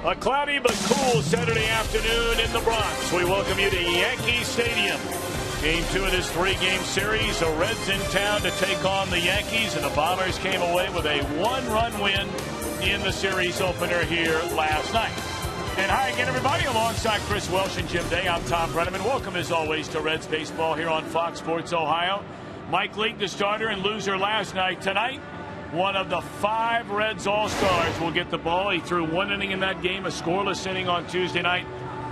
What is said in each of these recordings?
A cloudy but cool Saturday afternoon in the Bronx. We welcome you to Yankee Stadium. Game 2 of this 3-game series. The Reds in town to take on the Yankees, and the Bombers came away with a 1-run win in the series opener here last night. And hi again, everybody. Alongside Chris Welsh and Jim Day, I'm Tom Brenneman. Welcome, as always, to Reds baseball here on Fox Sports Ohio. Mike Leake, the starter and loser last night. Tonight, one of the 5 Reds All-Stars will get the ball. He threw 1 inning in that game, a scoreless inning on Tuesday night.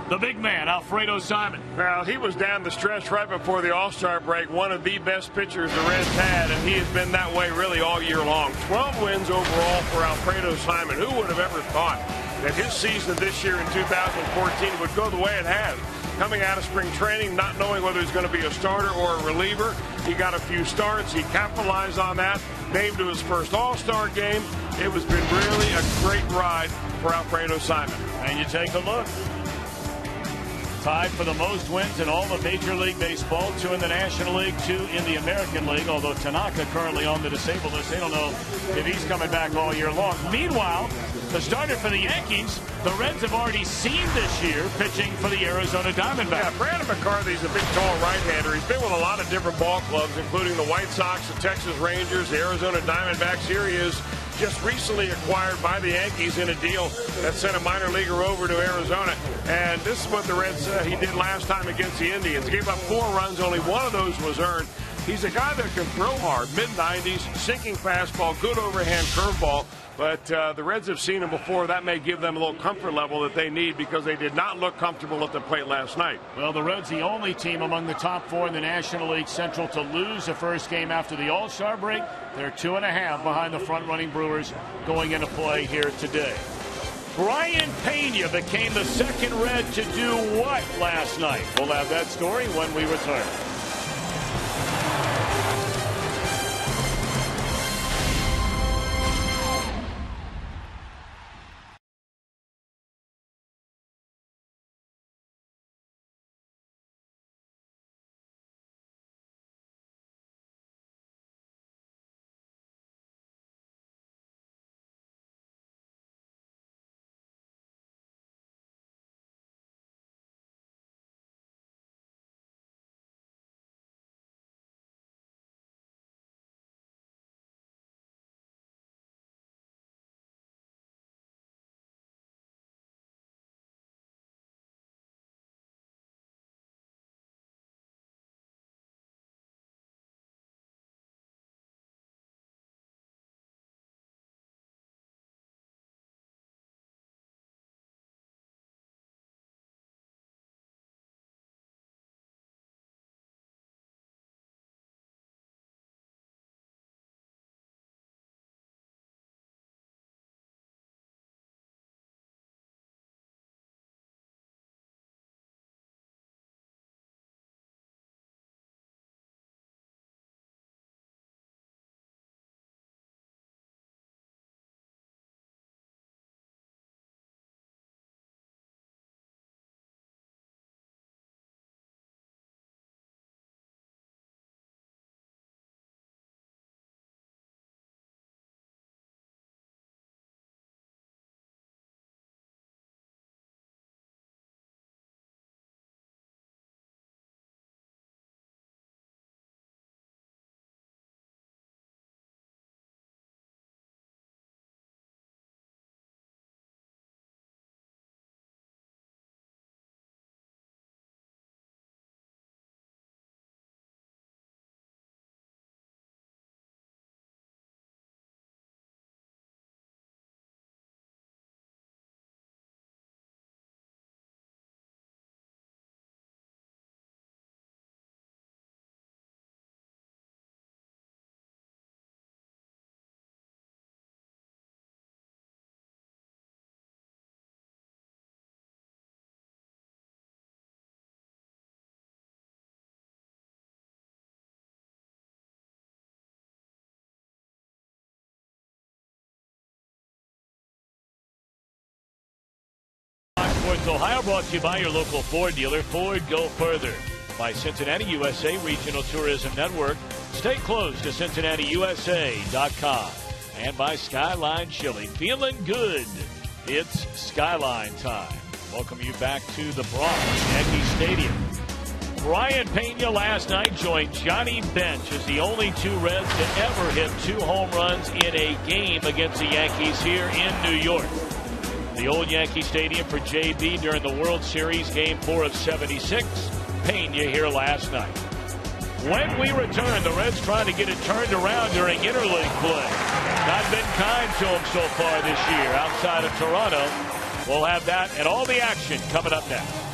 The big man, Alfredo Simon. Well, he was down the stretch right before the All-Star break, one of the best pitchers the Reds had, and he has been that way really all year long. 12 wins overall for Alfredo Simon. Who would have ever thought that his season this year in 2014 would go the way it has? Coming out of spring training, not knowing whether he's going to be a starter or a reliever. He got a few starts. He capitalized on that. Named to his first All-Star game. It has been really a great ride for Alfredo Simon. And you take a look. Tied for the most wins in all of Major League Baseball. 2 in the National League, 2 in the American League. Although Tanaka currently on the disabled list. They don't know if he's coming back all year long. Meanwhile, the starter for the Yankees, the Reds have already seen this year pitching for the Arizona Diamondbacks. Yeah, Brandon McCarthy's a big, tall right-hander. He's been with a lot of different ball clubs, including the White Sox, the Texas Rangers, the Arizona Diamondbacks. Here he is, just recently acquired by the Yankees in a deal that sent a minor leaguer over to Arizona. And this is what the Reds he did last time against the Indians. He gave up 4 runs. Only 1 of those was earned. He's a guy that can throw hard, mid-90s, sinking fastball, good overhand curveball. But the Reds have seen him before. That may give them a little comfort level that they need because they did not look comfortable at the plate last night. Well, the Reds, the only team among the top 4 in the National League Central to lose the first game after the All-Star break. They're 2.5 behind the front-running Brewers going into play here today. Brian Pena became the second Red to do what last night? We'll have that story when we return. Sports Ohio brought to you by your local Ford dealer. Ford, go further. By Cincinnati USA Regional Tourism Network. Stay close to CincinnatiUSA.com. And by Skyline Chili. Feeling good It's Skyline time. Welcome you back to the Bronx, Yankee Stadium. Brian Pena last night joined Johnny Bench as the only two Reds to ever hit 2 home runs in a game against the Yankees here in New York. The old Yankee Stadium for JB during the World Series Game 4 of '76. Pena here last night. When we return, the Reds trying to get it turned around during interleague play. Not been kind to them so far this year outside of Toronto. We'll have that and all the action coming up next.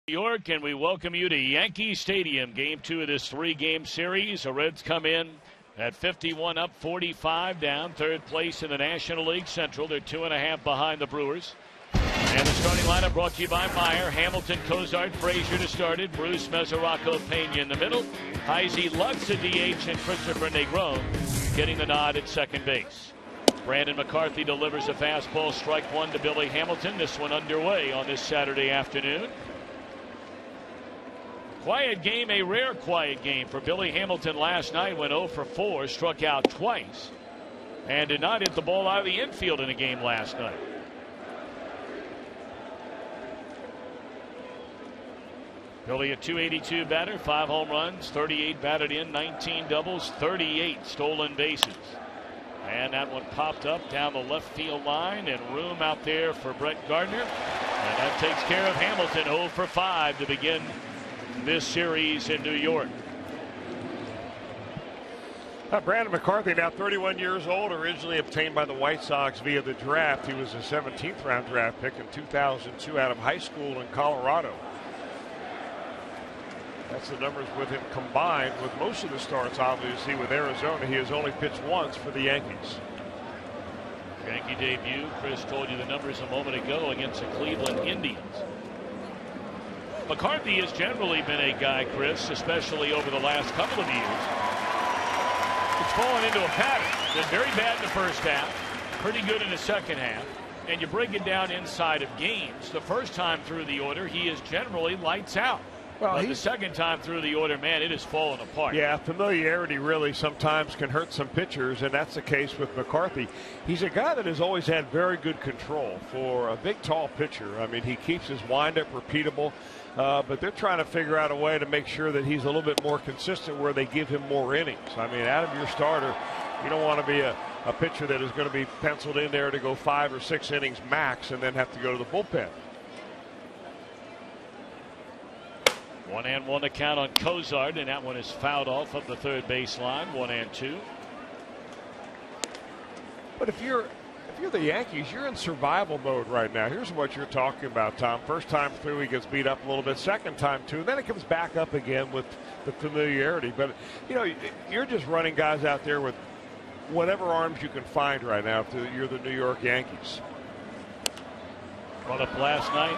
New York, and we welcome you to Yankee Stadium. Game 2 of this 3-game series. The Reds come in at 51 up, 45 down. Third place in the National League Central. They're 2.5 behind the Brewers. And the starting lineup brought to you by Meyer. Hamilton, Cozart, Frazier to start it. Bruce, Mesoraco, Pena in the middle. Heisy, Lutz at DH, and Christopher Negron getting the nod at second base. Brandon McCarthy delivers a fastball, strike one to Billy Hamilton. This one underway on this Saturday afternoon. Quiet game, a rare quiet game for Billy Hamilton last night. Went 0 for 4, struck out twice, and did not hit the ball out of the infield in a game last night. Billy a .282 batter, 5 home runs, 38 batted in, 19 doubles, 38 stolen bases. And that one popped up down the left field line, and room out there for Brett Gardner. And that takes care of Hamilton. 0 for 5 to begin this series in New York. Brandon McCarthy, now 31 years old, originally obtained by the White Sox via the draft. He was a 17th round draft pick in 2002 out of high school in Colorado. That's the numbers with him combined with most of the starts, obviously, with Arizona. He has only pitched once for the Yankees. Yankee debut. Chris told you the numbers a moment ago against the Cleveland Indians. McCarthy has generally been a guy, Chris, especially over the last couple of years. It's fallen into a pattern. Been very bad in the first half, pretty good in the second half, and you break it down inside of games. The first time through the order, he is generally lights out. Well, but the second time through the order, man, it has fallen apart. Yeah, familiarity really sometimes can hurt some pitchers, and that's the case with McCarthy. He's a guy that has always had very good control for a big, tall pitcher. I mean, he keeps his windup repeatable, but they're trying to figure out a way to make sure that he's a little bit more consistent where they give him more innings. I mean, out of your starter, you don't want to be a pitcher that is going to be penciled in there to go 5 or 6 innings max and then have to go to the bullpen. 1-1 to count on Cozart, and that one is fouled off of the third baseline. 1-2. But if you're the Yankees, you're in survival mode right now. Here's what you're talking about, Tom. First time through, he gets beat up a little bit. Second time too, and then it comes back up again with the familiarity. But you know, you're just running guys out there with whatever arms you can find right now if you're the New York Yankees. Brought up last night.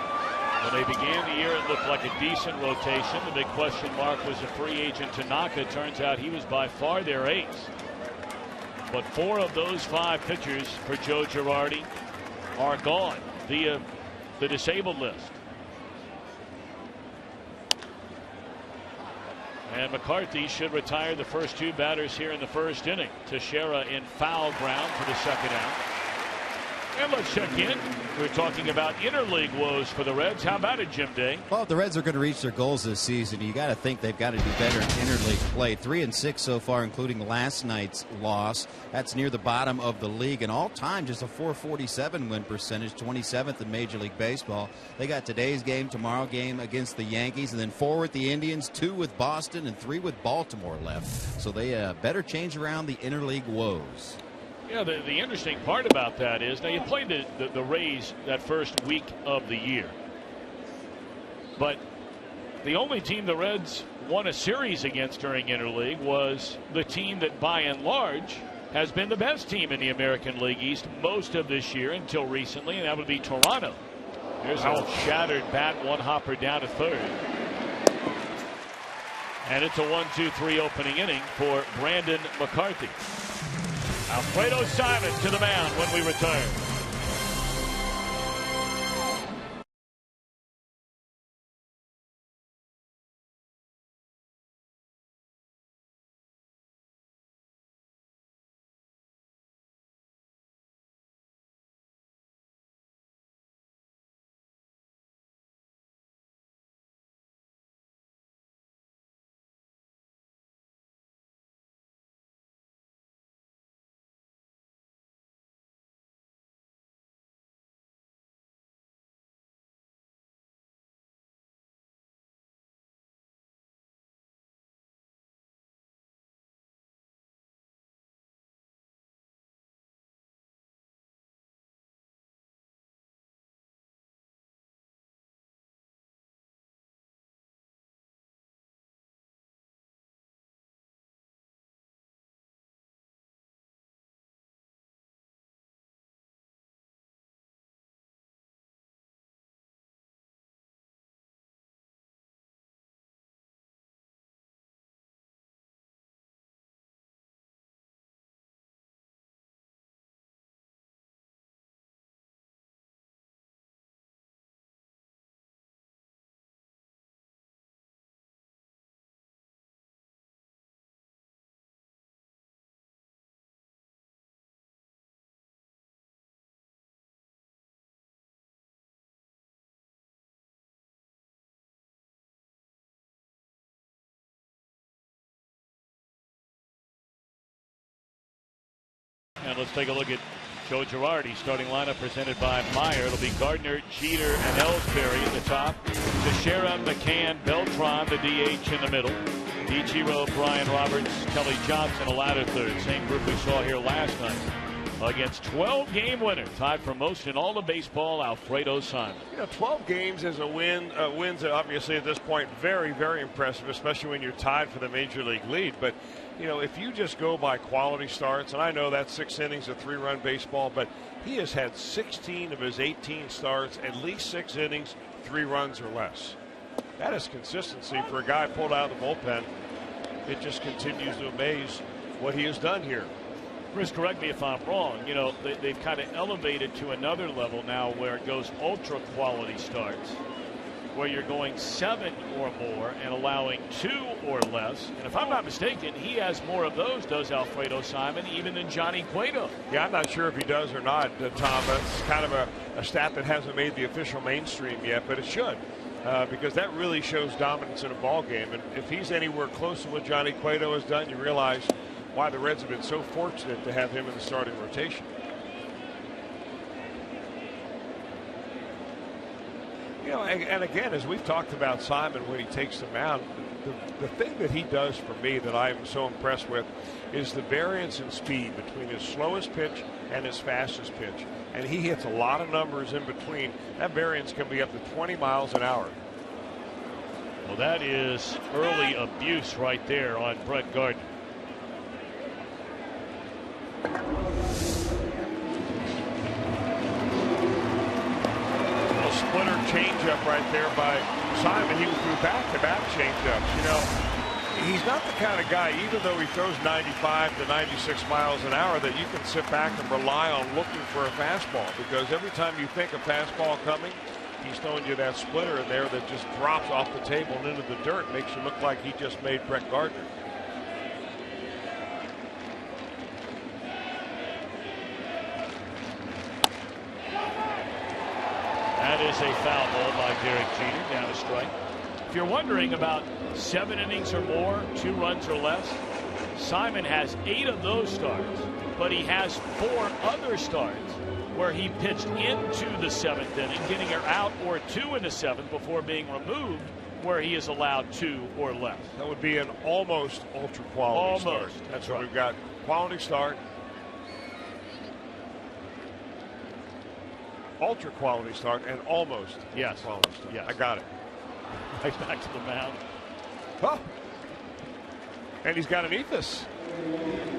When they began the year, it looked like a decent rotation. The big question mark was a free agent Tanaka. Turns out he was by far their ace. But 4 of those 5 pitchers for Joe Girardi are gone via the disabled list. And McCarthy should retire the first 2 batters here in the first inning. Teixeira in foul ground for the second out. And let's check in. We're talking about interleague woes for the Reds. How about it, Jim Day? Well, if the Reds are going to reach their goals this season, you got to think they've got to do better in interleague play. 3-6 so far, including last night's loss. That's near the bottom of the league. And all time, just a .447 win percentage, 27th in Major League Baseball. They got today's game, tomorrow game against the Yankees, and then 4 with the Indians, 2 with Boston, and 3 with Baltimore left. So they better change around the interleague woes. Yeah, the interesting part about that is, now you played the Rays that first week of the year, but the only team the Reds won a series against during interleague was the team that by and large has been the best team in the American League East most of this year until recently, and that would be Toronto. There's a shattered bat, one hopper down to third. And it's a 1-2-3 opening inning for Brandon McCarthy. Alfredo Simon to the mound when we return. And let's take a look at Joe Girardi starting lineup presented by Meyer. It'll be Gardner, Jeter, and Ellsbury at the top. Teixeira, McCann, Beltron, the DH in the middle. Ichiro, Brian Roberts, Kelly Johnson, a ladder third. Same group we saw here last night. Against 12-game winner, tied for most in all of baseball, Alfredo Simon. 12 games as a win. Wins obviously at this point very, very impressive, especially when you're tied for the major league lead. But if you just go by quality starts, and I know that's 6 innings of 3-run baseball, but he has had 16 of his 18 starts, at least 6 innings, 3 runs or less. That is consistency for a guy pulled out of the bullpen. It just continues to amaze what he has done here. Chris, correct me if I'm wrong. They've kind of elevated to another level now where it goes ultra quality starts, where you're going 7 or more and allowing 2 or less. And if I'm not mistaken, he has more of those, does Alfredo Simon, even than Johnny Cueto. Yeah, I'm not sure if he does or not, Tom. That's kind of a stat that hasn't made the official mainstream yet, but it should. Because that really shows dominance in a ball game. And if he's anywhere close to what Johnny Cueto has done, you realize why the Reds have been so fortunate to have him in the starting rotation. And again, as we've talked about Simon when he takes the mound, the thing that he does for me that I'm so impressed with is the variance in speed between his slowest pitch and his fastest pitch. And he hits a lot of numbers in between. That variance can be up to 20 miles an hour. Well, that is early abuse right there on Brett Gardner. changeup right there by Simon. He threw back-to-back changeups. You know, he's not the kind of guy, even though he throws 95 to 96 miles an hour, that you can sit back and rely on looking for a fastball, because every time you think a fastball coming, he's throwing you that splitter in there that just drops off the table and into the dirt. Makes you look like he just made Brett Gardner. That is a foul ball by Derek Jeter, down a strike. If you're wondering about 7 innings or more, 2 runs or less, Simon has 8 of those starts, but he has 4 other starts where he pitched into the 7th inning, getting her out or 2 in the 7th before being removed, where he is allowed 2 or less. That would be an almost ultra quality start. That's so right. We've got quality start, ultra quality start, and almost yes. quality start. Yes. I got it. Right back to the mound. Oh. And he's got an ethos.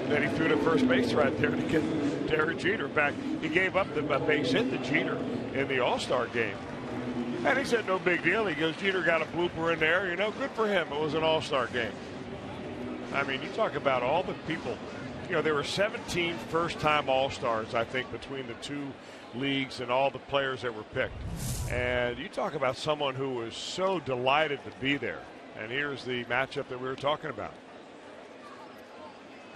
Then he threw to first base right there to get Derek Jeter back. He gave up the base hit to Jeter in the All-Star game. And he said no big deal. He goes, Jeter got a blooper in there. You know, good for him. It was an All-Star game. I mean, you talk about all the people. You know, there were 17 first-time All-Stars, I think, between the 2 leagues and all the players that were picked. And you talk about someone who was so delighted to be there. And here's the matchup that we were talking about.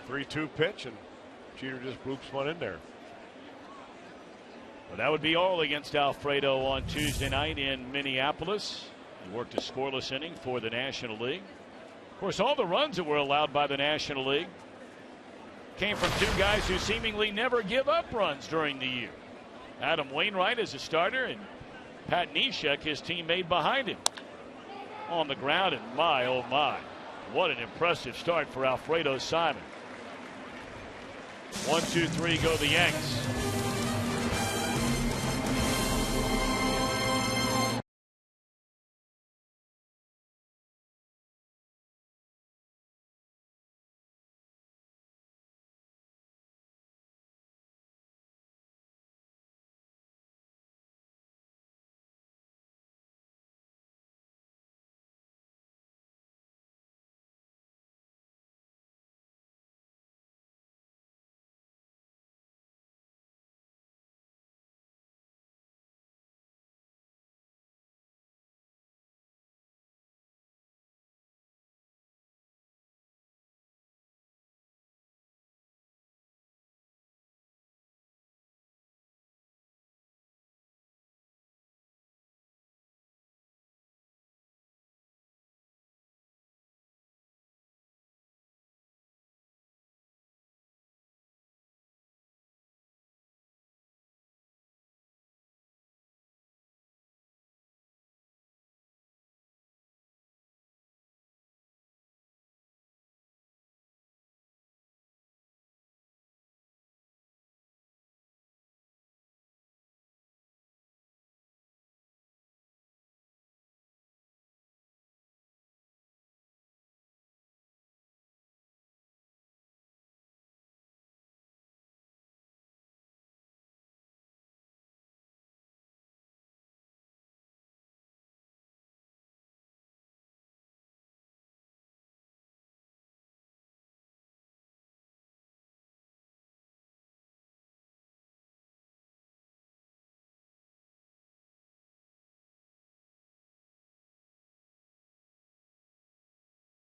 3-2 pitch, and Jeter just bloops one in there. Well, that would be all against Alfredo on Tuesday night in Minneapolis. He worked a scoreless inning for the National League. Of course, all the runs that were allowed by the National League came from 2 guys who seemingly never give up runs during the year. Adam Wainwright as a starter, and Pat Neshek, his teammate behind him. On the ground, and my, oh my, what an impressive start for Alfredo Simon. 1, 2, 3, go the Yanks.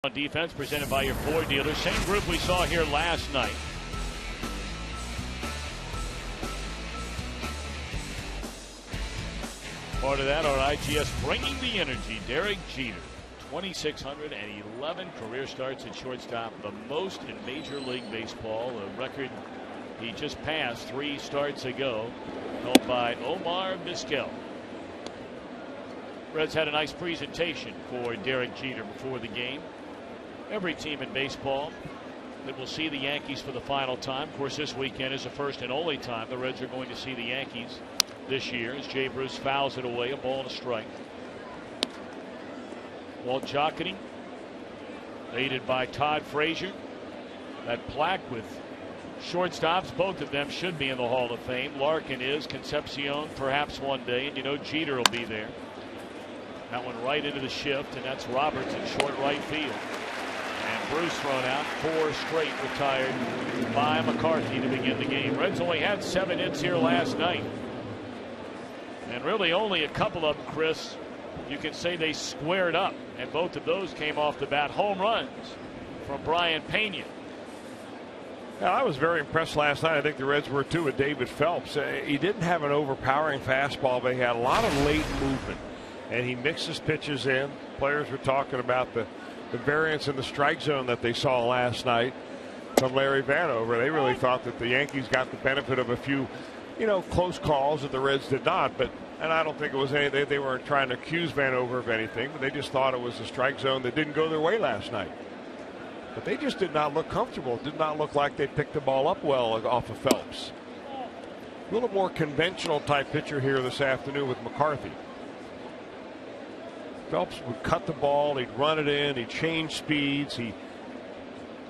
On defense, presented by your Ford dealer. Same group we saw here last night. Part of that, our IGS bringing the energy. Derek Jeter, 2,611 career starts at shortstop, the most in Major League Baseball, a record he just passed 3 starts ago, held by Omar Vizquel. Reds had a nice presentation for Derek Jeter before the game. Every team in baseball that will see the Yankees for the final time. Of course, this weekend is the first and only time the Reds are going to see the Yankees this year, as Jay Bruce fouls it away, a ball and a strike. Walt Jocketty, aided by Todd Frazier. That plaque with shortstops, both of them should be in the Hall of Fame. Larkin is, Concepcion perhaps one day, and you know Jeter will be there. That one right into the shift, and that's Roberts in short right field. And Bruce thrown out. 4 straight retired by McCarthy to begin the game. Reds only had 7 hits here last night. And really only a couple of them, Chris, you can say they squared up. And both of those came off the bat. Home runs from Brian Pena. Now, I was very impressed last night. I think the Reds were too with David Phelps. He didn't have an overpowering fastball, but he had a lot of late movement. And he mixes pitches in. Players were talking about the variance in the strike zone that they saw last night from Larry Vanover. They really thought that the Yankees got the benefit of a few, close calls that the Reds did not. And I don't think it was anything. They weren't trying to accuse Vanover of anything, but they just thought it was a strike zone that didn't go their way last night. But they just did not look comfortable. It did not look like they picked the ball up well off of Phelps. A little more conventional type pitcher here this afternoon with McCarthy. Phelps would cut the ball, he'd run it in, he'd change speeds. He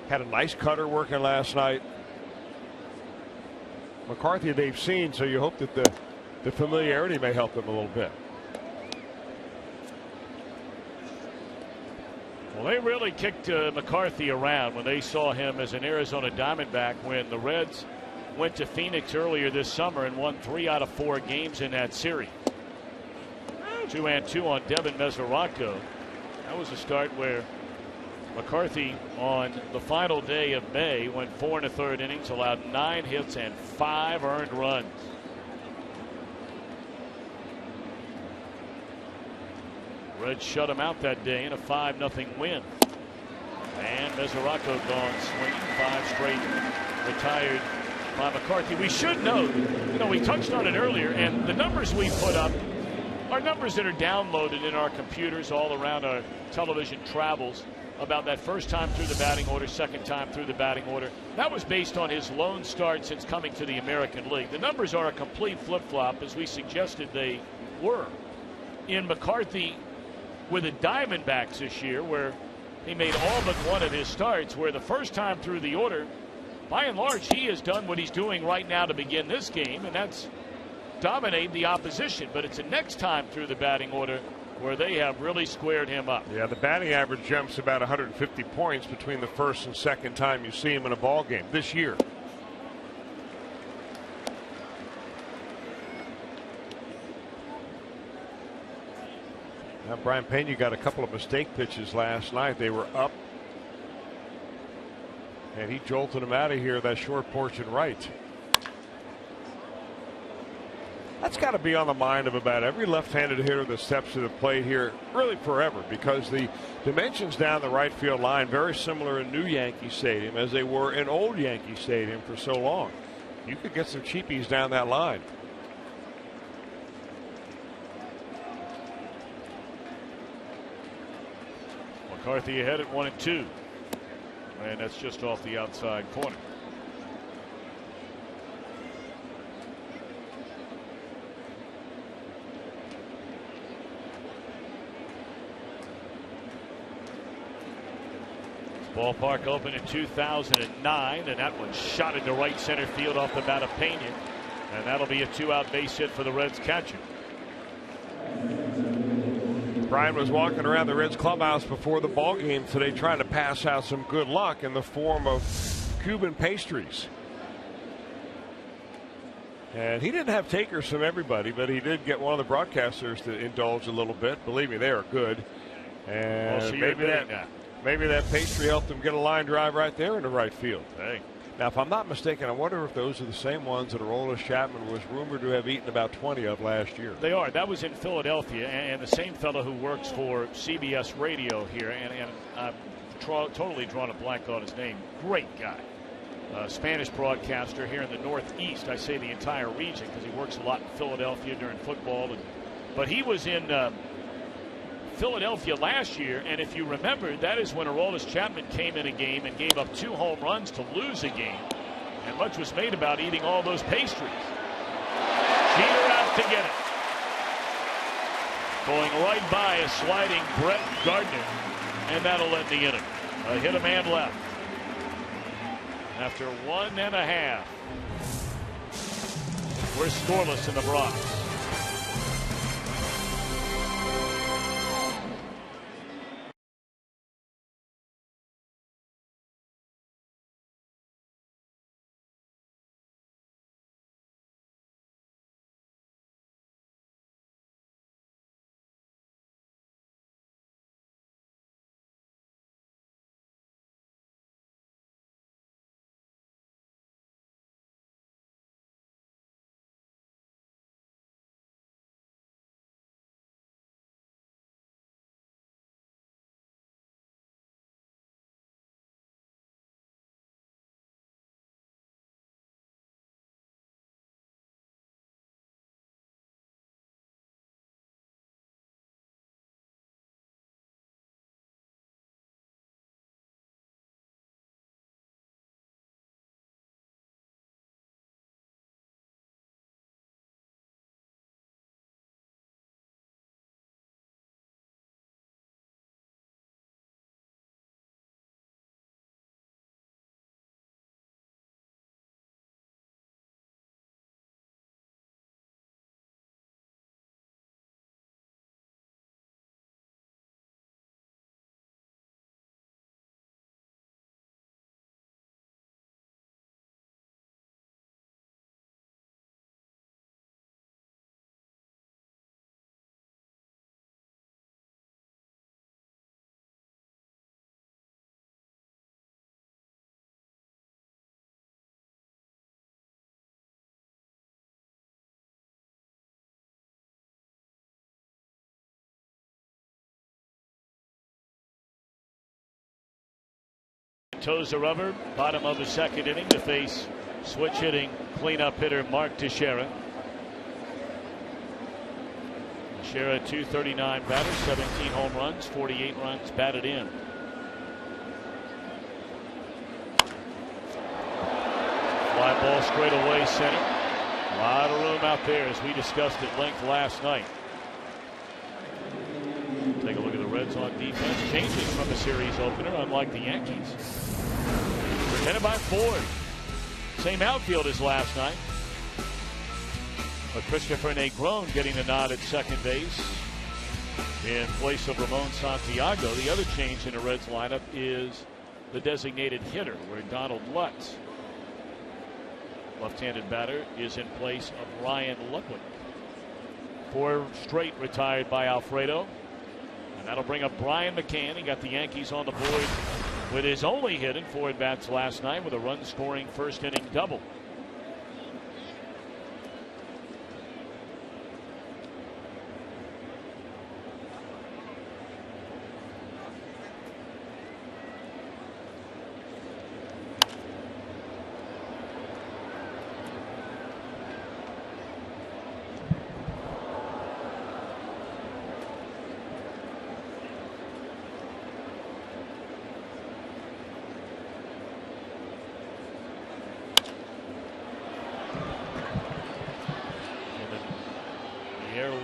had a nice cutter working last night. McCarthy they've seen, so you hope that the familiarity may help them a little bit. Well, they really kicked McCarthy around when they saw him as an Arizona Diamondback when the Reds went to Phoenix earlier this summer and won 3 out of 4 games in that series. 2-2 on Devin Mesoraco. That was a start where McCarthy on the final day of May went 4 1/3 innings, allowed 9 hits and 5 earned runs. Reds shut him out that day in a 5-0 win. And Mesoraco gone swinging. 5 straight retired by McCarthy. We should note, we touched on it earlier, and the numbers we put up are numbers that are downloaded in our computers all around our television travels about that first time through the batting order, second time through the batting order. That was based on his lone start since coming to the American League. The numbers are a complete flip-flop, as we suggested they were. In McCarthy with the Diamondbacks this year, where he made all but one of his starts, where the first time through the order, by and large, he has done what he's doing right now to begin this game, and that's dominate the opposition. But it's the next time through the batting order where they have really squared him up. Yeah, the batting average jumps about 150 points between the first and second time you see him in a ball game this year. Now, Brian Pena got a couple of mistake pitches last night. They were up, and he jolted them out of here, that short portion right. That's got to be on the mind of about every left-handed hitter that steps to the plate here, really forever, because the dimensions down the right field line very similar in new Yankee Stadium as they were in old Yankee Stadium for so long. You could get some cheapies down that line. McCarthy ahead at 1-2, and that's just off the outside corner. Ballpark opened in 2009, and that one shot into right center field off the bat of Pena, and that'll be a 2-out base hit for the Reds catcher. Brian was walking around the Reds clubhouse before the ball game today trying to pass out some good luck in the form of Cuban pastries. And he didn't have takers from everybody, but he did get one of the broadcasters to indulge a little bit. Believe me, they are good. And maybe that pastry helped him get a line drive right there into right field. Hey. Now, if I'm not mistaken, I wonder if those are the same ones that Aroldis Chapman was rumored to have eaten about 20 of last year. They are. That was in Philadelphia, and the same fellow who works for CBS Radio here, and I've totally drawn a blank on his name. Great guy. Spanish broadcaster here in the Northeast. I say the entire region because he works a lot in Philadelphia during football. But he was in Philadelphia last year, and if you remember, that is when Aroldis Chapman came in a game and gave up 2 home runs to lose a game, and much was made about eating all those pastries. Jeter out to get it, going right by a sliding Brett Gardner, and that'll end the inning. A hit, a man left after 1.5. We're scoreless in the Bronx. toes are rubber. Bottom of the second inning to face switch hitting cleanup hitter Mark Teixeira. Teixeira, 239 batter, 17 home runs, 48 runs batted in. Fly ball straight away center. A lot of room out there, as we discussed at length last night. Take a look at the Reds on defense. Changes from the series opener, unlike the Yankees. Presented by Ford. Same outfield as last night. But Christopher Negron getting the nod at second base in place of Ramon Santiago. The other change in the Reds lineup is the designated hitter, where Donald Lutz, left-handed batter, is in place of Ryan Ludwig. 4 straight retired by Alfredo. And that'll bring up Brian McCann. He got the Yankees on the board with his only hit in 4 at-bats last night with a run-scoring first-inning double.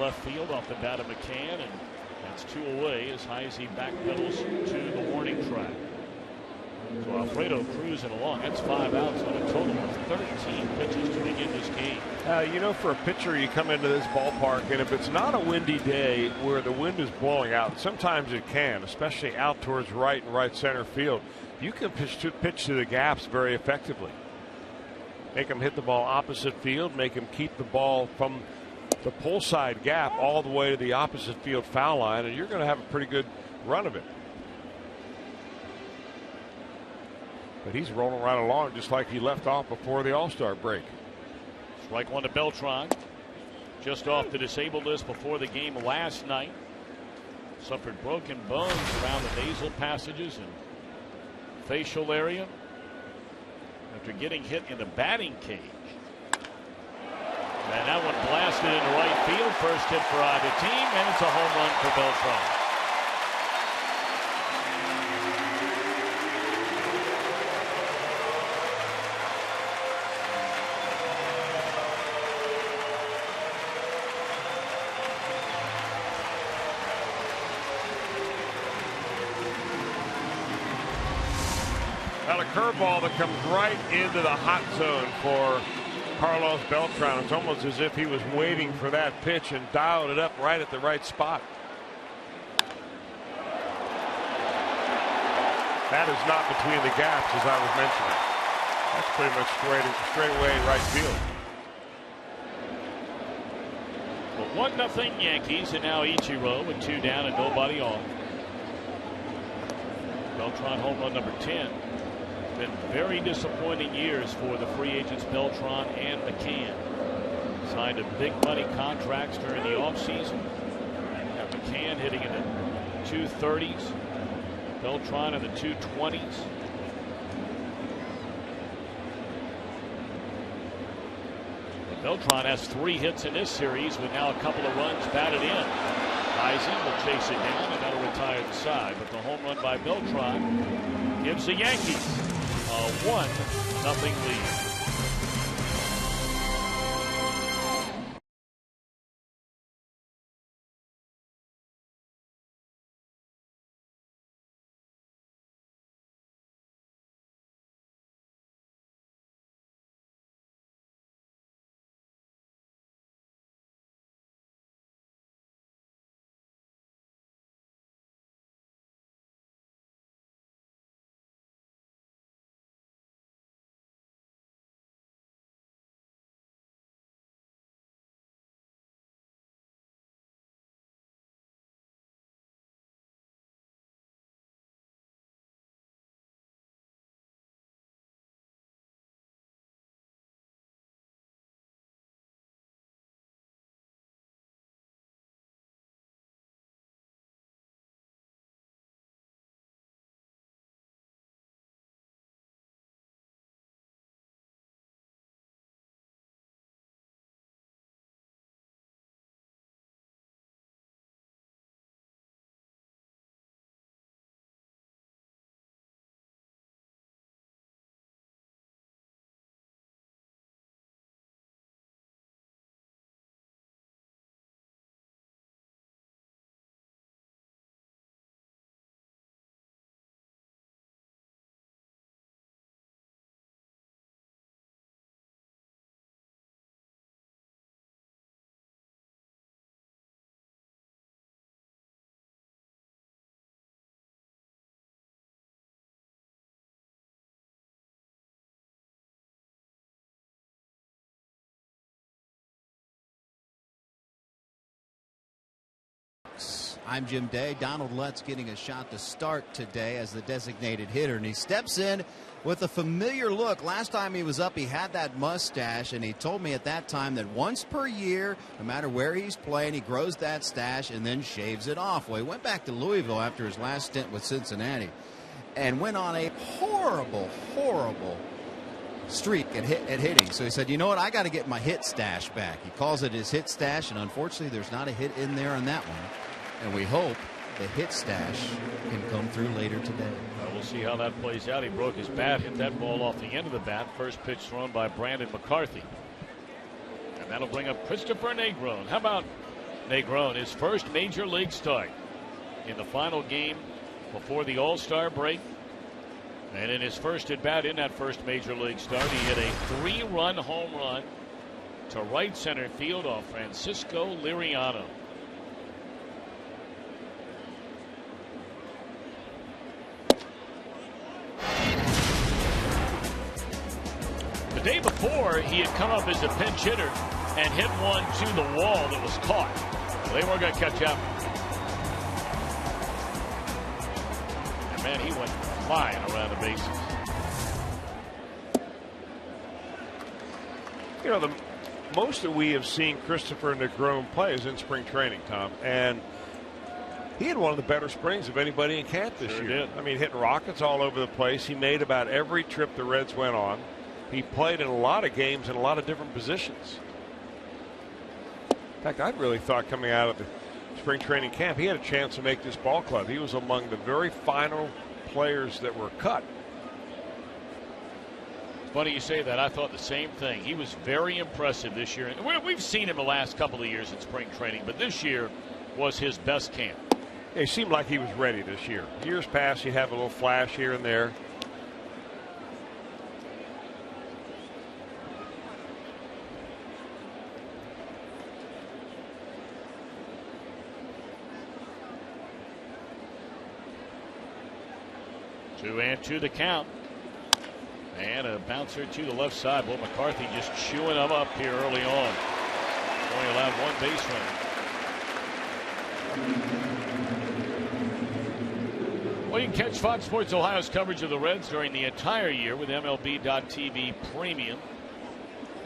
Left field off the bat of McCann, and that's 2 away as Heisy backpedals to the warning track. So Alfredo cruising along. That's 5 outs on a total of 13 pitches to begin this game. You know, for a pitcher, you come into this ballpark, and if it's not a windy day where the wind is blowing out, sometimes it can, especially out towards right and right center field. You can pitch to the gaps very effectively. Make them hit the ball opposite field, make them keep the ball from the pull side gap all the way to the opposite field foul line, and you're going to have a pretty good run of it. But he's rolling right along just like he left off before the All-Star break. Strike 1 to Beltron. Just off the disabled list before the game last night. Suffered broken bones around the nasal passages and facial area after getting hit in the batting cage. And that one blasted into right field. First hit for either team, and it's a home run for Beltron. Now a curveball that comes right into the hot zone for Carlos Beltran. It's almost as if he was waiting for that pitch and dialed it up right at the right spot. That is not between the gaps, as I was mentioning. That's pretty much straight away right field. Well, 1-0 Yankees, and now Ichiro with 2 down and nobody on. Beltran home run number 10. Been very disappointing years for the free agents Beltran and McCann. Signed a big money contracts during the offseason. Got McCann hitting in the 230s. Beltran in the 220s. But Beltran has 3 hits in this series with now a couple of runs batted in. Heisy will chase it down, and that'll retire the side. But the home run by Beltran gives the Yankees a 1-0 lead. I'm Jim Day. Donald Lutz getting a shot to start today as the designated hitter, and he steps in with a familiar look. Last time he was up, he had that mustache, and he told me at that time that once per year, no matter where he's playing, he grows that stash and then shaves it off. Well, he went back to Louisville after his last stint with Cincinnati and went on a horrible streak at hitting. So he said, you know what, I got to get my hit stash back. He calls it his hit stash, and unfortunately there's not a hit in there on that one. And we hope the hit stash can come through later today. We'll see how that plays out. He broke his bat, hit that ball off the end of the bat. First pitch thrown by Brandon McCarthy. And that'll bring up Christopher Negron. How about Negron, his first major league start in the final game before the All-Star break? And in his first at bat in that first major league start, he hit a 3-run home run to right center field off Francisco Liriano. The day before, he had come up as a pinch hitter and hit one to the wall that was caught. They weren't going to catch up. And man, he went flying around the bases. You know, the most that we have seen Christopher Negron play is in spring training, Tom, and he had one of the better springs of anybody in camp this year. Did. I mean, hitting rockets all over the place. He made about every trip the Reds went on. He played in a lot of games in a lot of different positions. In fact, I really thought coming out of the spring training camp, he had a chance to make this ball club. He was among the very final players that were cut. Funny you say that. I thought the same thing. He was very impressive this year. We've seen him the last couple of years in spring training, but this year was his best camp. It seemed like he was ready this year. Years past, he'd have a little flash here and there. Two and two the count. And a bouncer to the left side. Well, McCarthy just chewing them up here early on. Only allowed one base runner. Well, you can catch Fox Sports Ohio's coverage of the Reds during the entire year with MLB.TV Premium.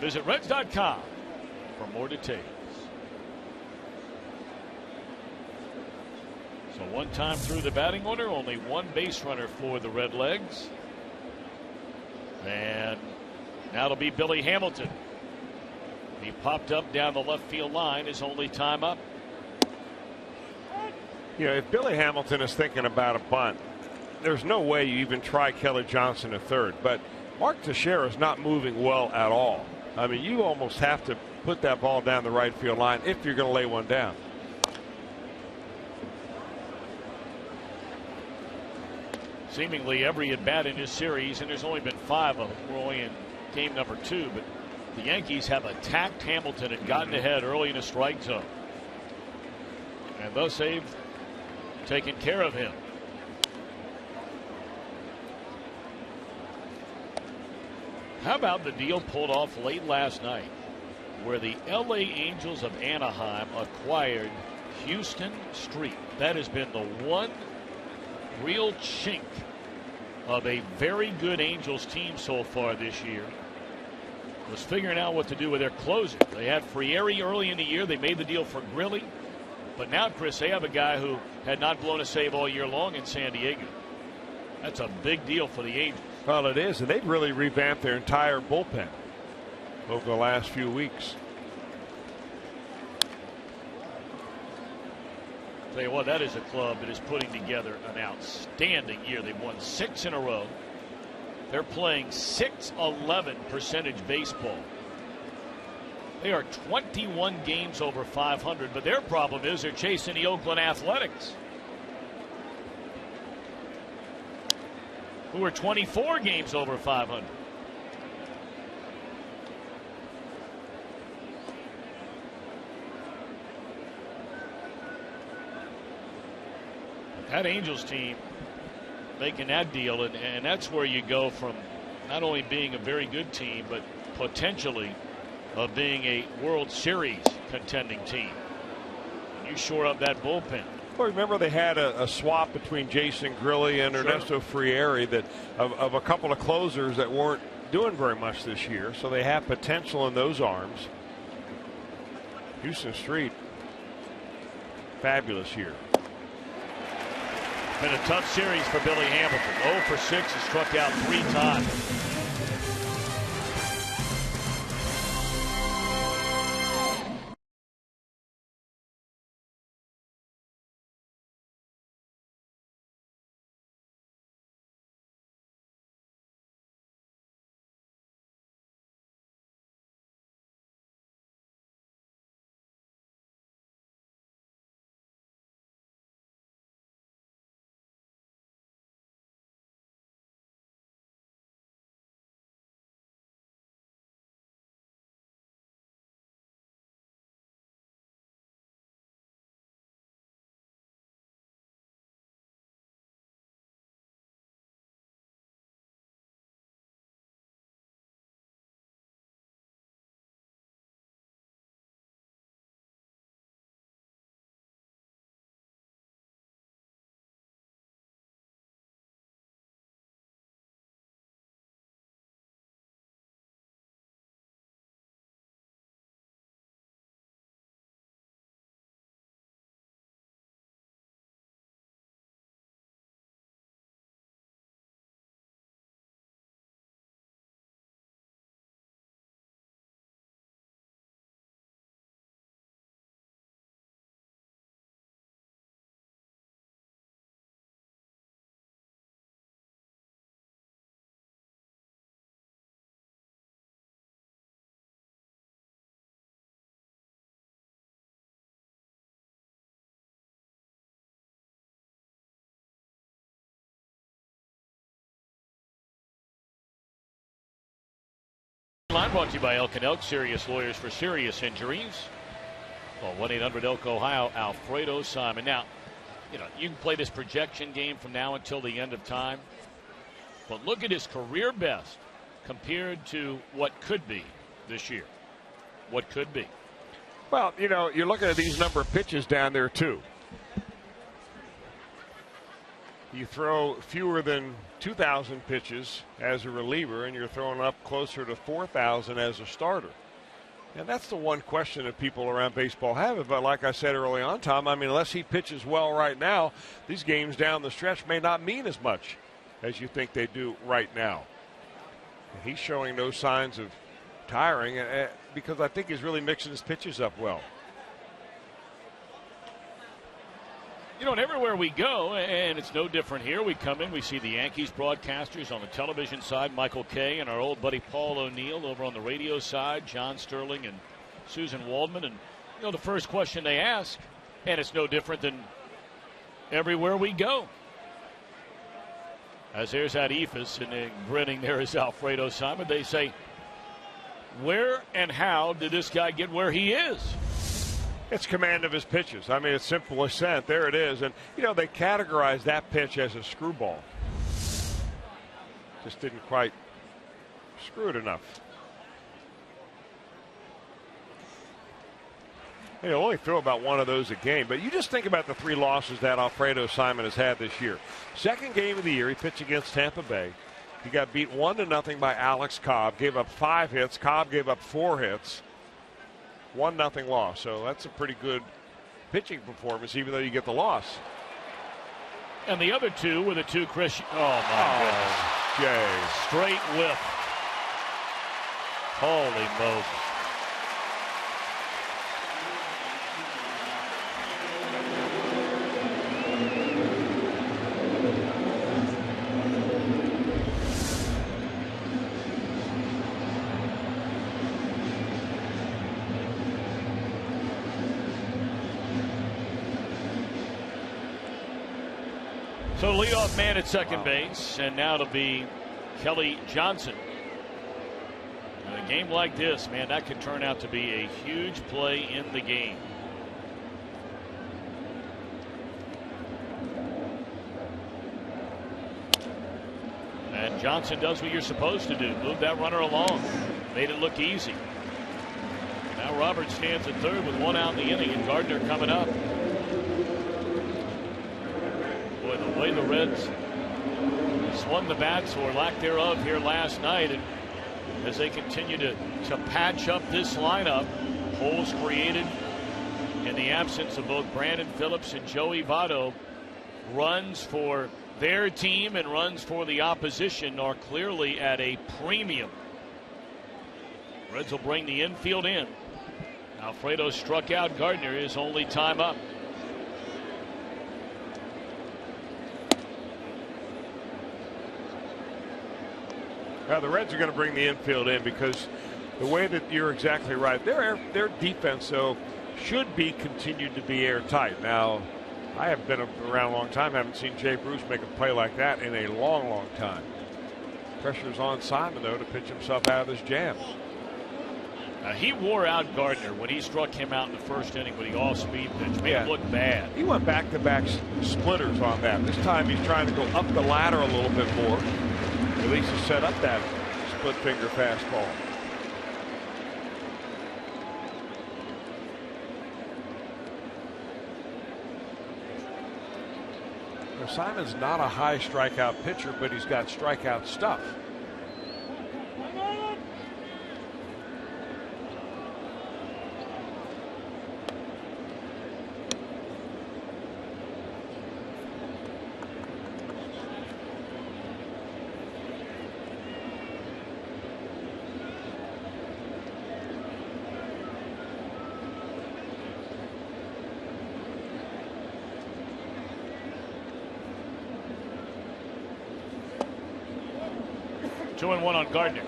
Visit Reds.com for more details. So one time through the batting order, only one base runner for the Redlegs. And now it'll be Billy Hamilton. He popped up down the left field line, his only time up. You know, if Billy Hamilton is thinking about a bunt, there's no way you even try Kelly Johnson at third. But Mark Teixeira is not moving well at all. I mean, you almost have to put that ball down the right field line if you're going to lay one down. Seemingly every at bat in this series, and there's only been 5 of them. We're only in game number 2, but the Yankees have attacked Hamilton and gotten ahead early in the strike zone. And thus they've taken care of him. How about the deal pulled off late last night where the LA Angels of Anaheim acquired Houston Street? That has been the one real chink of a very good Angels team so far this year. Was figuring out what to do with their closer. They had Frieri early in the year. They made the deal for Grilli. But now, Chris, they have a guy who had not blown a save all year long in San Diego. That's a big deal for the Angels. Well, it is, and they've really revamped their entire bullpen over the last few weeks. Tell you what, that is a club that is putting together an outstanding year. They've won 6 in a row. They're playing .611 percentage baseball. They are 21 games over 500, but their problem is they're chasing the Oakland Athletics, who are 24 games over 500. That Angels team making that deal, and that's where you go from not only being a very good team, but potentially of being a World Series contending team. You shore up that bullpen. Well, remember they had a swap between Jason Grilli and Ernesto Frieri that of a couple of closers that weren't doing very much this year, so they have potential in those arms. Houston Street, fabulous year. Been a tough series for Billy Hamilton. 0 for 6, he struck out 3 times. Line brought to you by Elk & Elk, serious lawyers for serious injuries. Well, 1-800-ELK-OHIO, Alfredo Simon. Now, you know, you can play this projection game from now until the end of time, but look at his career best compared to what could be this year. What could be. Well, you know, you're looking at these number of pitches down there, too. You throw fewer than 2,000 pitches as a reliever, and you're throwing up closer to 4,000 as a starter. And that's the one question that people around baseball have. But like I said early on, Tom, I mean, unless he pitches well right now, these games down the stretch may not mean as much as you think they do right now. And he's showing no signs of tiring because I think he's really mixing his pitches up well. You know, and everywhere we go, and it's no different here, we come in, we see the Yankees broadcasters on the television side, Michael Kay, and our old buddy Paul O'Neill over on the radio side, John Sterling and Susan Waldman. And, you know, the first question they ask, and it's no different than everywhere we go. As there's that Ephus, and then grinning there is Alfredo Simon. They say, where and how did this guy get where he is? It's command of his pitches. I mean, it's simple as that. There it is. And, you know, they categorize that pitch as a screwball. Just didn't quite screw it enough. He'll only throw about one of those a game. But you just think about the 3 losses that Alfredo Simon has had this year. Second game of the year, he pitched against Tampa Bay. He got beat 1-0 by Alex Cobb. Gave up 5 hits. Cobb gave up 4 hits. 1-0 loss. So that's a pretty good pitching performance, even though you get the loss. And the other 2 were the 2 Chris. Oh, my goodness. Jay. Straight whiff. Holy smokes. So leadoff man at second base, and now it'll be Kelly Johnson. In a game like this, man, that could turn out to be a huge play in the game. And Johnson does what you're supposed to do. Move that runner along. Made it look easy. Now Roberts stands at third with 1 out in the inning, and Gardner coming up. The Reds swung the bats, or lack thereof, here last night, and as they continue to patch up this lineup, holes created in the absence of both Brandon Phillips and Joey Votto, runs for their team and runs for the opposition are clearly at a premium. Reds will bring the infield in. Alfredo struck out Gardner, his only time up. Now the Reds are going to bring the infield in because the way that you're exactly right, their defense though should be continued to be airtight. Now I have been around a long time, haven't seen Jay Bruce make a play like that in a long time. Pressure's on Simon though to pitch himself out of this jam. He wore out Gardner when he struck him out in the first inning with the all-speed pitch. Made him look bad. He went back-to-back splitters on that. This time he's trying to go up the ladder a little bit more. At least to set up that split finger fastball. Now, Simon's not a high strikeout pitcher, but he's got strikeout stuff. Two and one on Gardner.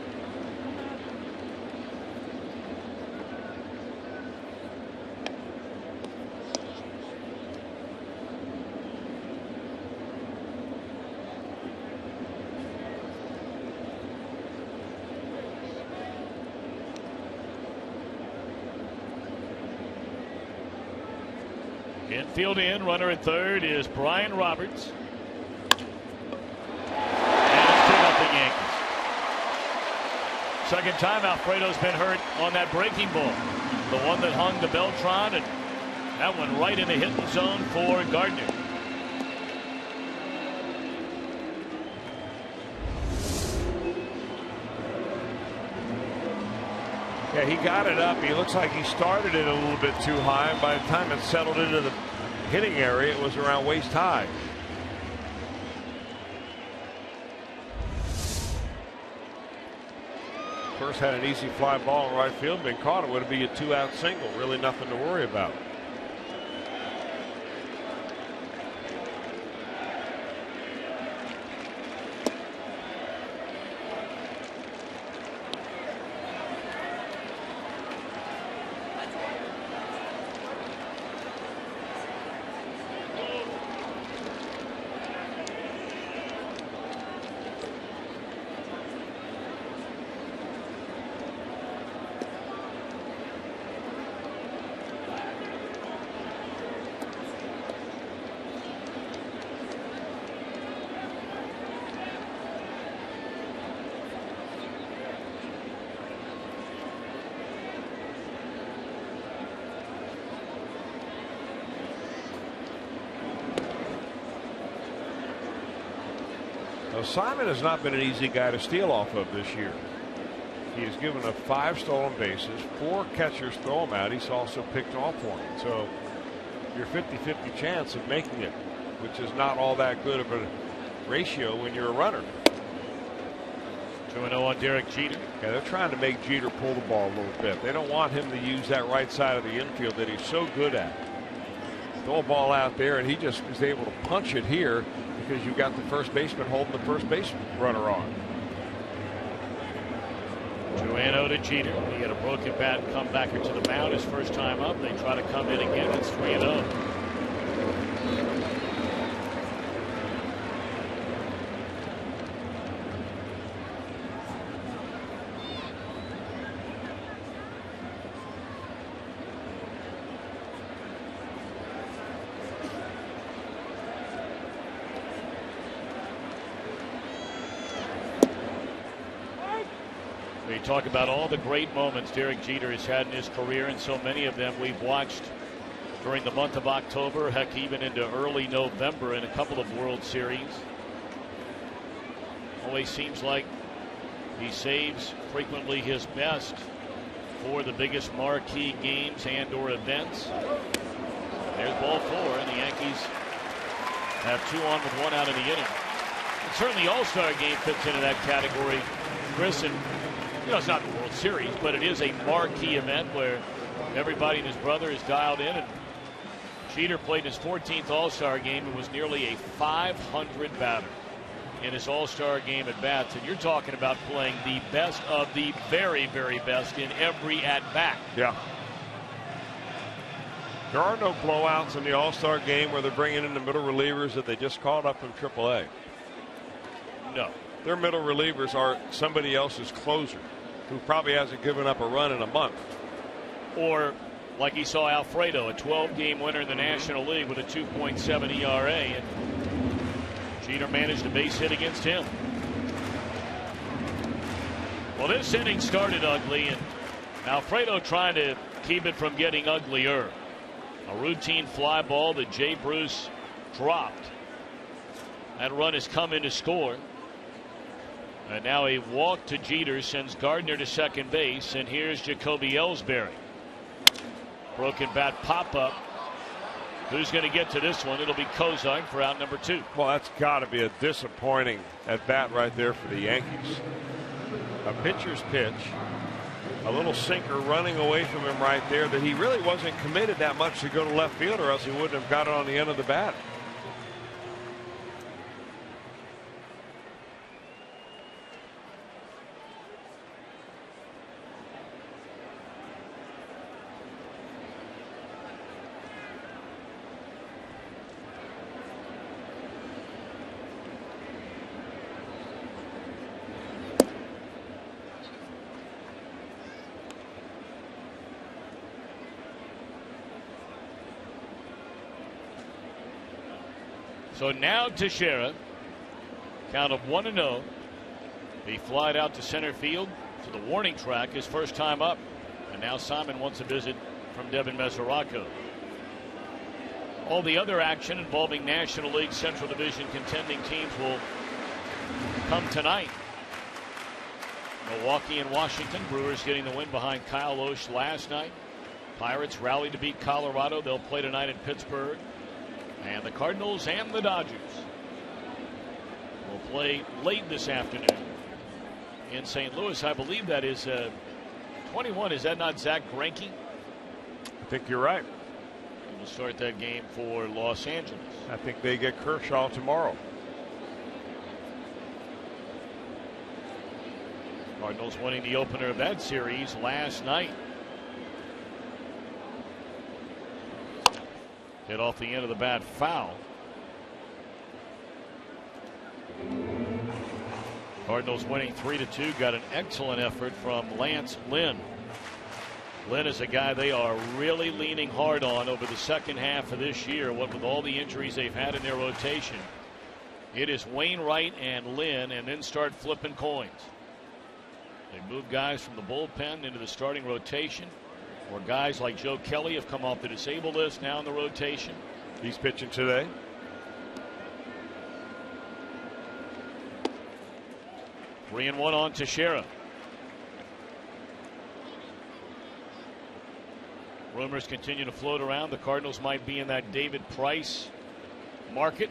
Infield in, runner at third is Brian Roberts. Second time Alfredo's been hurt on that breaking ball. The one that hung the Beltron, and that one right in the hitting zone for Gardner. Yeah, he got it up. He looks like he started it a little bit too high. And by the time it settled into the hitting area, it was around waist high. First had an easy fly ball in right field, been caught. It would be a 2-out single. Really nothing to worry about. Simon has not been an easy guy to steal off of this year. He has given up 5 stolen bases, 4 catchers throw him out. He's also picked off 1. So your 50-50 chance of making it, which is not all that good of a ratio when you're a runner. 2-0 on Derek Jeter. Yeah, they're trying to make Jeter pull the ball a little bit. They don't want him to use that right side of the infield that he's so good at. Throw a ball out there, and he just is able to punch it here because you've got the first baseman holding the first base runner on. 2-0 to Jeter. He had a broken bat and come back into the mound his first time up. They try to come in again. It's 3-0. We talk about all the great moments Derek Jeter has had in his career, and so many of them we've watched during the month of October, heck, even into early November in a couple of World Series. Always seems like he saves frequently his best for the biggest marquee games and or events. There's ball 4, and the Yankees have 2 on with 1 out in the inning. And certainly the All-Star game fits into that category, Chris. And you know, it's not the World Series, but it is a marquee event where everybody and his brother is dialed in. And Jeter played his 14th All-Star game and was nearly a .500 batter in his All-Star game at bats. And you're talking about playing the best of the very, very best in every at-bat. Yeah. There are no blowouts in the All-Star game where they're bringing in the middle relievers that they just called up from AAA. No. Their middle relievers are somebody else's closer who probably hasn't given up a run in a month. Or like he saw Alfredo, a 12-game winner in the National League with a 2.7 ERA, and Jeter managed a base hit against him. Well, this inning started ugly, and Alfredo trying to keep it from getting uglier. A routine fly ball that Jay Bruce dropped. That run has come in to score. And now a walk to Jeter sends Gardner to second base, and here's Jacoby Ellsbury. Broken bat pop-up. Who's going to get to this one? It'll be Kozak for out number 2. Well, that's got to be a disappointing at bat right there for the Yankees. A pitcher's pitch. A little sinker running away from him right there that he really wasn't committed that much to go to left field, or else he wouldn't have got it on the end of the bat. So now Teixeira, count of 1-0. He flied out to center field to the warning track his first time up. And now Simon wants a visit from Devin Mesoraco. All the other action involving National League Central Division contending teams will come tonight. Milwaukee and Washington. Brewers getting the win behind Kyle Osh last night. Pirates rallied to beat Colorado. They'll play tonight in Pittsburgh. And the Cardinals and the Dodgers will play late this afternoon in St. Louis. I believe that is 21. Is that not Zach Greinke? I think you're right. We'll start that game for Los Angeles. I think they get Kershaw tomorrow. Cardinals winning the opener of that series last night. Hit off the end of the bat foul. Cardinals winning 3-2. Got an excellent effort from Lance Lynn. Lynn is a guy they are really leaning hard on over the second half of this year. What with all the injuries they've had in their rotation. It is Wainwright and Lynn, and then start flipping coins. They move guys from the bullpen into the starting rotation. Or guys like Joe Kelly have come off the disabled list now in the rotation. He's pitching today. 3-1 on Teixeira. Rumors continue to float around. The Cardinals might be in that David Price market.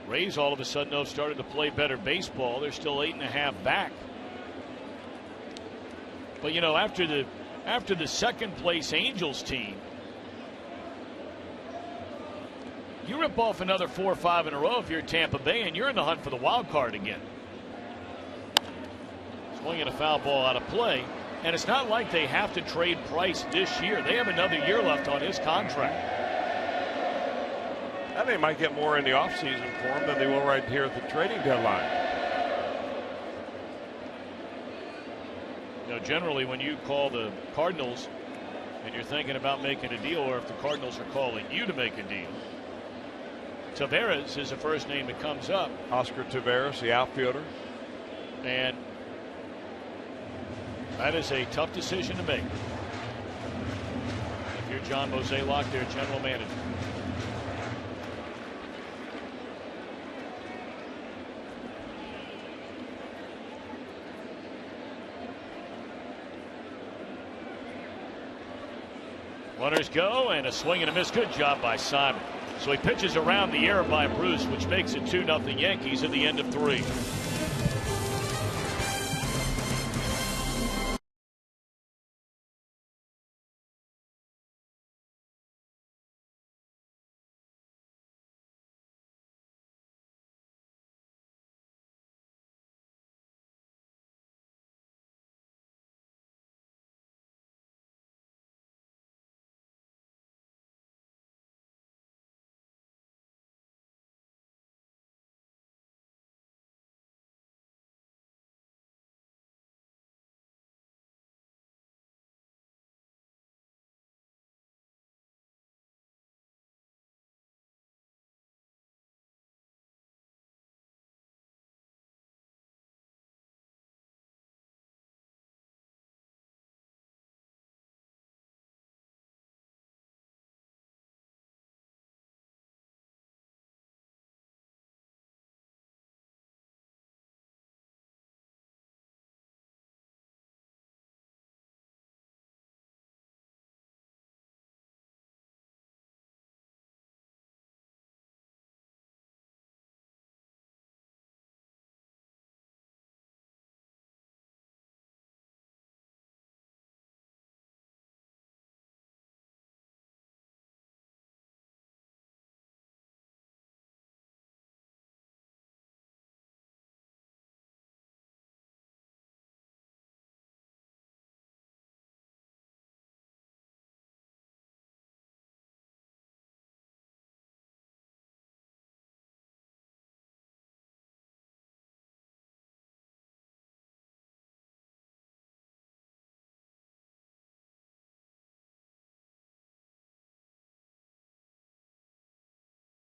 Rays all of a sudden have started to play better baseball. They're still 8.5 back. But you know, after the second place Angels team, you rip off another 4 or 5 in a row if you're Tampa Bay, and you're in the hunt for the wild card again. Swinging a foul ball out of play, and it's not like they have to trade Price this year. They have another year left on his contract. And they might get more in the offseason for him than they will right here at the trading deadline. You know, generally when you call the Cardinals and you're thinking about making a deal, or if the Cardinals are calling you to make a deal, Taveras is the first name that comes up. Oscar Taveras, the outfielder. And that is a tough decision to make. John Mozeliak, their general manager. Runners go, and a swing and a miss. Good job by Simon. So he pitches around the error by Bruce, which makes it 2-0 Yankees at the end of 3.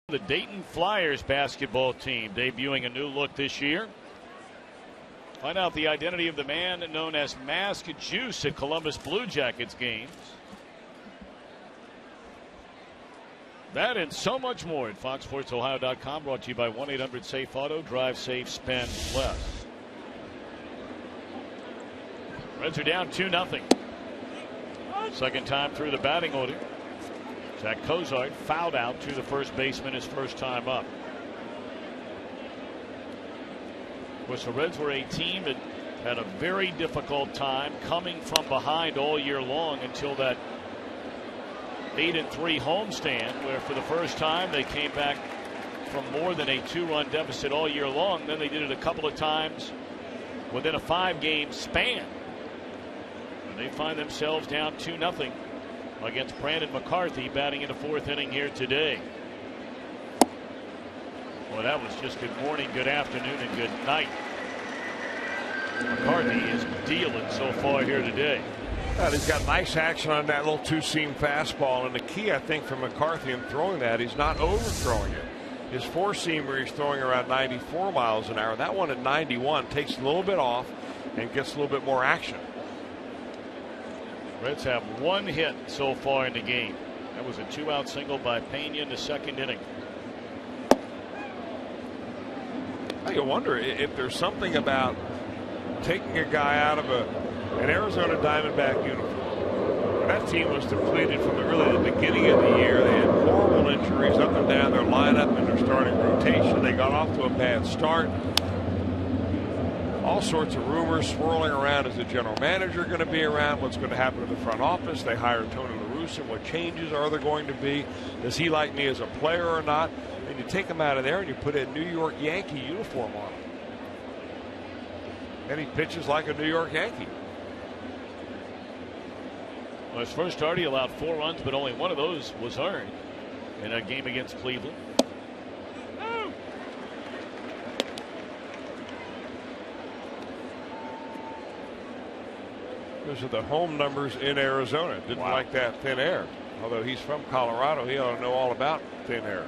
The Dayton Flyers basketball team debuting a new look this year. Find out the identity of the man known as Mask Juice at Columbus Blue Jackets games. That and so much more at FoxSportsOhio.com. Brought to you by 1-800-SAFE-AUTO. Drive safe, spend less. Reds are down 2-0. Second time through the batting order. Zach Cozart fouled out to the first baseman his first time up. Of course, the Reds were a team that had a very difficult time coming from behind all year long until that 8-3 homestand, where for the first time they came back from more than a 2-run deficit all year long. Then they did it a couple of times within a 5-game span. And they find themselves down 2-0 against Brandon McCarthy, batting in the 4th inning here today. Well, that was just good morning, good afternoon, and good night. McCarthy is dealing so far here today. Well, he's got nice action on that little two-seam fastball, and the key, I think, for McCarthy in throwing that, he's not overthrowing it. His four-seamer, he's throwing around 94 miles an hour. That one at 91 takes a little bit off and gets a little bit more action. Reds have one hit so far in the game. That was a 2-out single by Pena in the 2nd inning. You wonder if there's something about taking a guy out of an Arizona Diamondback uniform. That team was depleted from the beginning of the year. They had horrible injuries up and down their lineup and their starting rotation. They got off to a bad start. All sorts of rumors swirling around. Is the general manager going to be around? What's going to happen to the front office? They hired Tony La Russa. What changes are there going to be? Does he like me as a player or not? And you take him out of there and you put a New York Yankee uniform on him. And he pitches like a New York Yankee. Well, his first start, he allowed 4 runs, but only one of those was earned in a game against Cleveland. Those are the home numbers in Arizona. Didn't like that thin air. Although he's from Colorado, he ought to know all about thin air.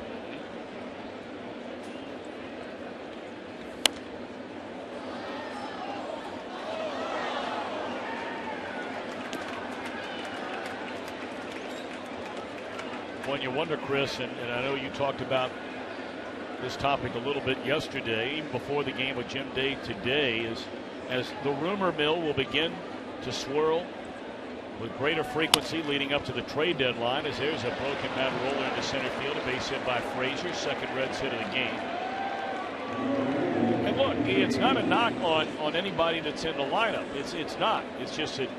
and you wonder, Chris, and I know you talked about this topic a little bit yesterday, even before the game with Jim Day today, is as the rumor mill will begin to swirl with greater frequency leading up to the trade deadline, as there's a broken bat roller into center field, a base hit by Frazier, second Reds hit of the game. And look, it's not a knock on anybody that's in the lineup. It's not. It's just that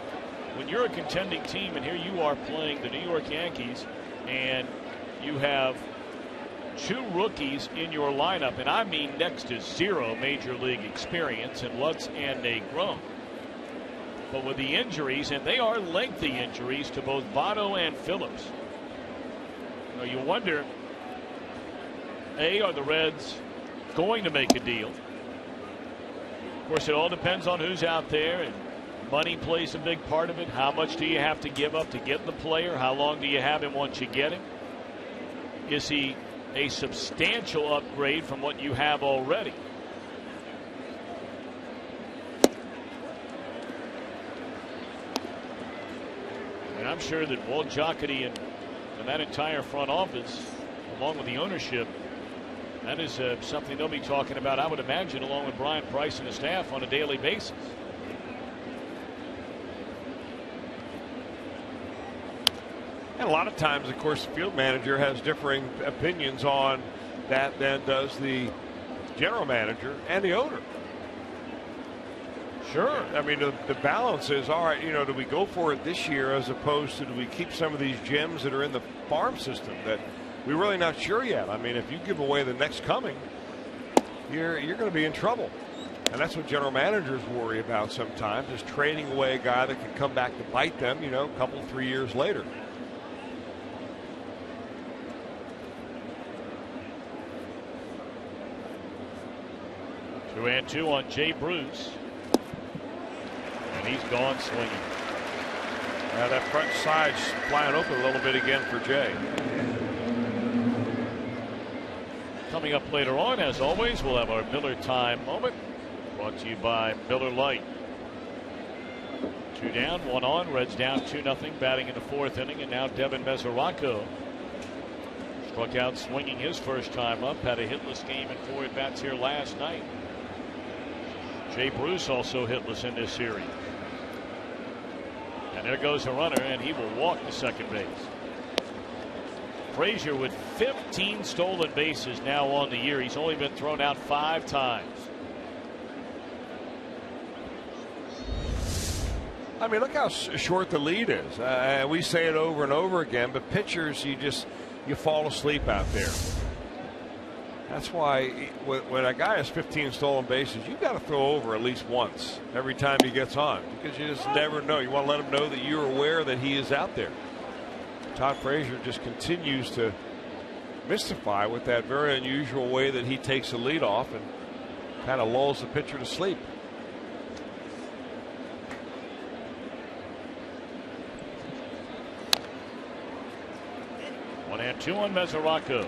when you're a contending team and here you are playing the New York Yankees and you have two rookies in your lineup, and I mean next to zero major league experience in Lutz and Negron. But with the injuries, and they are lengthy injuries to both Votto and Phillips, you wonder, A, are the Reds going to make a deal? Of course, it all depends on who's out there, and money plays a big part of it. How much do you have to give up to get the player? How long do you have him once you get him? Is he a substantial upgrade from what you have already? And I'm sure that Walt Jocketty and that entire front office, along with the ownership, that is something they'll be talking about, I would imagine, along with Brian Price and the staff on a daily basis. And a lot of times, of course, the field manager has differing opinions on that than does the general manager and the owner. Sure. I mean, the balance is, all right, do we go for it this year as opposed to do we keep some of these gems that are in the farm system that we're really not sure yet? I mean, if you give away the next coming, you're going to be in trouble. And that's what general managers worry about sometimes, is trading away a guy that can come back to bite them, a couple, 3 years later. Two and two on Jay Bruce. And he's gone swinging. That front side's flying open a little bit again for Jay. Coming up later on, as always, we'll have our Miller Time moment, brought to you by Miller Lite. 2 down, 1 on. Reds down 2-0, batting in the 4th inning, and now Devin Mesoraco struck out swinging his first time up. Had a hitless game in 4 at-bats here last night. Jay Bruce also hitless in this series. And there goes a runner, and he will walk to second base. Frazier with 15 stolen bases now on the year. He's only been thrown out 5 times. I mean, look how short the lead is. We say it over and over again, but pitchers, you fall asleep out there. That's why when a guy has 15 stolen bases, you've got to throw over at least once every time he gets on, because you just never know. You want to let him know that you're aware that he is out there. Todd Frazier just continues to mystify with that very unusual way that he takes the lead off and kind of lulls the pitcher to sleep. One and two on Mesoraco.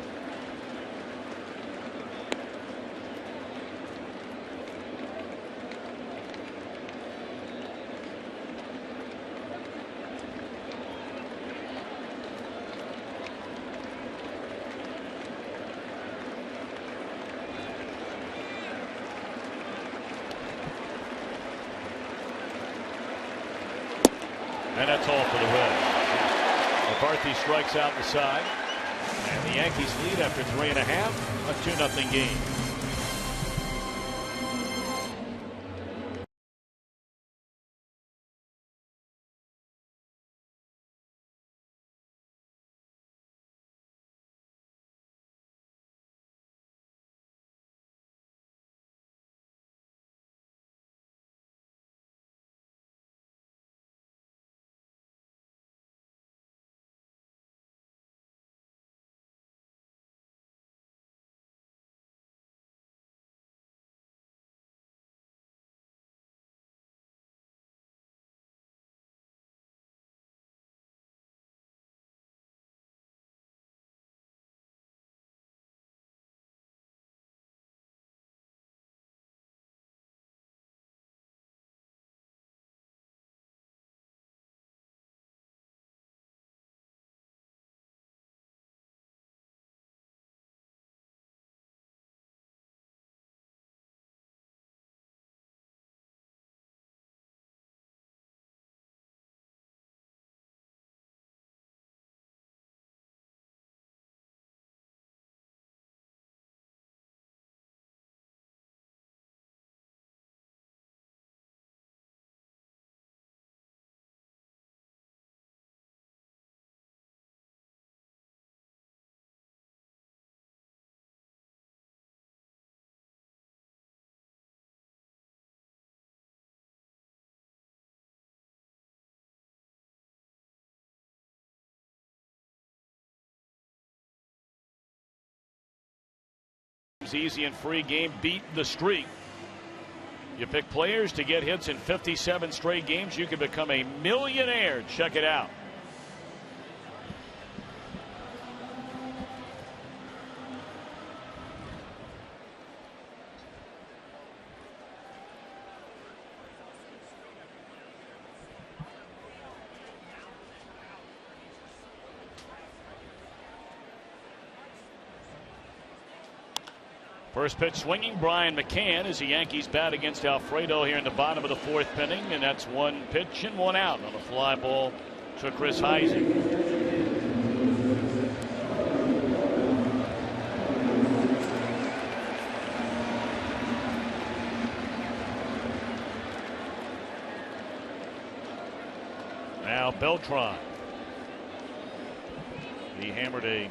And that's all for the Reds. McCarthy strikes out the side. And the Yankees lead after 3.5, a 2-0 game. Cubs easy and free game beat the streak. You pick players to get hits in 57 straight games. You can become a millionaire. Check it out. First pitch swinging, Brian McCann, as the Yankees bat against Alfredo here in the bottom of the 4th inning, and that's 1 pitch and 1 out on a fly ball to Chris Heisy. Now Beltron. He hammered a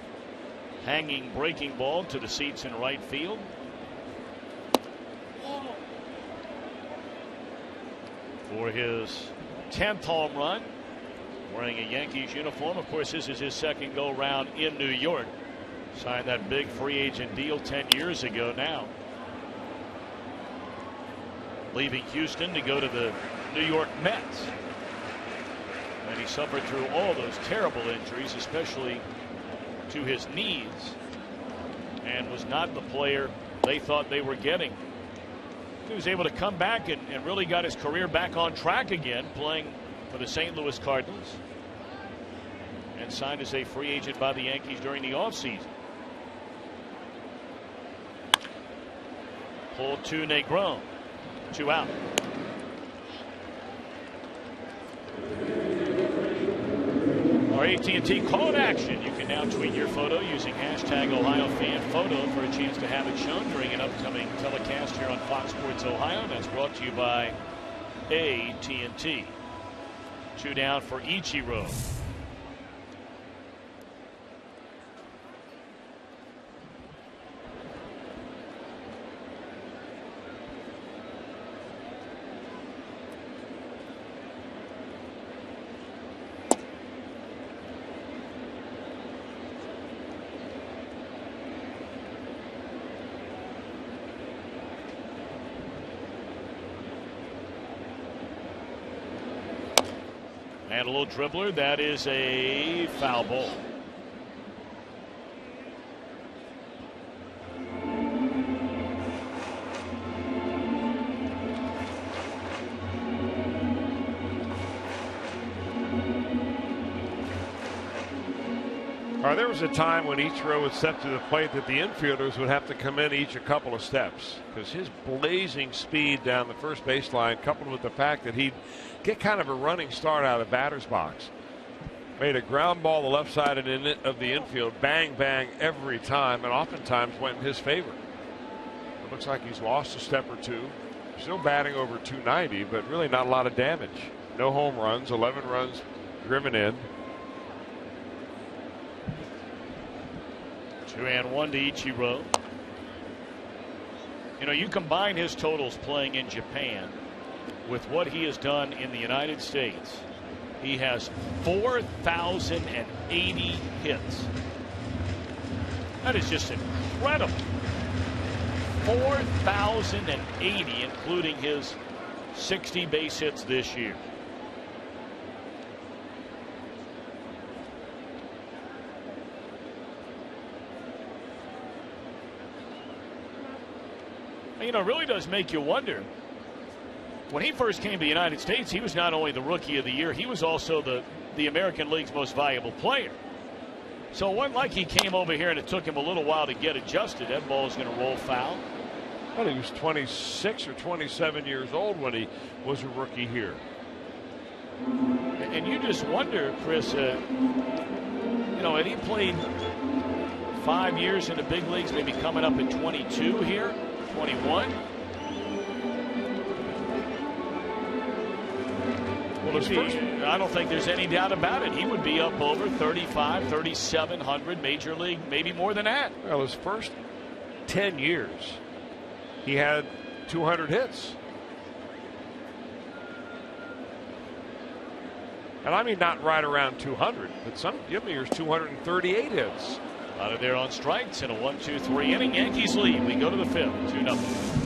hanging breaking ball to the seats in right field. For his 10th home run, wearing a Yankees uniform. Of course, this is his second go round in New York. Signed that big free agent deal 10 years ago now. Leaving Houston to go to the New York Mets. And he suffered through all those terrible injuries, especially to his knees, and was not the player they thought they were getting. He was able to come back and really got his career back on track again, playing for the St. Louis Cardinals, and signed as a free agent by the Yankees during the offseason. Pulled to Negron, 2 out. Our AT&T call to action. You can now tweet your photo using hashtag OhioFanPhoto for a chance to have it shown during an upcoming telecast here on Fox Sports Ohio. That's brought to you by AT&T. 2 down for Ichiro. And a little dribbler. That is a foul ball. There was a time when Ichiro would step to the plate that the infielders would have to come in each a couple of steps, because his blazing speed down the first baseline, coupled with the fact that he'd get kind of a running start out of the batter's box, made a ground ball the left side of the infield, bang, bang every time, and oftentimes went in his favor. It looks like he's lost a step or two. Still batting over 290, but really not a lot of damage. No home runs, 11 runs driven in. 2-1 to Ichiro. You know, you combine his totals playing in Japan with what he has done in the United States. He has 4,080 hits. That is just incredible. 4,080, including his 60 base hits this year. You know, it really does make you wonder. When he first came to the United States, he was not only the Rookie of the Year, he was also the American League's most valuable player. So it wasn't like he came over here and it took him a little while to get adjusted. That ball is going to roll foul. Well, he was 26 or 27 years old when he was a rookie here. And you just wonder, Chris, you know, had he played 5 years in the big leagues, maybe coming up at 22 here, 21. Well, I don't think there's any doubt about it. He would be up over 35, 3,700 major league, maybe more than that. Well, his first 10 years, he had 200 hits. And I mean, not right around 200, but some years 238 hits. Out of there on strikes in a 1-2-3 inning. Yankees lead. We go to the fifth, 2-0.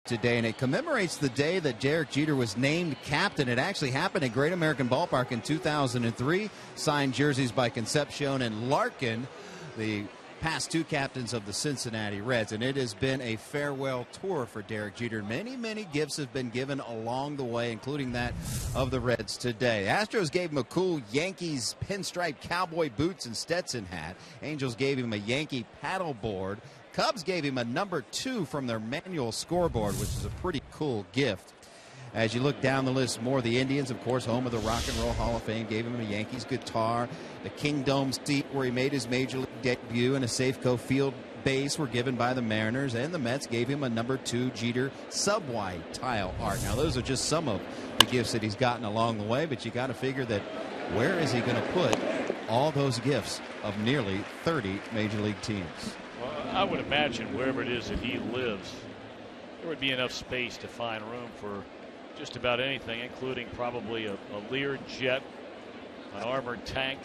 Today, and it commemorates the day that Derek Jeter was named captain. It actually happened at Great American Ballpark in 2003. Signed jerseys by Concepcion and Larkin, the past two captains of the Cincinnati Reds, and it has been a farewell tour for Derek Jeter. Many, many gifts have been given along the way, including that of the Reds today. Astros gave him a cool Yankees pinstripe cowboy boots and Stetson hat. Angels gave him a Yankee paddleboard. Cubs gave him a number 2 from their manual scoreboard, which is a pretty cool gift. As you look down the list more, the Indians, of course, home of the Rock and Roll Hall of Fame, gave him a Yankees guitar. The Kingdome seat where he made his major league debut and a Safeco Field base were given by the Mariners, and the Mets gave him a number 2 Jeter sub-wide tile art. Now, those are just some of the gifts that he's gotten along the way, but you got to figure that where is he going to put all those gifts of nearly 30 major league teams? Well, I would imagine wherever it is that he lives, there would be enough space to find room for just about anything, including probably a Lear jet, an armored tank.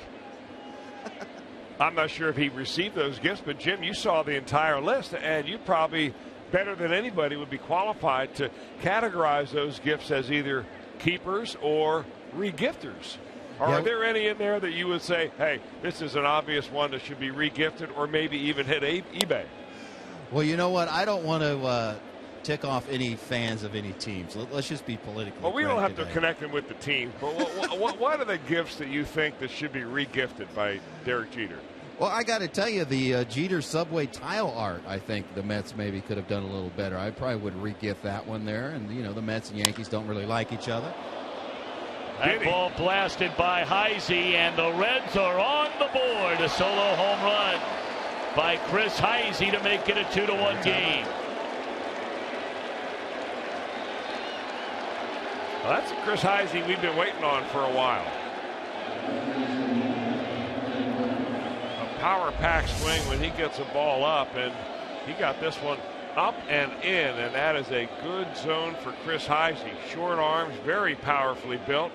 I'm not sure if he received those gifts, but Jim, you saw the entire list, and you probably, better than anybody, would be qualified to categorize those gifts as either keepers or regifters. Are there any in there that you would say, hey, this is an obvious one that should be regifted, or maybe even hit eBay? Well, you know what? I don't want to tick off any fans of any teams. Let's just be politically correct. Well, we don't have today. to connect them with the team, but what are the gifts that you think that should be regifted by Derek Jeter? Well, I got to tell you, the Jeter Subway tile art, I think the Mets maybe could have done a little better. I probably would regift that one there. And, you know, the Mets and Yankees don't really like each other. That ball blasted by Heisy, and the Reds are on the board. A solo home run by Chris Heisy to make it a 2-1 game. Well, that's a Chris Heisy we've been waiting on for a while. A power pack swing when he gets a ball up, and he got this one up and in, and that is a good zone for Chris Heisy. Short arms, very powerfully built,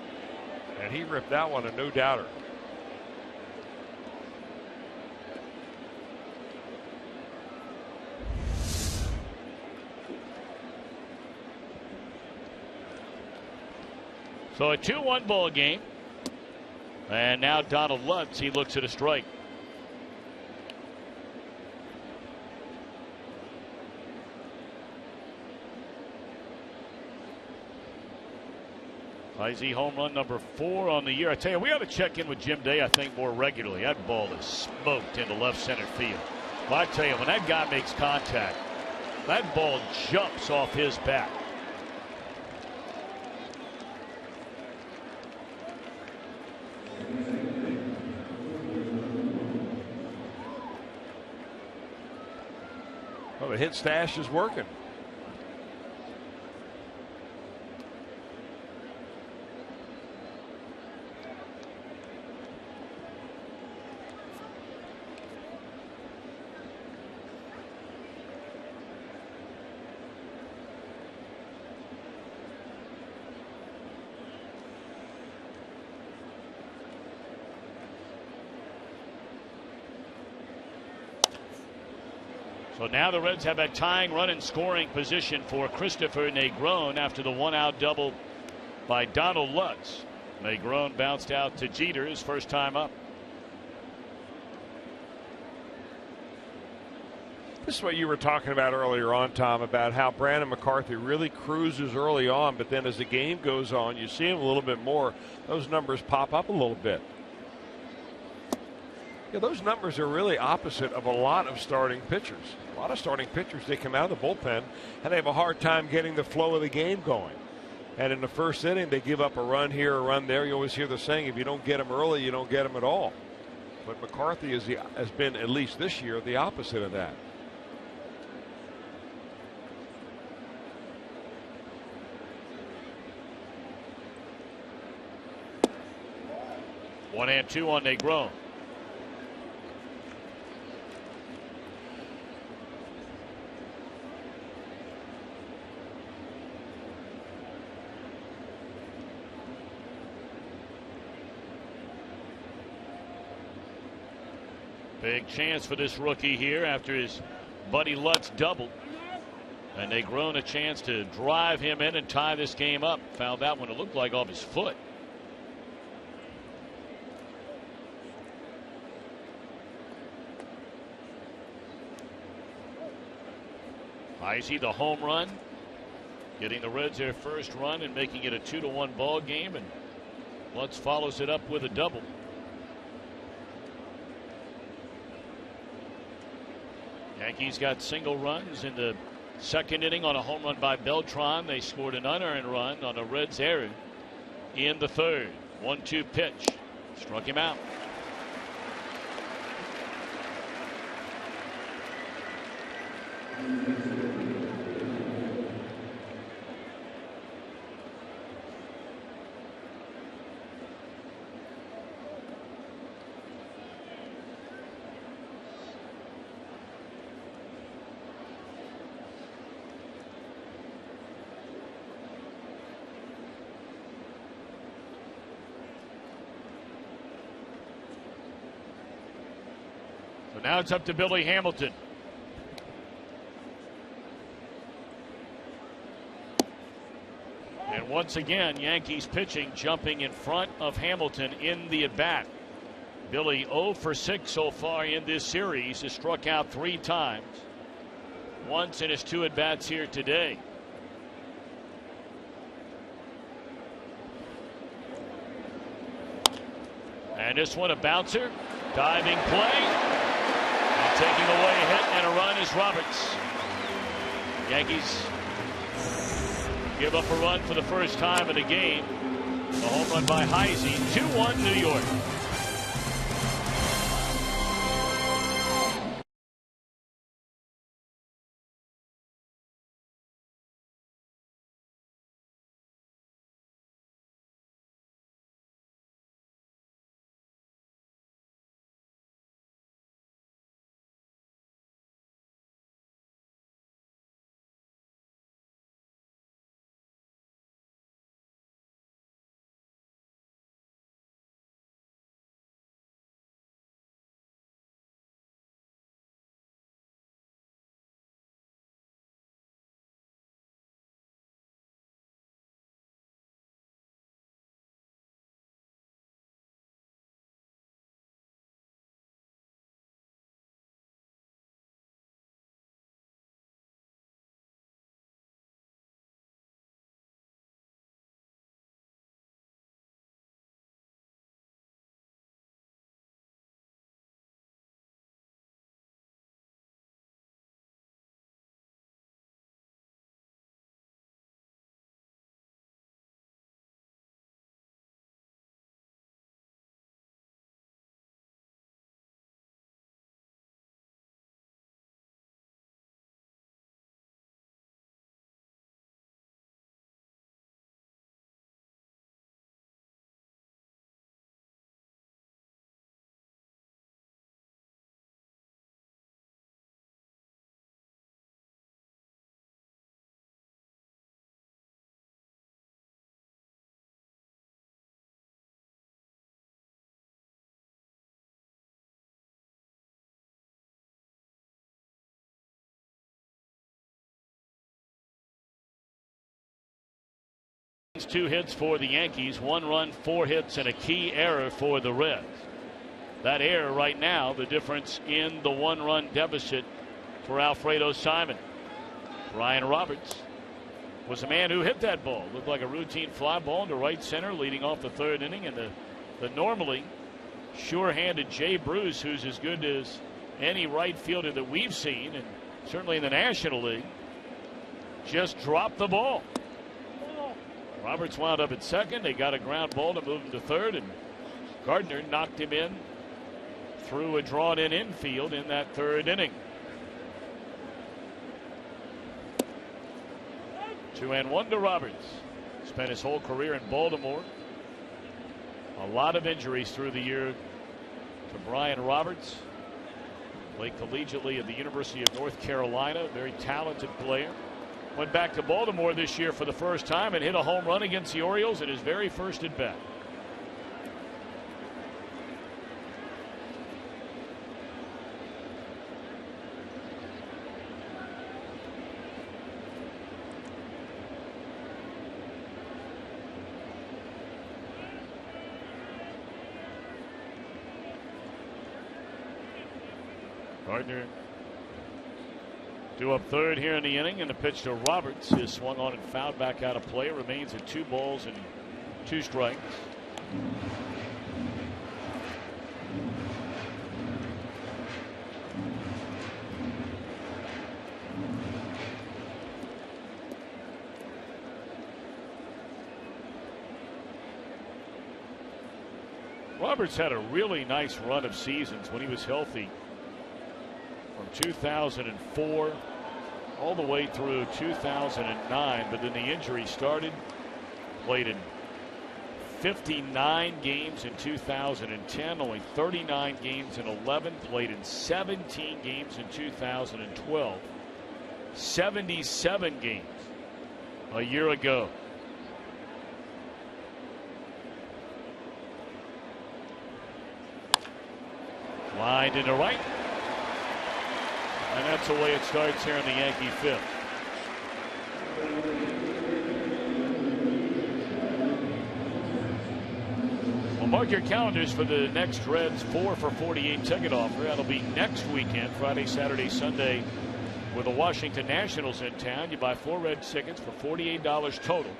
and he ripped that one a no doubter. So a 2-1 ball game, and now Donald Lutz, he looks at a strike. Heisy home run number 4 on the year. I tell you, we ought to check in with Jim Day, I think, more regularly. That ball is smoked into left center field. Well, I tell you, when that guy makes contact, that ball jumps off his back. hit stash is working. So now the Reds have a tying run in scoring position for Christopher Negron after the 1-out double by Donald Lutz. Negron bounced out to Jeter his first time up. This is what you were talking about earlier on, Tom, about how Brandon McCarthy really cruises early on, but then as the game goes on, you see him a little bit more. Those numbers pop up a little bit. Yeah, those numbers are really opposite of a lot of starting pitchers. A lot of starting pitchers, they come out of the bullpen and they have a hard time getting the flow of the game going. And in the first inning, they give up a run here, a run there. You always hear the saying, if you don't get them early, you don't get them at all. But McCarthy has been, at least this year, the opposite of that. One and two on Negron. Big chance for this rookie here after his buddy Lutz doubled. And Negron a chance to drive him in and tie this game up. Found that one, it looked like off his foot. Heisy the home run, getting the Reds their first run and making it a 2-1 ball game, and Lutz follows it up with a double. Yankees got single runs in the second inning on a home run by Beltron. They scored an unearned run on a Reds error in the third. 1-2 pitch, struck him out. So now it's up to Billy Hamilton. And once again, Yankees pitching jumping in front of Hamilton in the at-bat. Billy 0 for 6 so far in this series. Has struck out 3 times. Once in his 2 at-bats here today. And this one a bouncer. Diving play. And taking away a hit and a run is Roberts. Yankees give up a run for the first time of the game. The home run by Heisy. 2-1 New York. 2 hits for the Yankees, 1 run, 4 hits, and a key error for the Reds. That error right now, the difference in the 1-run deficit for Alfredo Simon. Brian Roberts was the man who hit that ball. Looked like a routine fly ball into right center, leading off the 3rd inning, and the normally sure-handed Jay Bruce, who's as good as any right fielder that we've seen, and certainly in the National League, just dropped the ball. Roberts wound up at second. They got a ground ball to move him to third, and Gardner knocked him in through a drawn-in infield in that 3rd inning. 2-1 to Roberts. Spent his whole career in Baltimore. A lot of injuries through the year to Brian Roberts. Played collegiately at the University of North Carolina. Very talented player. Went back to Baltimore this year for the first time and hit a home run against the Orioles at his very first at bat. Gardner due up third here in the inning, and the pitch to Roberts is swung on and fouled back out of play. Remains at 2 balls and 2 strikes. Roberts had a really nice run of seasons when he was healthy. From 2004 all the way through 2009, but then the injury started. Played in 59 games in 2010, only 39 games in 11, played in 17 games in 2012, 77 games a year ago. Lined into right. And that's the way it starts here in the Yankee 5th. Well, mark your calendars for the next Reds 4 for 48 ticket offer. That'll be next weekend, Friday, Saturday, Sunday, with the Washington Nationals in town. You buy 4 Reds tickets for $48 total,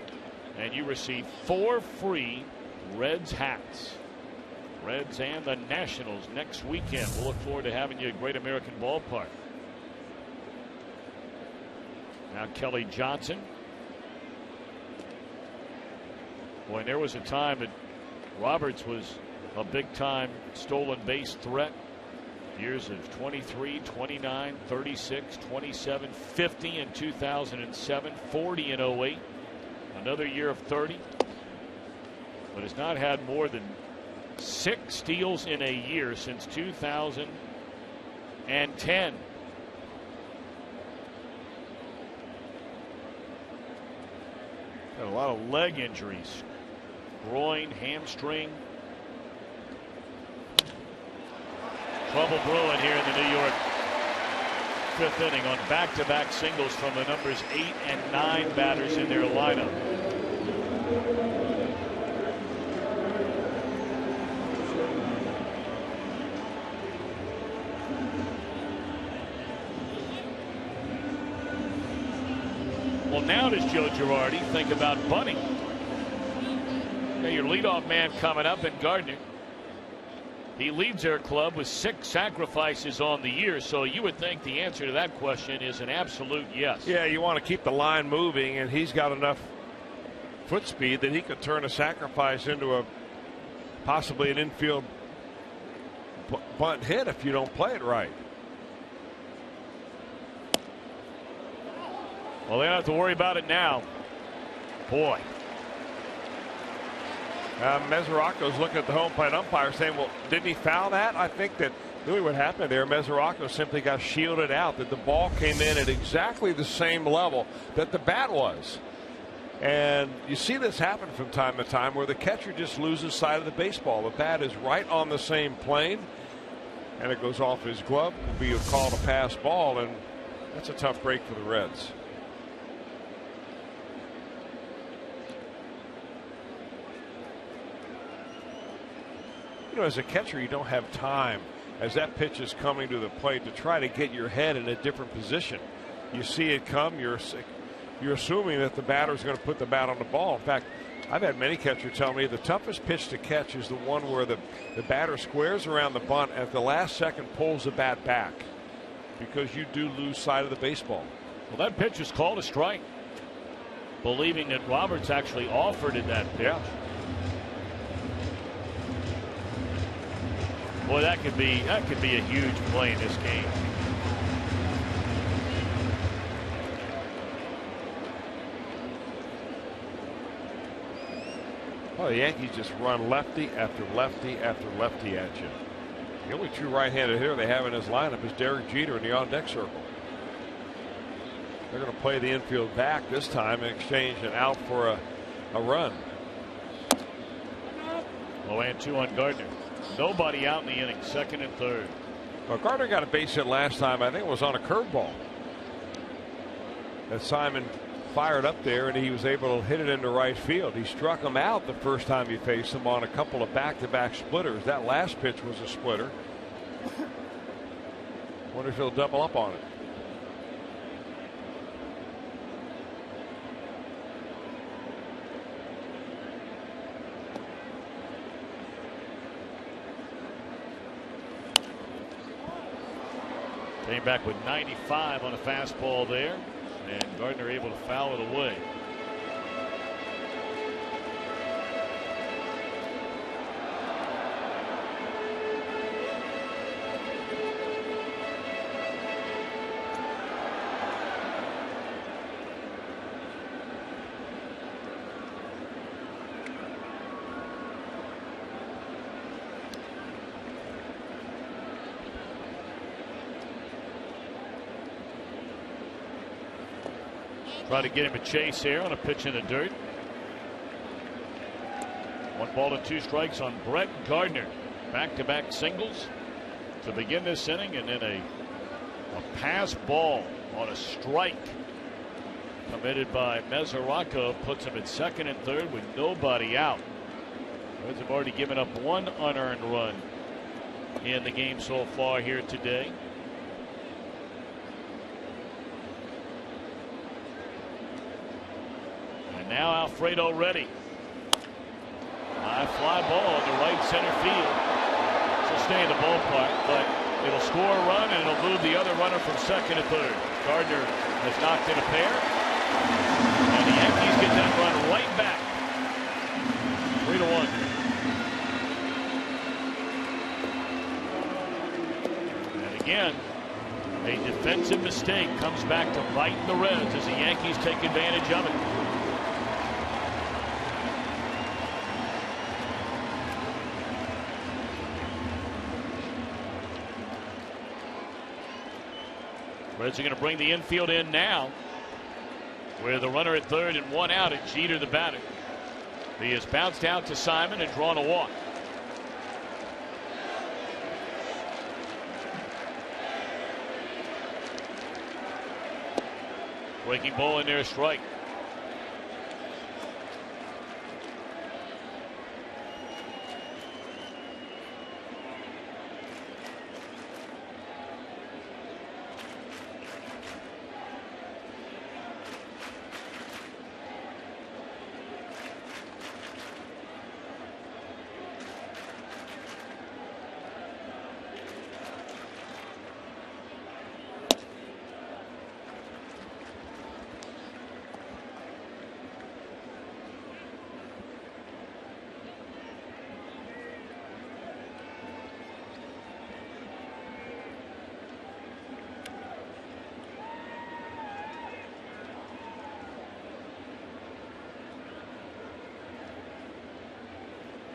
and you receive 4 free Reds hats. Reds and the Nationals next weekend. We'll look forward to having you at Great American Ballpark. Now Kelly Johnson. Boy, and there was a time that Roberts was a big-time stolen base threat. Years of 23, 29, 36, 27, 50 in 2007, 40 in 08. Another year of 30. But has not had more than 6 steals in a year since 2010. Got a lot of leg injuries. Groin, hamstring. Trouble brewing here in the New York 5th inning on back-to-back singles from the numbers 8 and 9 batters in their lineup. Well, now does Joe Girardi think about bunting? Now your leadoff man coming up in Gardner. He leads their club with 6 sacrifices on the year, so you would think the answer to that question is an absolute yes. Yeah, you want to keep the line moving, and he's got enough foot speed that he could turn a sacrifice into a possibly an infield bunt hit if you don't play it right. Well, they don't have to worry about it now. Boy. Mesoraco's looking at the home plate umpire saying, well, didn't he foul that? I think that really what happened there, Mesoraco simply got shielded out, that the ball came in at exactly the same level that the bat was. And you see this happen from time to time where the catcher just loses sight of the baseball. The bat is right on the same plane, and it goes off his glove. It will be a call to pass ball, and that's a tough break for the Reds. as a catcher, you don't have time as that pitch is coming to the plate to try to get your head in a different position. You see it come, you're assuming that the batter is going to put the bat on the ball. In fact, I've had many catchers tell me the toughest pitch to catch is the one where the batter squares around the bunt and at the last second pulls the bat back, because you do lose sight of the baseball. Well, that pitch is called a strike, believing that Roberts actually offered in that pitch. Yeah. Boy, that could be a huge play in this game. Well, the Yankees just run lefty after lefty after lefty at you. The only true right-handed hitter they have in his lineup is Derek Jeter in the on-deck circle. They're going to play the infield back this time and exchange an out for a run. Low and 2 on Gardner. Nobody out in the inning, second and third. Well, Gardner got a base hit last time. I think it was on a curveball that Simon fired up there, and he was able to hit it into right field. He struck him out the first time he faced him on a couple of back-to-back splitters. That last pitch was a splitter. Wonder if he'll double up on it. Came back with 95 on a fastball there, and Gardner able to foul it away. Try to get him a chase here on a pitch in the dirt. 1 ball and 2 strikes on Brett Gardner. Back-to-back singles to begin this inning, and then a pass ball on a strike committed by Mesoraco puts him at second and third with nobody out. Reds have already given up 1 unearned run in the game so far here today. Now Alfredo ready. High fly ball in the right center field. She'll stay in the ballpark, but it'll score a run and it'll move the other runner from second to third. Gardner has knocked in a pair, and the Yankees get that run right back. 3-1. And again, a defensive mistake comes back to bite the Reds as the Yankees take advantage of it. Reds are going to bring the infield in now, with the runner at third and 1 out, and Jeter the batter. He has bounced out to Simon and drawn a walk. Breaking ball in there, strike.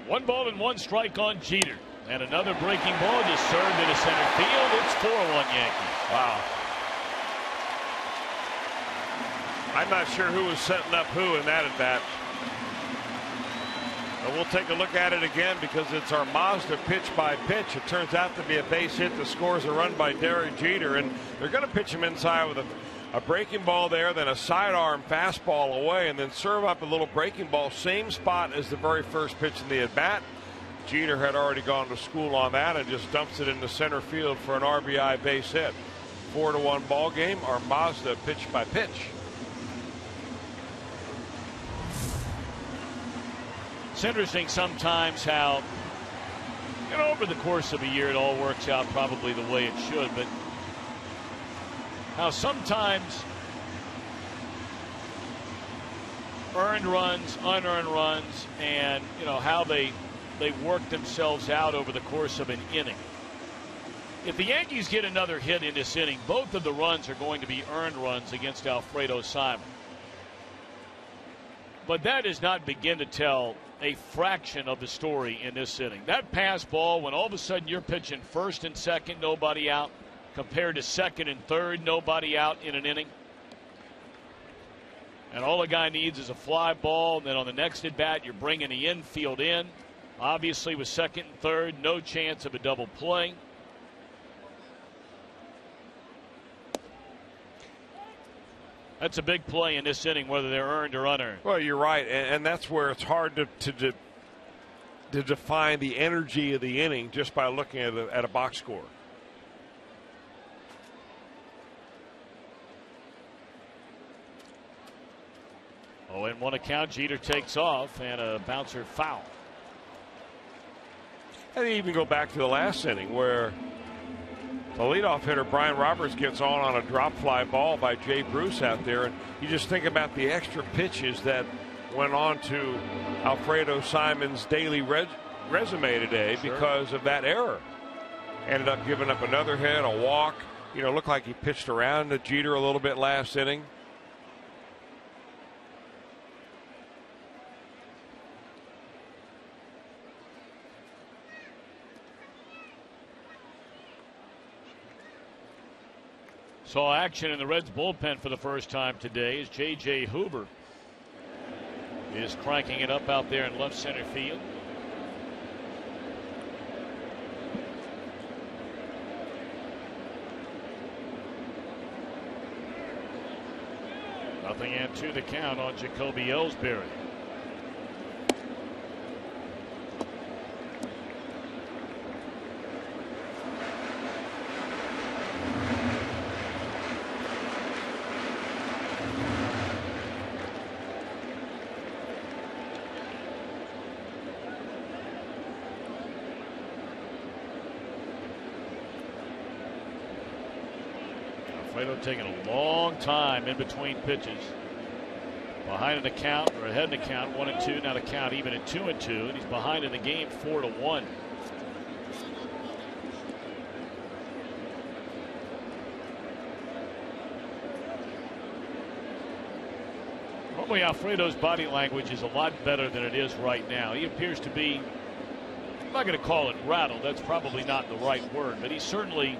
One ball and 1 strike on Jeter. And another breaking ball just served into center field. It's 4-1 Yankees. Wow. I'm not sure who was setting up who in that at bat. But we'll take a look at it again because it's our Mazda pitch by pitch. It turns out to be a base hit that scores a run by Derek Jeter. And they're going to pitch him inside with a breaking ball there, then a sidearm fastball away, and then serve up a little breaking ball, same spot as the very first pitch in the at bat. Jeter had already gone to school on that and just dumps it into center field for an RBI base hit. 4-1 ball game. Our Mazda pitch by pitch. It's interesting sometimes how, over the course of a year it all works out probably the way it should, but how sometimes earned runs, unearned runs, and how they work themselves out over the course of an inning. If the Yankees get another hit in this inning, both of the runs are going to be earned runs against Alfredo Simon. But that does not begin to tell a fraction of the story in this inning. That pass ball, when all of a sudden you're pitching first and second, nobody out, compared to second and third, nobody out in an inning. And all a guy needs is a fly ball, and then on the next at bat, you're bringing the infield in. Obviously, with second and third, no chance of a double play. That's a big play in this inning, whether they're earned or unearned. Well, you're right, and that's where it's hard to define the energy of the inning just by looking at a box score. Oh, in one account, Jeter takes off and a bouncer foul. And you even go back to the last inning where the leadoff hitter Brian Roberts gets on a drop fly ball by Jay Bruce out there, and you just think about the extra pitches that went on to Alfredo Simon's daily resume today because of that error. Ended up giving up another hit, a walk. Looked like he pitched around to Jeter a little bit last inning. Saw action in the Reds bullpen for the first time today as J.J. Hoover is cranking it up out there in left center field. Nothing and 2 the count on Jacoby Ellsbury. Alfredo taking a long time in between pitches. Behind in the count, or ahead in the count, 1-2. Now the count even at 2-2, and he's behind in the game 4-1. Normally Alfredo's body language is a lot better than it is right now. He appears to be, I'm not going to call it rattled, that's probably not the right word, but he certainly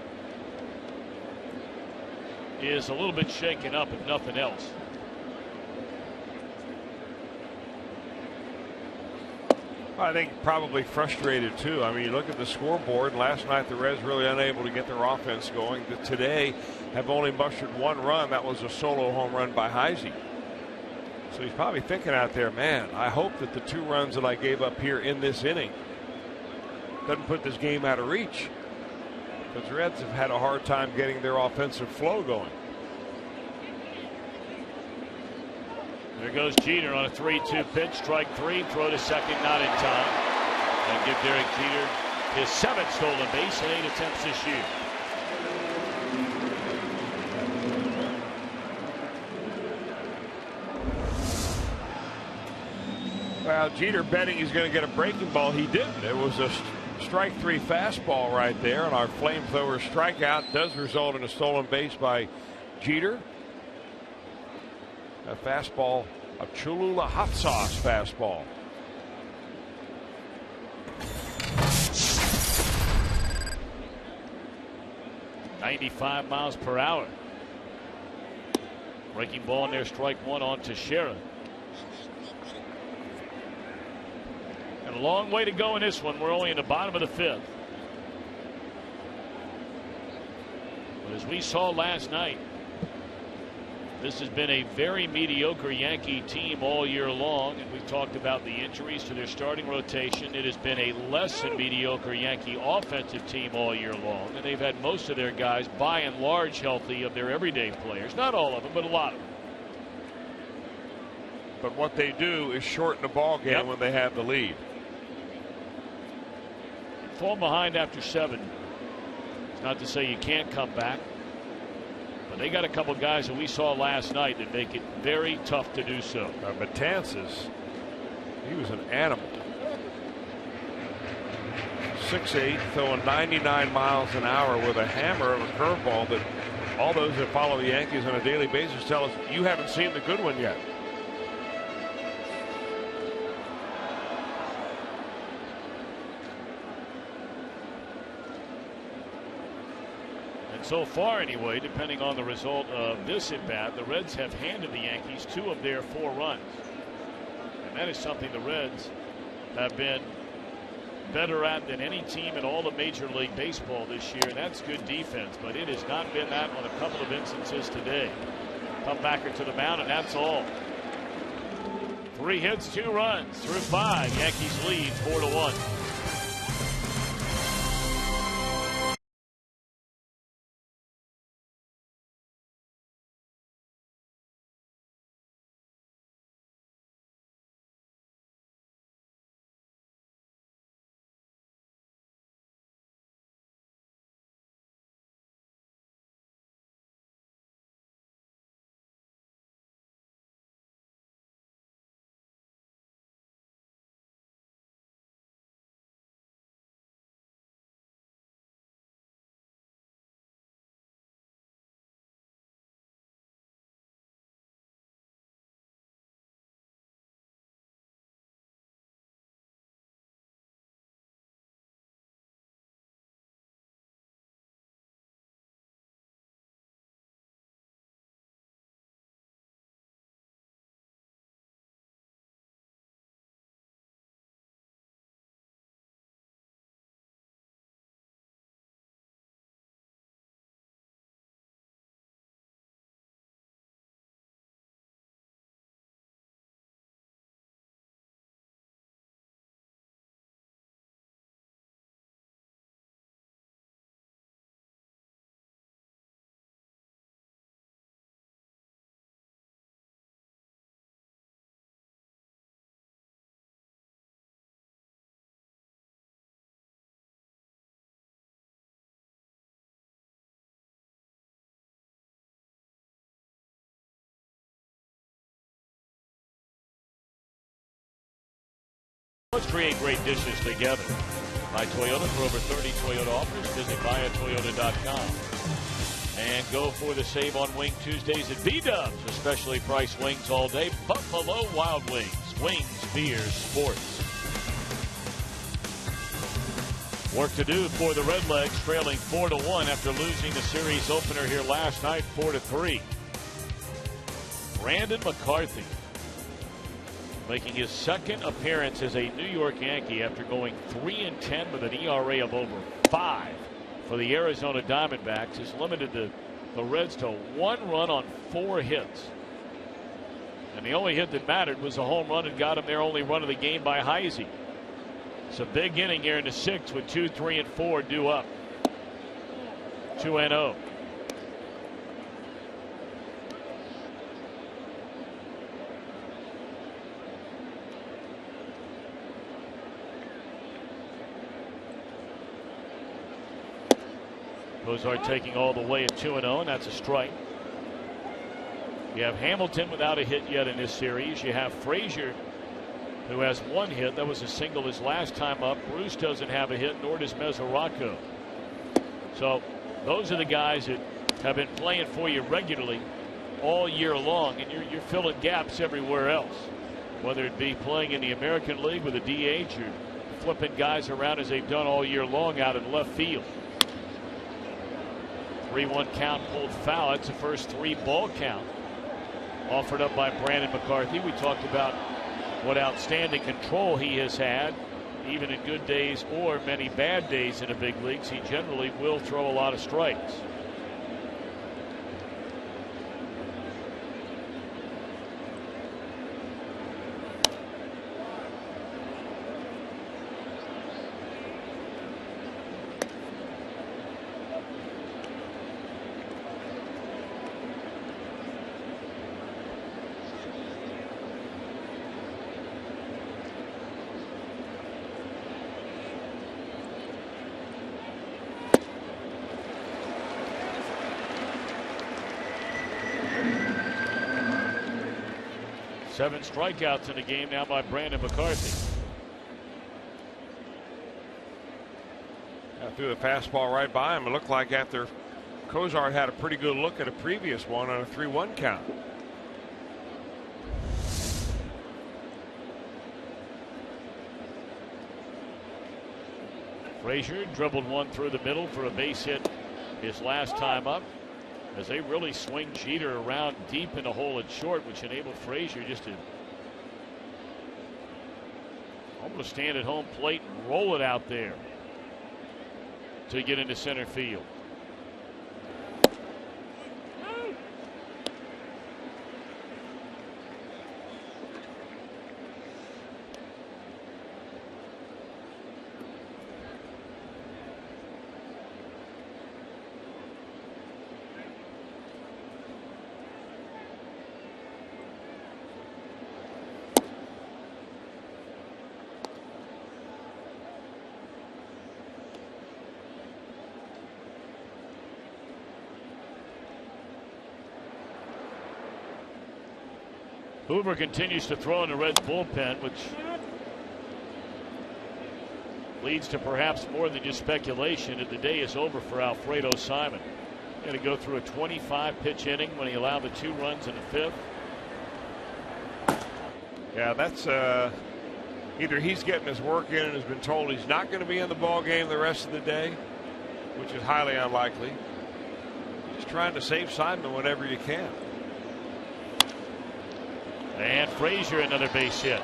is a little bit shaken up, if nothing else. I think probably frustrated too. I mean, you look at the scoreboard. Last night the Reds really unable to get their offense going. Today have only mustered 1 run. That was a solo home run by Heisy. So he's probably thinking out there, man, I hope that the 2 runs that I gave up here in this inning doesn't put this game out of reach. Because the Reds have had a hard time getting their offensive flow going. There goes Jeter on a 3-2 pitch, strike 3, throw to second, not in time. And give Derek Jeter his 7th stolen base in 8 attempts this year. Well, Jeter betting he's going to get a breaking ball. He didn't. It was a strike 3 fastball right there, and our flamethrower strikeout does result in a stolen base by Jeter. A fastball, a Cholula hot sauce fastball. .95 miles per hour. Breaking ball in there, strike 1 on Teixeira. And a long way to go in this one. We're only in the bottom of the 5th. But as we saw last night, This has been a very mediocre Yankee team all year long, and we've talked about the injuries to their starting rotation. It has been a less than mediocre Yankee offensive team all year long, and they've had most of their guys by and large healthy of their everyday players. Not all of them, but a lot of them. But what they do is shorten the ball game when they have the lead. Fall behind after 7. It's not to say you can't come back. But they got a couple guys that we saw last night that make it very tough to do so. Matanzas, he was an animal. 6'8", throwing 99 miles an hour with a hammer of a curveball that all those that follow the Yankees on a daily basis tell us you haven't seen the good one yet. So far, anyway, depending on the result of this at bat, the Reds have handed the Yankees 2 of their 4 runs. And that is something the Reds have been better at than any team in all of Major League Baseball this year. And that's good defense, but it has not been that on a couple of instances today. Comebacker to the mound, and that's all. 3 hits, 2 runs through 5. Yankees lead 4-1. Let's create great dishes together. By Toyota, for over 30 Toyota offers, visit buyatoyota.com. And go for the Save on Wing Tuesdays at B-Dubs. Especially priced wings all day. Buffalo Wild Wings. Wings, beer, sports. Work to do for the Redlegs, trailing 4-1 after losing the series opener here last night, 4-3. Brandon McCarthy making his second appearance as a New York Yankee after going 3-10 with an ERA of over 5 for the Arizona Diamondbacks, has limited the Reds to 1 run on 4 hits. And the only hit that mattered was a home run and got him their only run of the game by Heisy. It's a big inning here in the 6th with 2, 3, and 4 due up. 2-0. Cozart taking all the way at 2-0, and that's a strike. You have Hamilton without a hit yet in this series. You have Frazier, who has 1 hit. That was a single his last time up. Bruce doesn't have a hit, nor does Mesoraco. So those are the guys that have been playing for you regularly all year long, and you're filling gaps everywhere else, whether it be playing in the American League with a DH or flipping guys around as they've done all year long out in left field. 3-1 count pulled foul. It's the first 3-ball count offered up by Brandon McCarthy. We talked about what outstanding control he has had, even in good days or many bad days in the big leagues. He generally will throw a lot of strikes. 7 strikeouts in the game now by Brandon McCarthy. Threw the fastball right by him. It looked like after Cozart had a pretty good look at a previous one on a 3-1 count. Frazier dribbled one through the middle for a base hit his last time up, as they really swing Jeter around deep in the hole at short, which enabled Frazier just to almost stand at home plate and roll it out there to get into center field. Hoover continues to throw in the Reds bullpen, which leads to perhaps more than just speculation that the day is over for Alfredo Simon. He had to go through a 25-pitch inning when he allowed the 2 runs in the 5th. Yeah, that's either he's getting his work in and has been told he's not going to be in the ball game the rest of the day, which is highly unlikely. Just trying to save Simon whenever you can. And Frazier another base hit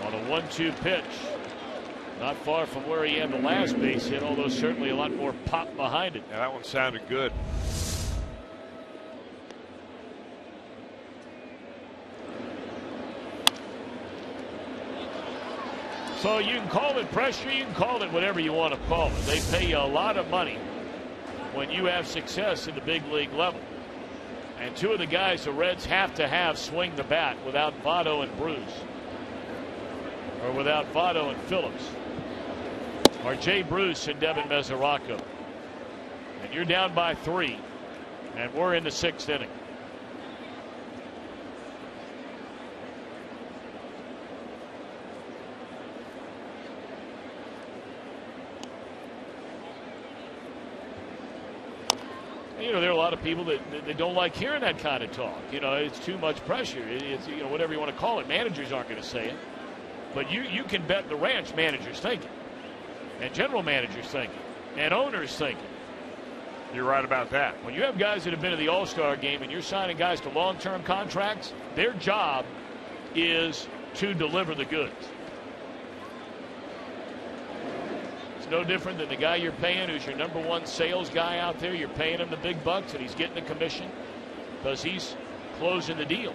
on a 1-2 pitch. Not far from where he had the last base hit, although certainly a lot more pop behind it. Yeah, that one sounded good. So you can call it pressure, you can call it whatever you want to call it. They pay you a lot of money when you have success at the big league level. And 2 of the guys the Reds have to have swing the bat without Votto and Bruce, or without Votto and Phillips, are Jay Bruce and Devin Mesoraco. And you're down by 3, and we're in the 6th inning. You know, there are a lot of people that don't like hearing that kind of talk. You know, it's too much pressure. It's, you know, whatever you want to call it. Managers aren't going to say it. But you can bet the ranch managers think it. And general managers think it. And owners think it. You're right about that. When you have guys that have been to the All-Star game and you're signing guys to long-term contracts, their job is to deliver the goods. No different than the guy you're paying who's your #1 sales guy out there. You're paying him the big bucks and he's getting the commission because he's closing the deal.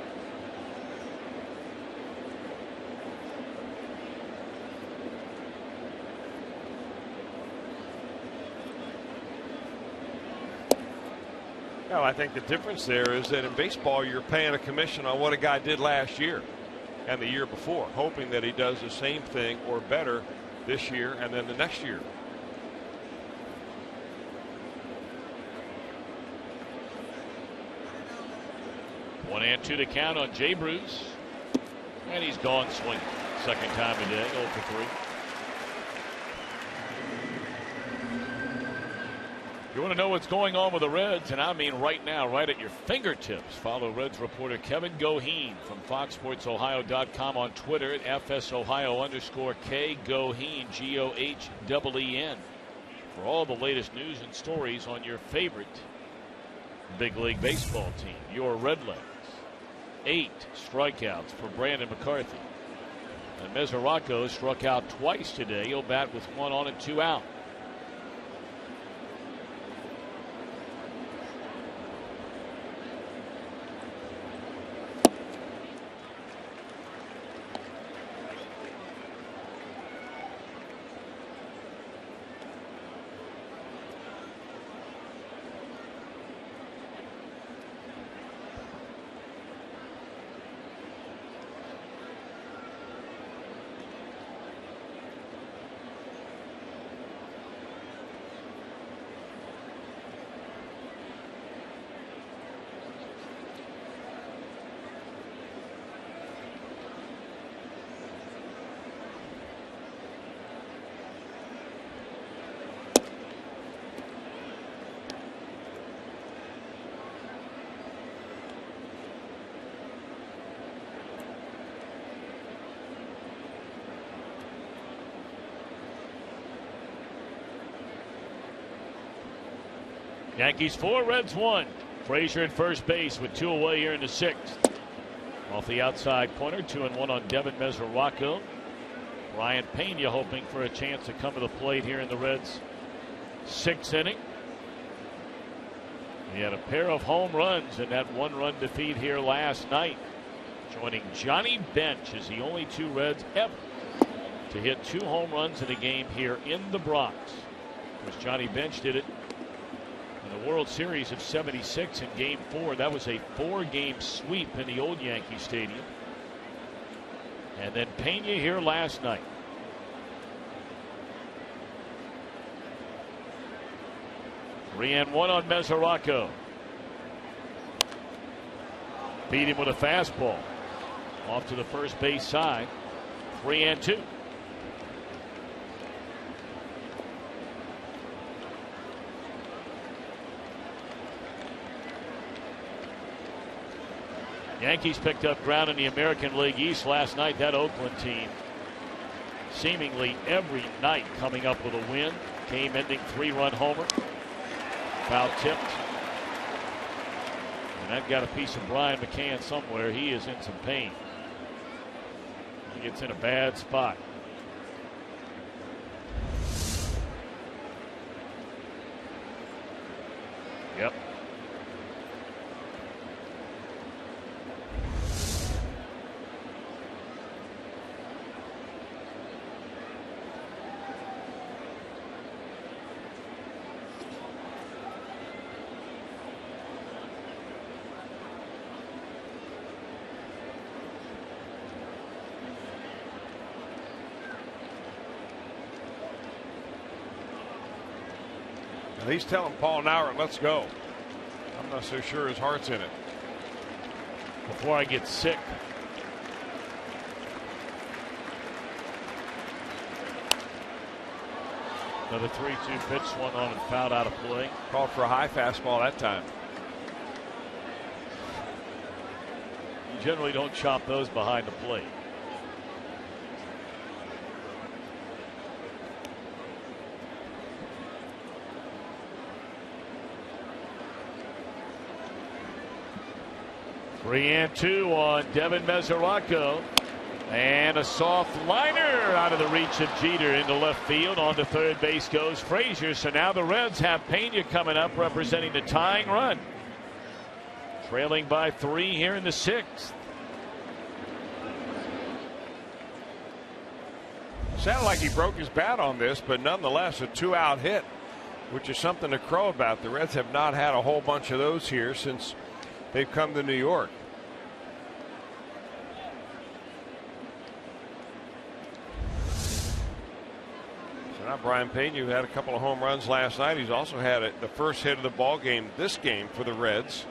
Well, I think the difference there is that in baseball you're paying a commission on what a guy did last year and the year before, hoping that he does the same thing or better this year and then the next year. One and 2 to count on Jay Bruce, and he's gone swinging. Second time today, 0 for 3. You want to know what's going on with the Reds, and I mean right now, right at your fingertips. Follow Reds reporter Kevin Goheen from FoxSportsOhio.com on Twitter at FSOhio_K Goheen, Goheen, for all the latest news and stories on your favorite big league baseball team, your Redlegs. 8 strikeouts for Brandon McCarthy. And Mesoraco struck out twice today. He'll bat with 1 on and 2 out. Yankees 4, Reds 1. Frazier at first base with 2 away here in the 6th. Off the outside corner, 2-1 on Devin Mesoraco. Ryan Pena hoping for a chance to come to the plate here in the Reds' 6th inning. He had a pair of home runs in that 1-run defeat here last night. Joining Johnny Bench as the only 2 Reds ever to hit 2 home runs in a game here in the Bronx. Of course, Johnny Bench did it in the World Series of '76 in Game 4. That was a 4-game sweep in the old Yankee Stadium. And then Pena here last night. Three and one on Mesoraco. Beat him with a fastball. Off to the first base side. 3-2. Yankees picked up ground in the American League East last night. That Oakland team seemingly every night coming up with a win. Game ending 3-run homer. Foul tipped. And that got a piece of Brian McCann somewhere. He is in some pain. He gets in a bad spot. Yep. And he's telling Paul Nauert, let's go. I'm not so sure his heart's in it. Before I get sick. Another 3-2 pitch, swung on and fouled out of play. Called for a high fastball that time. You generally don't chop those behind the plate. Three and two on Devin Mesoraco. And a soft liner out of the reach of Jeter into left field. On to third base goes Frazier. So now the Reds have Pena coming up representing the tying run. Trailing by 3 here in the 6th. Sounded like he broke his bat on this, but nonetheless a 2-out hit, which is something to crow about. The Reds have not had a whole bunch of those here since they've come to New York. So now Brian Pena, who had a couple of home runs last night, he's also had the first hit of the ball game this game for the Reds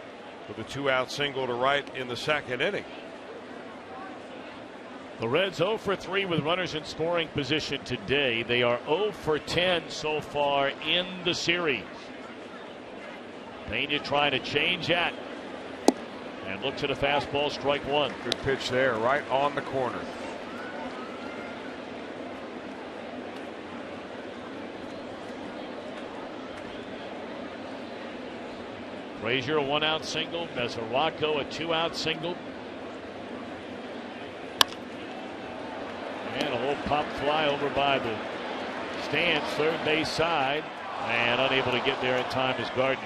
with a 2-out single to right in the 2nd inning. The Reds 0 for 3 with runners in scoring position today. They are 0 for 10 so far in the series. Pena trying to change that. And looks at a fastball, strike one. Good pitch there, right on the corner. Frazier a 1-out single. Mesoraco a 2-out single. And a little pop fly over by the stands, third base side. And unable to get there in time is Gardner.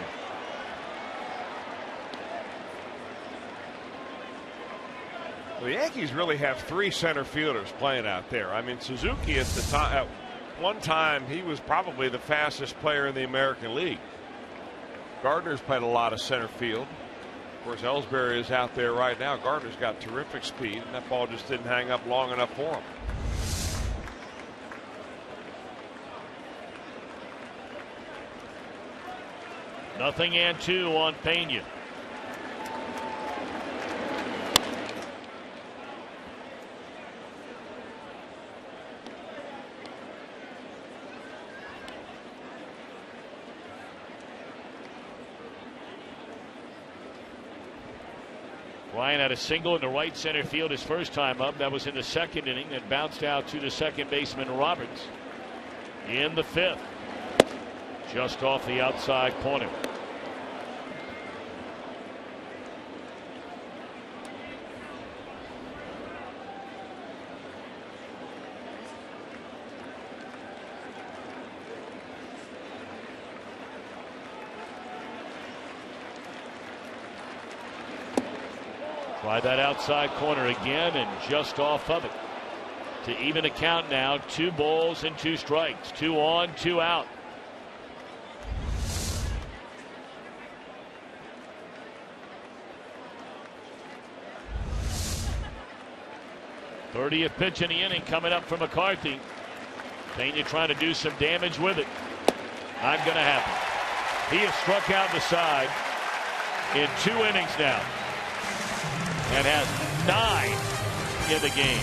The Yankees really have 3 center fielders playing out there. I mean, Suzuki at the time, at one time, he was probably the fastest player in the American League. Gardner's played a lot of center field. Of course, Ellsbury is out there right now. Gardner's got terrific speed, and that ball just didn't hang up long enough for him. Nothing and 2 on Pena. Ryan had a single in the right center field his first time up. That was in the 2nd inning. Then bounced out to the second baseman Roberts in the 5th. Just off the outside corner. Try that outside corner again and just off of it. To even a count now, 2 balls and 2 strikes. 2 on, 2 out. '30th pitch in the inning coming up for McCarthy. Pena trying to do some damage with it. Not going to happen. He has struck out the side in 2 innings now and has 9 in the game.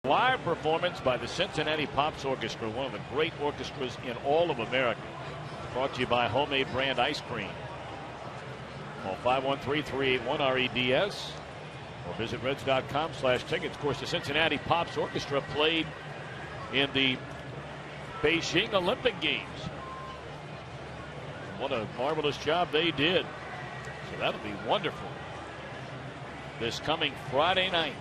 Live performance by the Cincinnati Pops Orchestra, one of the great orchestras in all of America. Brought to you by Homemade Brand Ice Cream. Call 513-381-REDS or visit reds.com/tickets. Of course, the Cincinnati Pops Orchestra played in the Beijing Olympic Games. What a marvelous job they did. So that'll be wonderful this coming Friday night.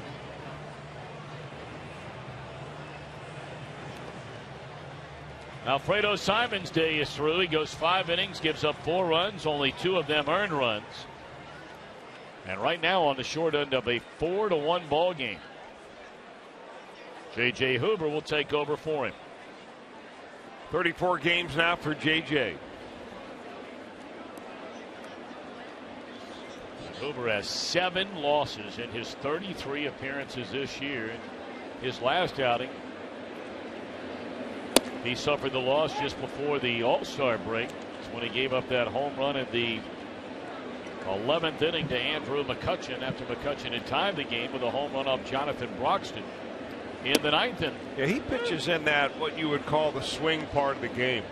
Alfredo Simon's day is through. He goes 5 innings, gives up 4 runs, only 2 of them earned runs. And right now on the short end of a 4-1 ball game. J.J. Hoover will take over for him. 34 games now for J.J. Hoover has 7 losses in his 33 appearances this year. In his last outing, he suffered the loss just before the All-Star break. It's when he gave up that home run in the 11th inning to Andrew McCutchen after McCutchen had tied the game with a home run off Jonathan Broxton in the 9th inning. Yeah, he pitches in that what you would call the swing part of the game.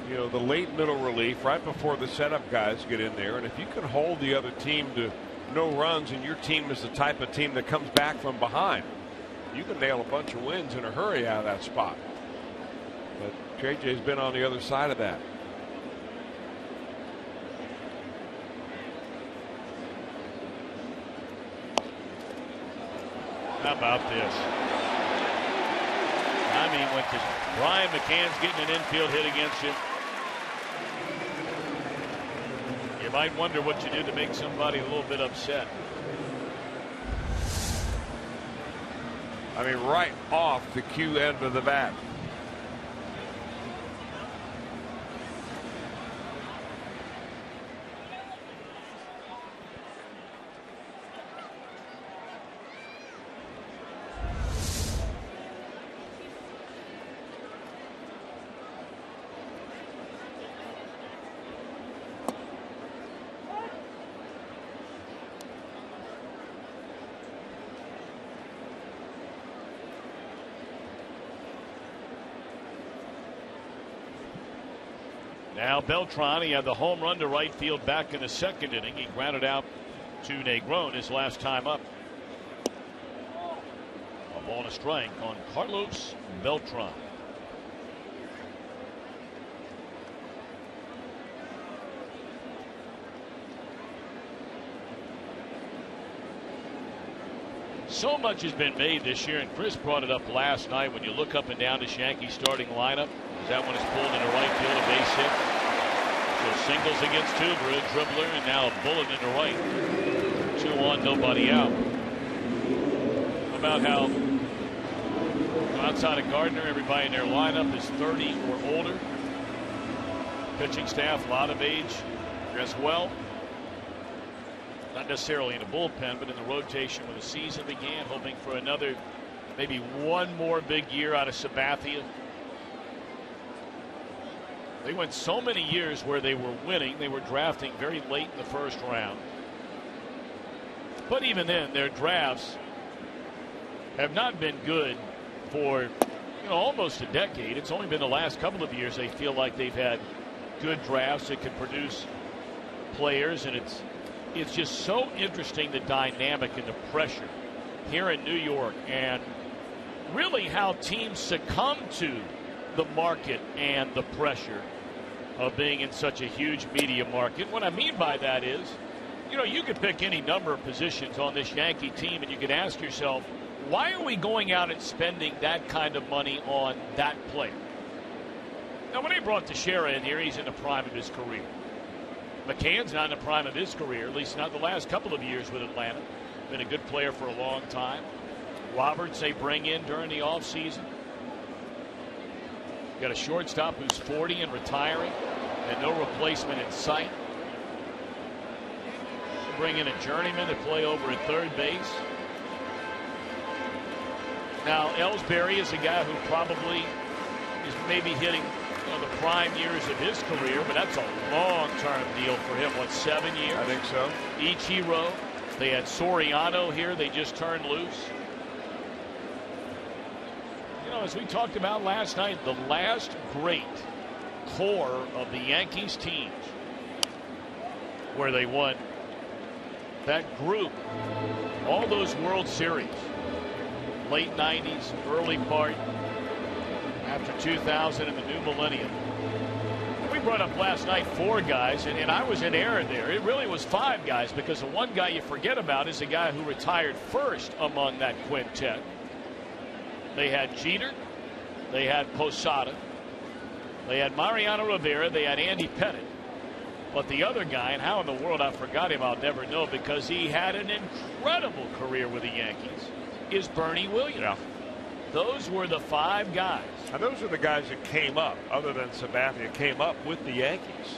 You know, the late middle relief right before the setup guys get in there, and if you can hold the other team to no runs and your team is the type of team that comes back from behind, you can nail a bunch of wins in a hurry out of that spot. But JJ's been on the other side of that. How about this? I mean, when Brian McCann's getting an infield hit against you, you might wonder what you did to make somebody a little bit upset. I mean, right off the cue end of the bat. Now Beltron, he had the home run to right field back in the second inning. He grounded out to Negron his last time up. A ball and a strike on Carlos Beltron. So much has been made this year, and Chris brought it up last night. When you look up and down this Yankee starting lineup, that one is pulled into right field, a base hit. So singles against Tuber, a dribbler, and now a bullet into right. 2 on, nobody out. About how outside of Gardner, everybody in their lineup is 30 or older. Pitching staff, a lot of age as well. Not necessarily in the bullpen, but in the rotation when the season began, hoping for another, maybe one more big year out of Sabathia. They went so many years where they were winning. They were drafting very late in the first round. But even then, their drafts have not been good for almost a decade. It's only been the last couple of years they feel like they've had good drafts that could produce players, and it's just so interesting, the dynamic and the pressure here in New York, and really how teams succumb to the market and the pressure of being in such a huge media market. What I mean by that is, you could pick any number of positions on this Yankee team, and you could ask yourself, why are we going out and spending that kind of money on that player? Now, when they brought Teixeira in here, he's in the prime of his career. McCann's not in the prime of his career, at least not the last couple of years with Atlanta. Been a good player for a long time. Roberts they bring in during the offseason. Got a shortstop who's 40 and retiring, and no replacement in sight. Bring in a journeyman to play over at third base. Now, Ellsbury is a guy who probably is maybe hitting the prime years of his career, but that's a long-term deal for him. What, 7 years? I think so. Ichiro. They had Soriano here. They just turned loose. As we talked about last night, the last great core of the Yankees teams where they won, that group, all those World Series, late 90s, early part, after 2000 and the new millennium. We brought up last night 4 guys, and I was in error there. It really was 5 guys, because the one guy you forget about is the guy who retired first among that quintet. They had Jeter, they had Posada, they had Mariano Rivera, they had Andy Pettitte. But the other guy, and how in the world I forgot him, I'll never know, because he had an incredible career with the Yankees, is Bernie Williams. Yeah. Those were the 5 guys. And those are the guys that came up, other than Sabathia, came up with the Yankees.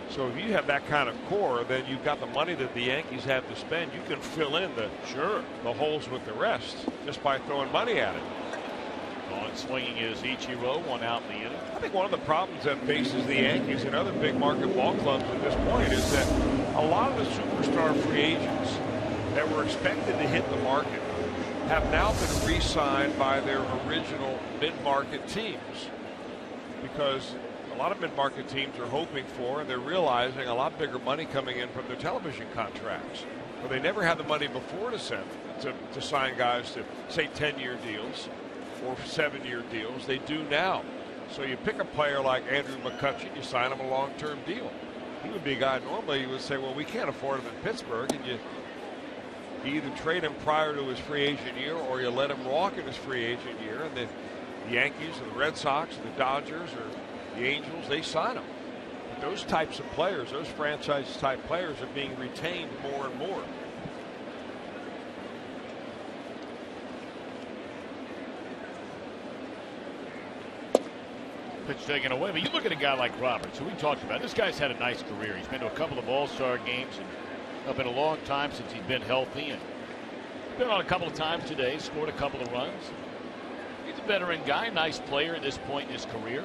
So if you have that kind of core, then you've got the money that the Yankees have to spend. You can fill in the holes with the rest just by throwing money at it. On swinging is Ichiro, 1 out in the inning. I think one of the problems that faces the Yankees and other big market ball clubs at this point is that a lot of the superstar free agents that were expected to hit the market have now been re-signed by their original mid-market teams, because a lot of mid-market teams are hoping for, and they're realizing, a lot bigger money coming in from their television contracts. But they never had the money before to sign guys to, say, 10-year deals or 7-year deals. They do now. So you pick a player like Andrew McCutchen, you sign him a long-term deal. He would be a guy normally you would say, well, we can't afford him in Pittsburgh, and you either trade him prior to his free agent year, or you let him walk in his free agent year, and the Yankees or the Red Sox or the Dodgers or the Angels, they sign him. But those types of players, those franchise-type players, are being retained more and more. Pitch taken away, but you look at a guy like Roberts, who we talked about. This guy's had a nice career. He's been to a couple of All-Star games, and it's been a long time since he's been healthy, and been on a couple of times today, scored a couple of runs. He's a veteran guy, nice player at this point in his career.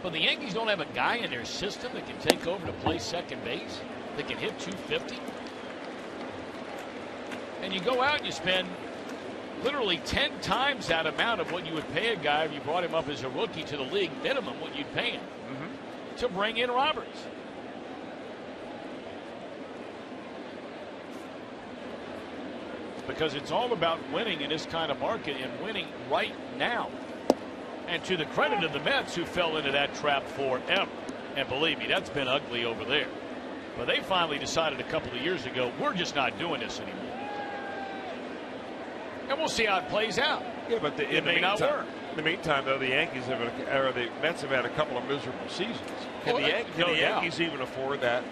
But the Yankees don't have a guy in their system that can take over to play second base, that can hit 250. And you go out and you spend literally 10 times that amount of what you would pay a guy if you brought him up as a rookie to the league minimum, what you'd pay him to bring in Roberts. Because it's all about winning in this kind of market and winning right now. And to the credit of the Mets, who fell into that trap forever. And believe me, that's been ugly over there. But they finally decided a couple of years ago, we're just not doing this anymore. And we'll see how it plays out. Yeah, but it may not work. In the meantime, though, the Mets have had a couple of miserable seasons. Can the Yankees even afford that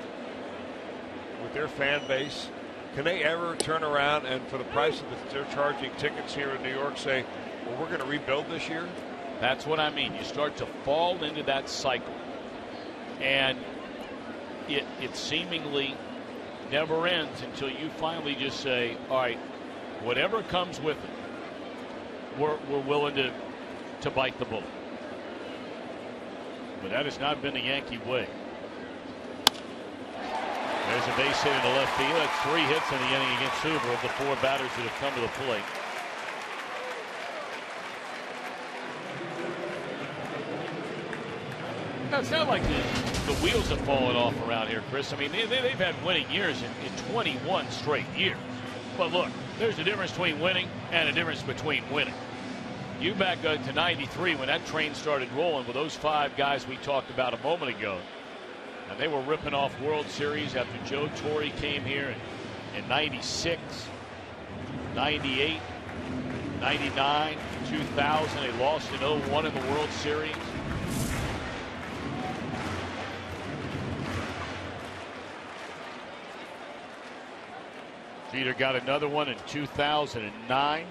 with their fan base? Can they ever turn around and, for the price that they're charging tickets here in New York, say, well, we're going to rebuild this year? That's what I mean. You start to fall into that cycle. And it seemingly never ends until you finally just say, all right, whatever comes with it, we're willing to bite the bullet. But that has not been the Yankee way. There's a base hit in the left field. That's 3 hits in the inning against Hoover of the 4 batters that have come to the plate. Now, it's not like the wheels have fallen off around here, Chris. I mean, they've had winning years in 21 straight years. But look, there's a difference between winning and a difference between winning. You back to 93 when that train started rolling with those 5 guys we talked about a moment ago. And they were ripping off World Series after Joe Torre came here in 96, 98, 99, 2000. They lost in 01 in the World Series. Jeter got another one in 2009.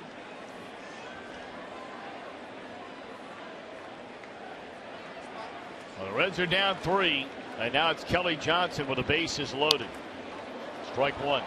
Well, the Reds are down 3. And now it's Kelly Johnson with the bases loaded. Strike 1.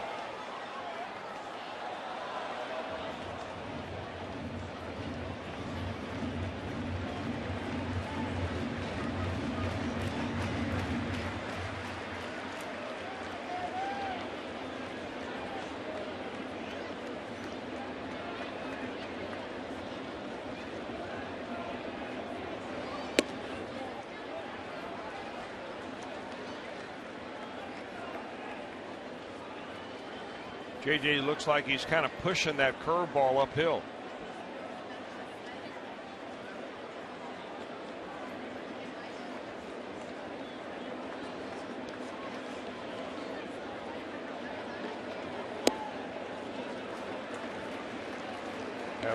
JJ looks like he's kind of pushing that curveball uphill.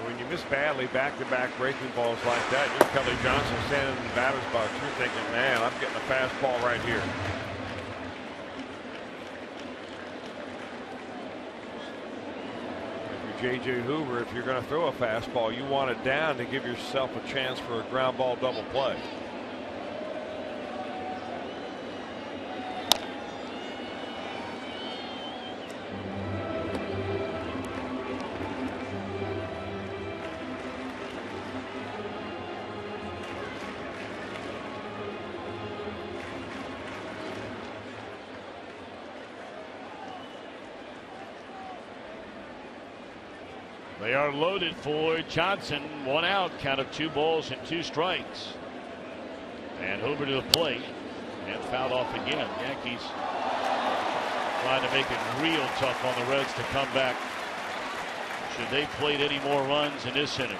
When you miss badly back-to-back breaking balls like that, you're Kelly Johnson standing in the batter's box. You're thinking, man, I'm getting a fastball right here. J.J. Hoover, if you're going to throw a fastball, you want it down to give yourself a chance for a ground ball double play. They are loaded for Johnson. 1 out, count of 2 balls and 2 strikes. And Hoover to the plate and fouled off again. Yankees trying to make it real tough on the Reds to come back should they plate any more runs in this inning.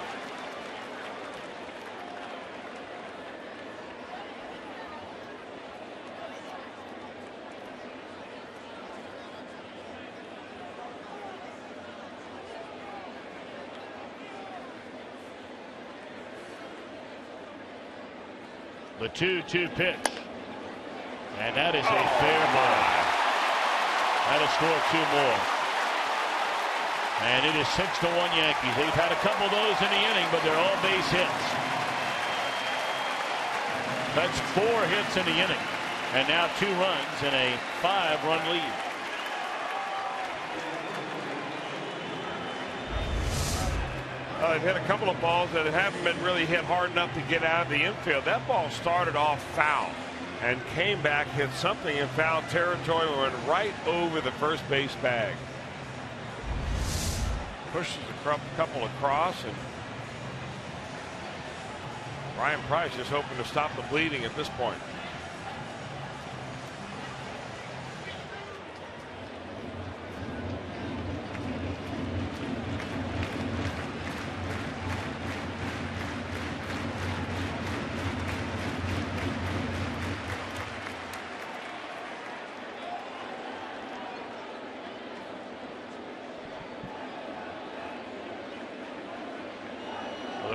The 2-2 pitch. And that is a fair ball. That'll score 2 more. And it is 6-1 Yankees. They've had a couple of those in the inning, but they're all base hits. That's 4 hits in the inning. And now 2 runs and a 5-run lead. They've hit a couple of balls that haven't been really hit hard enough to get out of the infield. That ball started off foul and came back, hit something in foul territory, and went right over the first base bag. pushes a couple across, and Ryan Price is hoping to stop the bleeding at this point.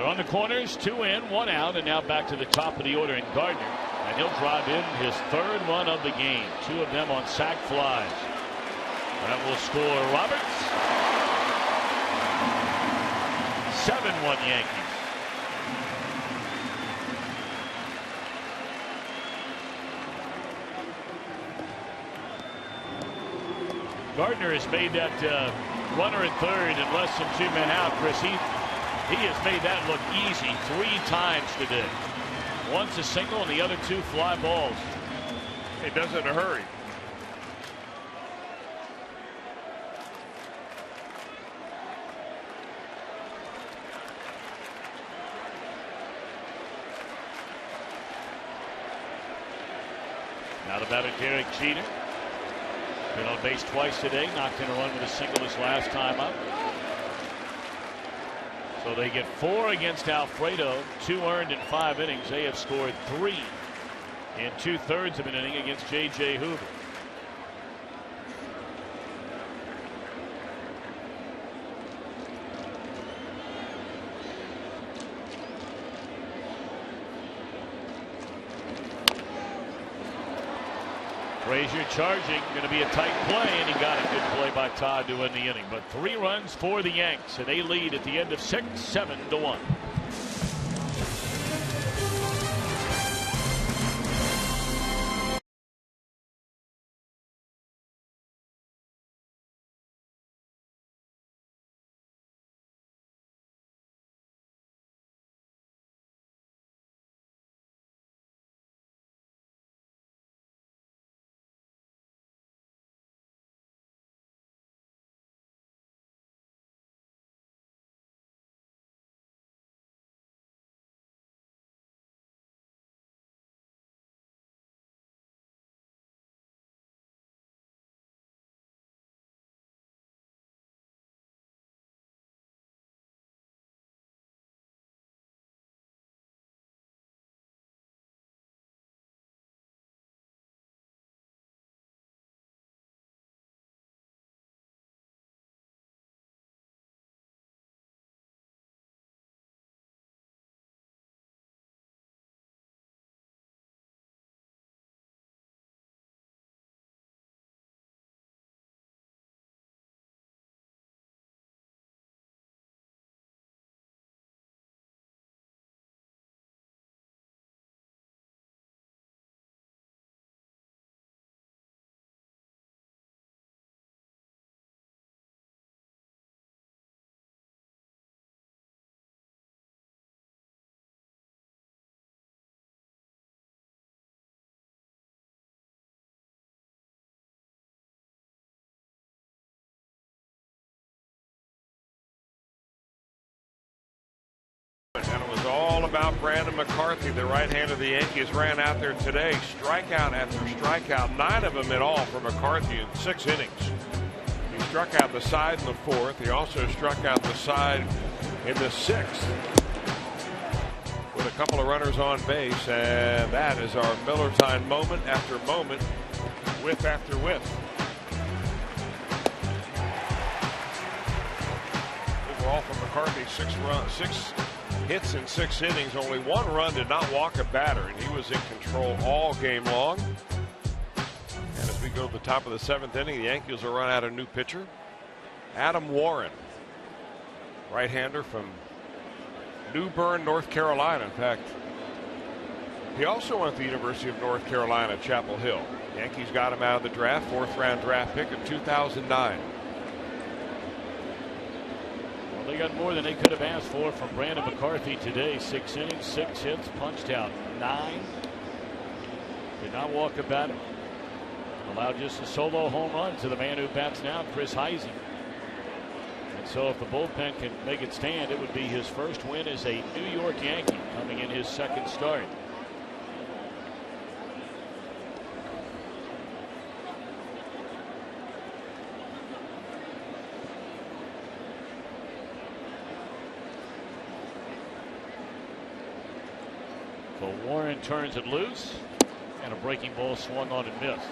On the corners, 2 in, 1 out, and now back to the top of the order in Gardner, and he'll drive in his 3rd run of the game, 2 of them on sac flies. That will score Roberts. 7-1 Yankees. Gardner has made that runner at 3rd and less than 2 men out. Chris, he has made that look easy 3 times today. Once a single and the other 2 fly balls. He does it in a hurry. Now the batter, Derek Jeter. Been on base twice today. Knocked in a run with a single this last time up. So they get 4 against Alfredo, 2 earned in 5 innings. They have scored 3 in 2/3 of an inning against J.J. Hoover. Frazier charging, going to be a tight play, and he got a good play by Todd to end the inning. But 3 runs for the Yanks, and they lead at the end of 6, 7-1. And it was all about Brandon McCarthy. The right hand of the Yankees ran out there today. Strikeout after strikeout. 9 of them in all for McCarthy in 6 innings. He struck out the side in the 4th. He also struck out the side in the 6th. With a couple of runners on base. And that is our Miller time moment after moment. Whiff after whiff. Overall for McCarthy, 6 hits in 6 innings. Only 1 run, did not walk a batter, and he was in control all game long. And as we go to the top of the 7th inning, the Yankees will run out a new pitcher, Adam Warren, right-hander from New Bern, North Carolina. In fact, he also went to the University of North Carolina, Chapel Hill. The Yankees got him out of the draft, 4th-round draft pick in 2009. They got more than they could have asked for from Brandon McCarthy today. 6 innings, 6 hits, punched out 9. Did not walk a batter. Allowed just a solo home run to the man who bats now, Chris Heisy. And so if the bullpen can make it stand, it would be his first win as a New York Yankee coming in his second start. So Warren turns it loose, and a breaking ball swung on and missed.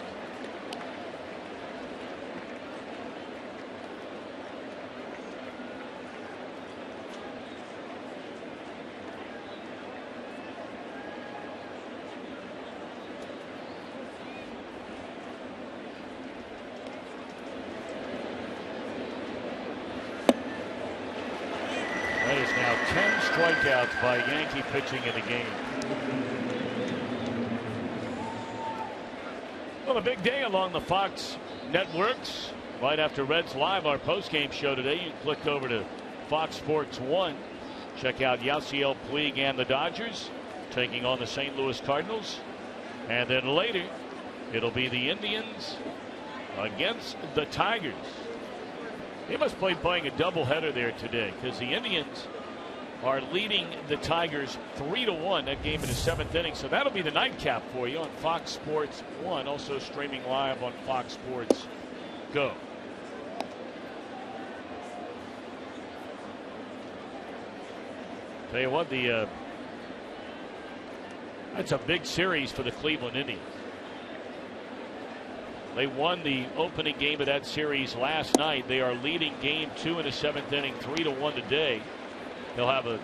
That is now 10 strikeouts by Yankee pitching in the game. Well, a big day along the Fox networks. Right after Reds Live, our postgame show today, you click over to Fox Sports 1. Check out Yasiel Puig and the Dodgers taking on the St. Louis Cardinals. And then later, it'll be the Indians against the Tigers. They must play playing a doubleheader there today, because the Indians are leading the Tigers 3-1. That game in the 7th inning. So that'll be the nightcap for you on Fox Sports 1. Also streaming live on Fox Sports Go. Tell you what, that's a big series for the Cleveland Indians. They won the opening game of that series last night. They are leading game 2 in the 7th inning, 3-1 today. They'll have a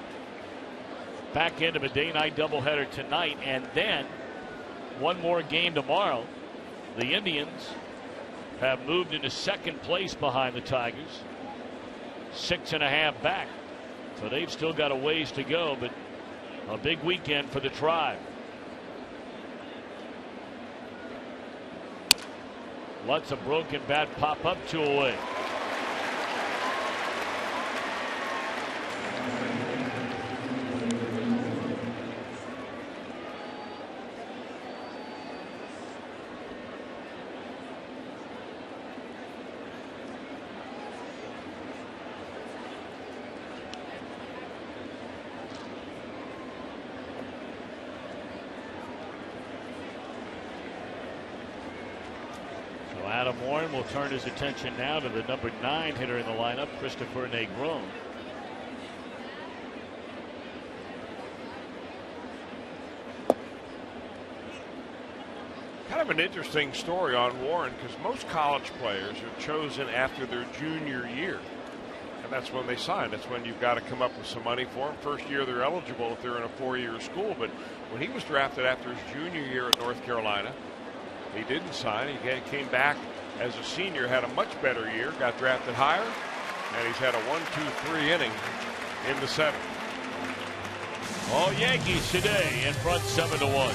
back end of a day-night doubleheader tonight, and then one more game tomorrow. The Indians have moved into second place behind the Tigers, 6.5 back. So they've still got a ways to go, but a big weekend for the Tribe. Lots of broken bat pop up, 2 away. Warren will turn his attention now to the number 9 hitter in the lineup, Christopher Negron. Kind of an interesting story on Warren, because most college players are chosen after their junior year. And that's when they sign. That's when you've got to come up with some money for them. First year they're eligible if they're in a 4-year school. But when he was drafted after his junior year at North Carolina, he didn't sign. He came back as a senior, had a much better year, got drafted higher, and he's had a 1-2-3 inning in the 7th. All Yankees today in front 7-1.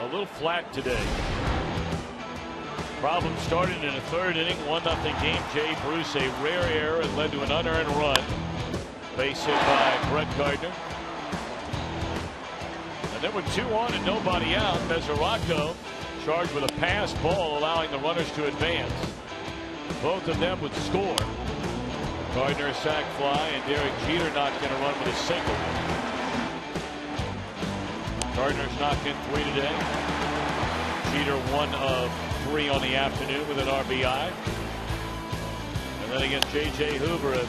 A little flat today. Problem started in the third inning, 1-0 game. Jay Bruce, a rare error, and led to an unearned run. Base hit by Brett Gardner. And then with 2 on and nobody out, Mesoraco charged with a pass ball, allowing the runners to advance. Both of them would score. Gardner a sac fly, and Derek Jeter not going to run with a single. Gardner's knocked in 3 today. Jeter 1 of 3 on the afternoon with an RBI. And then again, J.J. Hoover, a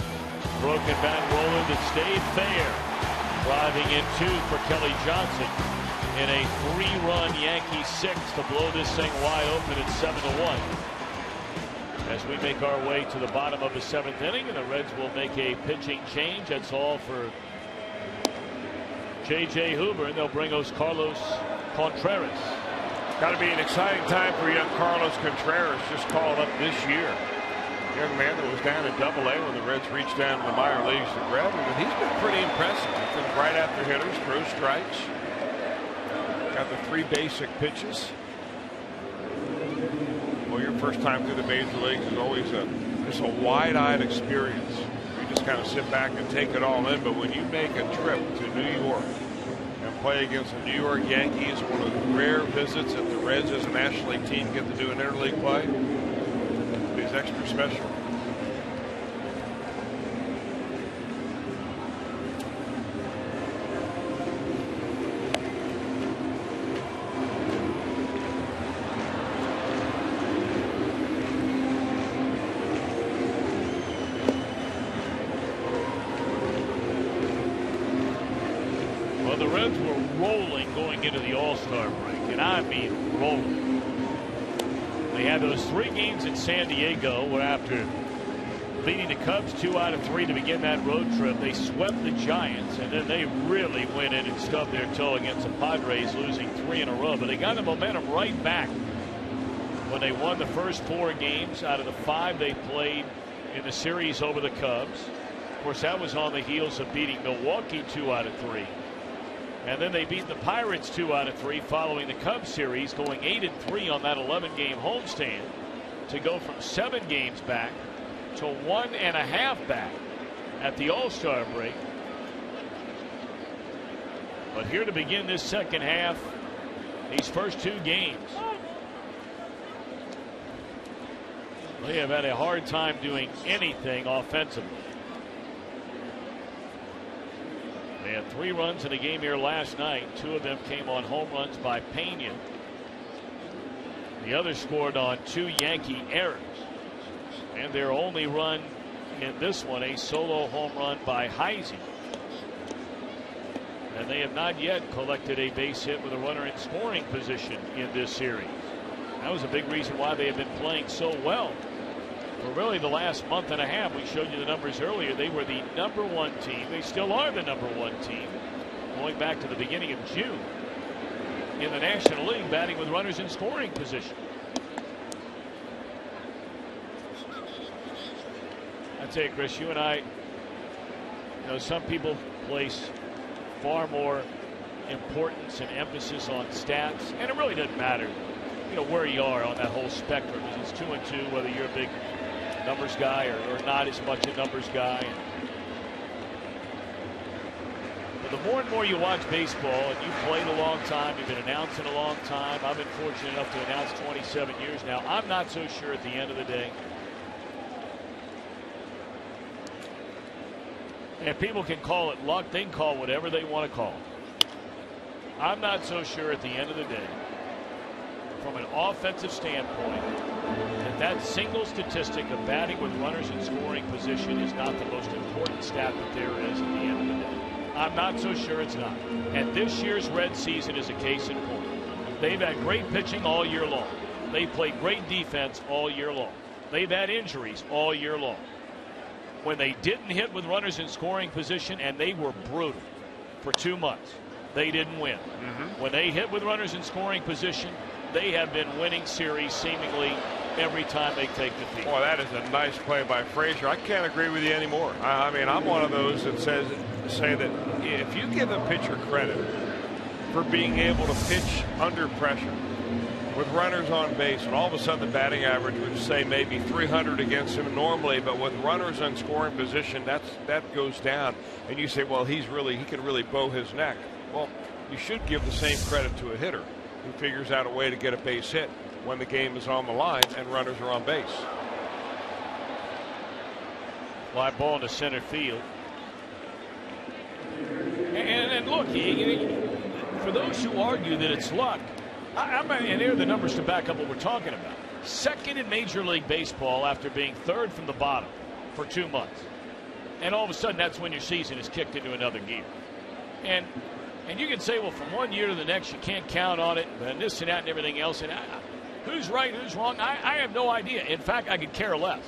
broken bat roller that stayed fair. Driving in 2 for Kelly Johnson in a 3-run Yankee 6 to blow this thing wide open at 7-1. As we make our way to the bottom of the 7th inning, and the Reds will make a pitching change. That's all for J.J. Hoover, and they'll bring us Carlos Contreras. Got to be an exciting time for young Carlos Contreras, just called up this year. Young man that was down in Double-A when the Reds reached down to the minor leagues to grab him, and he's been pretty impressive. He's been right after hitters, throws strikes. Got the 3 basic pitches. Well, your first time through the major leagues is always just a wide-eyed experience. You just kind of sit back and take it all in, but when you make a trip to New York and play against the New York Yankees, one of the rare visits that the Reds as a National League team get to do an interleague play, it's extra special. The Reds were rolling going into the All-Star break, and I mean rolling. They had those 3 games in San Diego where, after beating the Cubs 2 out of 3 to begin that road trip, they swept the Giants, and then they really went in and stubbed their toe against the Padres, losing 3 in a row. But they got the momentum right back when they won the first 4 games out of the 5 they played in the series over the Cubs. Of course, that was on the heels of beating Milwaukee 2 out of 3. And then they beat the Pirates 2 out of 3 following the Cubs series, going 8-3 on that 11-game homestand to go from 7 games back to 1.5 back at the All-Star break. But here to begin this second half, these first 2 games, they have had a hard time doing anything offensively. They had 3 runs in a game here last night. 2 of them came on home runs by Pena. The other scored on 2 Yankee errors. And their only run in this one, a solo home run by Heisy. And they have not yet collected a base hit with a runner in scoring position in this series. That was a big reason why they have been playing so well. For really the last month and a half. We showed you the numbers earlier. They were the #1 team. They still are the #1 team, going back to the beginning of June in the National League, batting with runners in scoring position. I tell you, Chris, you and I, some people place far more importance and emphasis on stats, and it really doesn't matter, where you are on that whole spectrum. It's 2 and 2, whether you're a big numbers guy or not as much a numbers guy. But the more and more you watch baseball, and you've played a long time, you've been announcing a long time. I've been fortunate enough to announce 27 years now. I'm not so sure at the end of the day. And people can call it luck. They can call whatever they want to call it. I'm not so sure at the end of the day, from an offensive standpoint, that single statistic of batting with runners in scoring position is not the most important stat that there is at the end of the day. I'm not so sure it's not. And this year's Red season is a case in point. They've had great pitching all year long. They've played great defense all year long. They've had injuries all year long. When they didn't hit with runners in scoring position, and they were brutal for 2 months, they didn't win. When they hit with runners in scoring position, they have been winning series seemingly every time they take the field. Boy, that is a nice play by Frazier. I can't agree with you anymore. I mean, I'm one of those that say that if you give a pitcher credit for being able to pitch under pressure with runners on base, and all of a sudden the batting average would say maybe 300 against him normally, but with runners in scoring position, that goes down, and you say, well, he can really bow his neck. Well, you should give the same credit to a hitter who figures out a way to get a base hit when the game is on the line and runners are on base. Fly ball into center field. And look, for those who argue that it's luck, and here are the numbers to back up what we're talking about. Second in Major League Baseball after being third from the bottom for 2 months. And all of a sudden, that's when your season is kicked into another gear. And you can say, well, from one year to the next, you can't count on it, and this and that and everything else. And who's right, who's wrong? I have no idea. In fact, I could care less.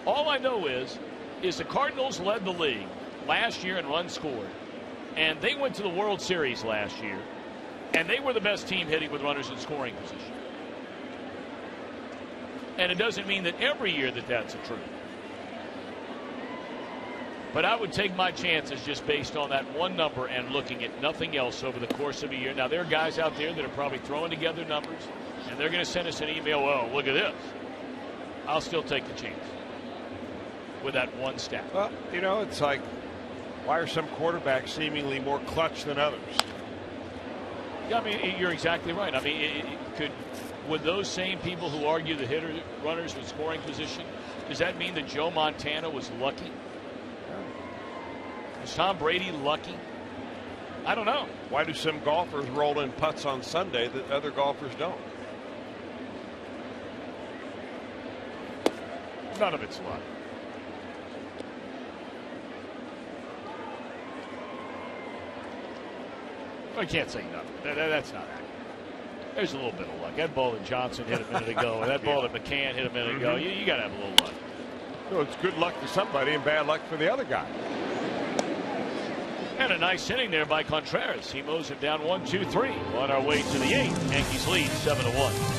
All I know is the Cardinals led the league last year in runs scored, and they went to the World Series last year, and they were the best team hitting with runners in scoring position. And it doesn't mean that every year that's a truth. But I would take my chances just based on that one number and looking at nothing else over the course of a year. Now, there are guys out there that are probably throwing together numbers, and they're going to send us an email, oh, look at this. I'll still take the chance with that one stat. Well, it's like, why are some quarterbacks seemingly more clutch than others? Yeah, I mean, you're exactly right. I mean, would those same people who argue the runners in scoring position, does that mean that Joe Montana was lucky? Was Tom Brady lucky? I don't know. Why do some golfers roll in putts on Sunday that other golfers don't? None of it's luck. I can't say nothing. That's not accurate. There's a little bit of luck. That ball that Johnson hit a minute ago, and that ball that McCann hit a minute ago, you got to have a little luck. So it's good luck to somebody and bad luck for the other guy. And a nice inning there by Contreras. He mows it down 1-2-3 on our way to the 8th. Yankees lead 7-1.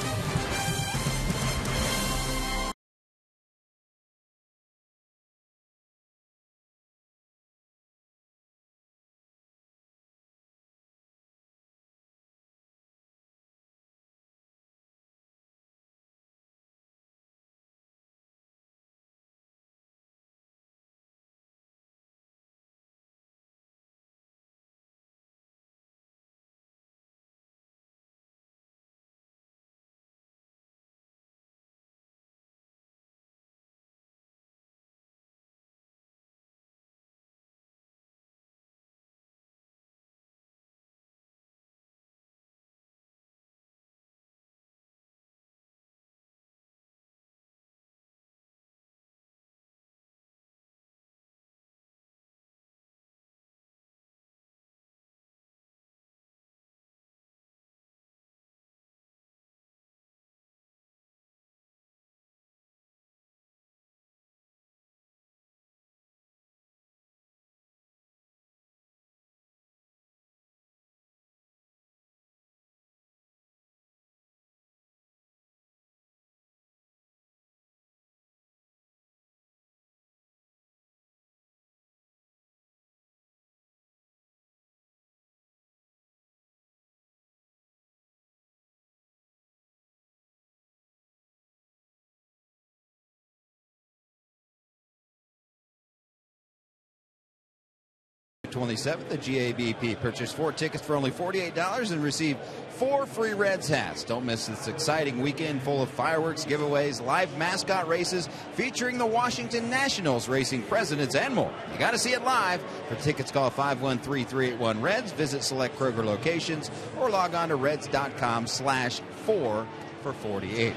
/27th, the GABP. Purchase 4 tickets for only $48 and receive 4 free Reds hats. Don't miss this exciting weekend full of fireworks, giveaways, live mascot races featuring the Washington Nationals, racing presidents, and more. You got to see it live. For tickets, call 513-381-REDS. Visit select Kroger locations or log on to reds.com/4 for 48.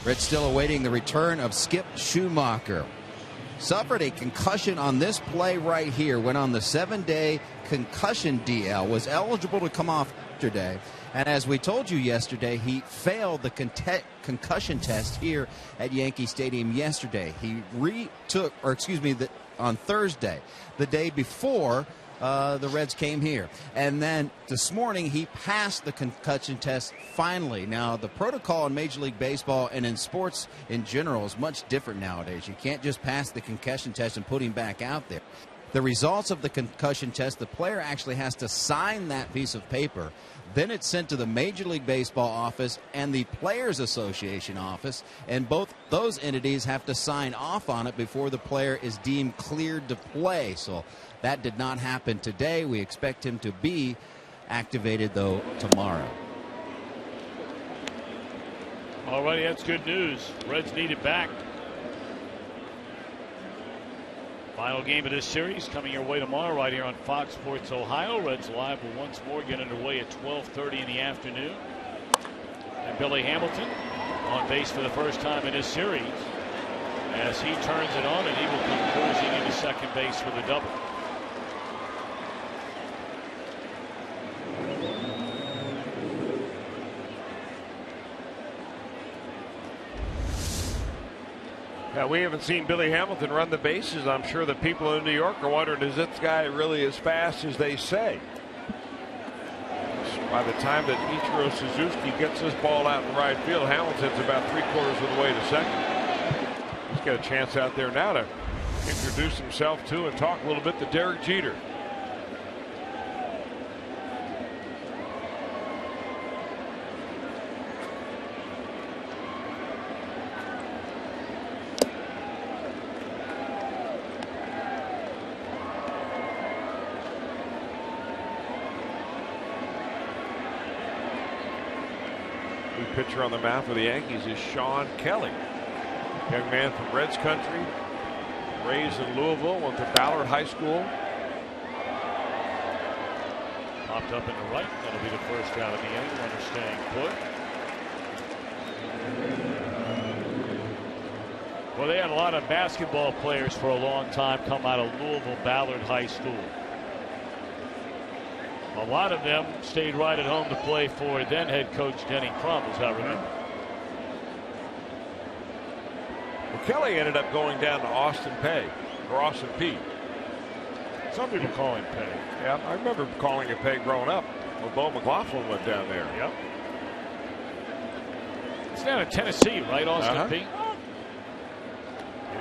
Reds still awaiting the return of Skip Schumacher. Suffered a concussion on this play right here. Went on the 7-day concussion DL. Was eligible to come off yesterday. And as we told you yesterday, he failed the concussion test here at Yankee Stadium yesterday. He on Thursday, the day before the Reds came here. And then this morning, he passed the concussion test finally. Now, the protocol in Major League Baseball and in sports in general is much different nowadays. You can't just pass the concussion test and put him back out there. the results of the concussion test, the player actually has to sign that piece of paper. Then it's sent to the Major League Baseball office and the Players Association office, and both those entities have to sign off on it before the player is deemed cleared to play. So that did not happen today. We expect him to be activated, though, tomorrow. All righty, that's good news. Reds need it back. Final game of this series coming your way tomorrow right here on Fox Sports Ohio. Reds Live will once more get underway at 12:30 in the afternoon. And Billy Hamilton on base for the first time in this series as he turns it on, and he will come cruising into second base for the double. We haven't seen Billy Hamilton run the bases. I'm sure the people in New York are wondering, is this guy really as fast as they say? By the time that Ichiro Suzuki gets this ball out in right field, Hamilton's about 3/4 of the way to second. He's got a chance out there now to introduce himself to and talk a little bit to Derek Jeter. Pitcher on the mound for the Yankees is Sean Kelly. Young man from Reds country, raised in Louisville, went to Ballard High School. Popped up in the right. That'll be the first out of the inning. Runner staying put. Well, they had a lot of basketball players for a long time come out of Louisville Ballard High School. A lot of them stayed right at home to play for then head coach Denny Crum, as I remember. Well, Kelly ended up going down to Austin Peay, or Austin Peay. Some people call him Peay. Yeah, I remember calling it Peay growing up. Well, Bo McLaughlin went down there. Yep. It's down in Tennessee, right, Austin Peay?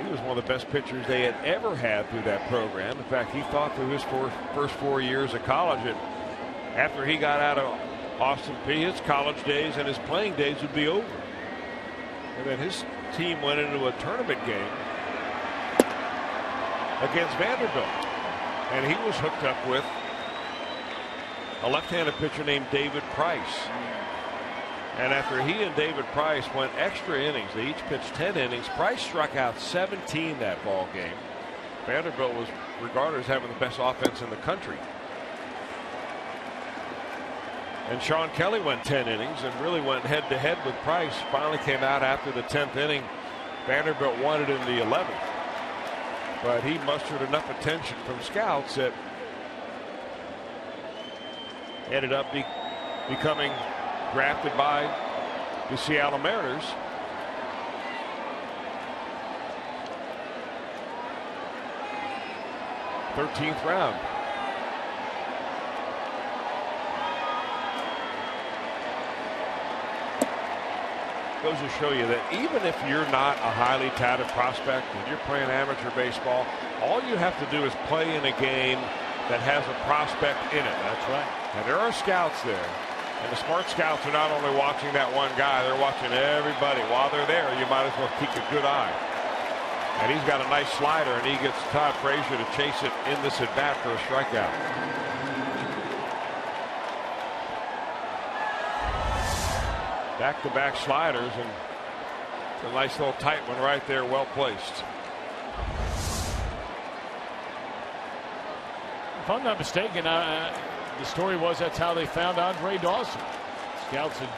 He was one of the best pitchers they had ever had through that program. In fact, he thought through his first 4 years of college that after he got out of Austin Peay, his college days and his playing days would be over. And then his team went into a tournament game against Vanderbilt. And he was hooked up with a left-handed pitcher named David Price. And after he and David Price went extra innings, they each pitched 10 innings. Price struck out 17 that ball game. Vanderbilt was regarded as having the best offense in the country. And Sean Kelly went 10 innings and really went head-to-head with Price. Finally came out after the 10th inning. Vanderbilt won it in the 11th. But he mustered enough attention from scouts that ended up becoming drafted by the Seattle Mariners. '13th round. Goes to show you that even if you're not a highly touted prospect and you're playing amateur baseball, all you have to do is play in a game that has a prospect in it. That's right. And there are scouts there. And the smart scouts are not only watching that one guy, they're watching everybody. While they're there, you might as well keep a good eye. And he's got a nice slider, and he gets Todd Frazier to chase it in this at bat for a strikeout. Back-to-back sliders, and it's a nice little tight one right there, well placed. If I'm not mistaken, the story was that's how they found Andre Dawson. Scouts had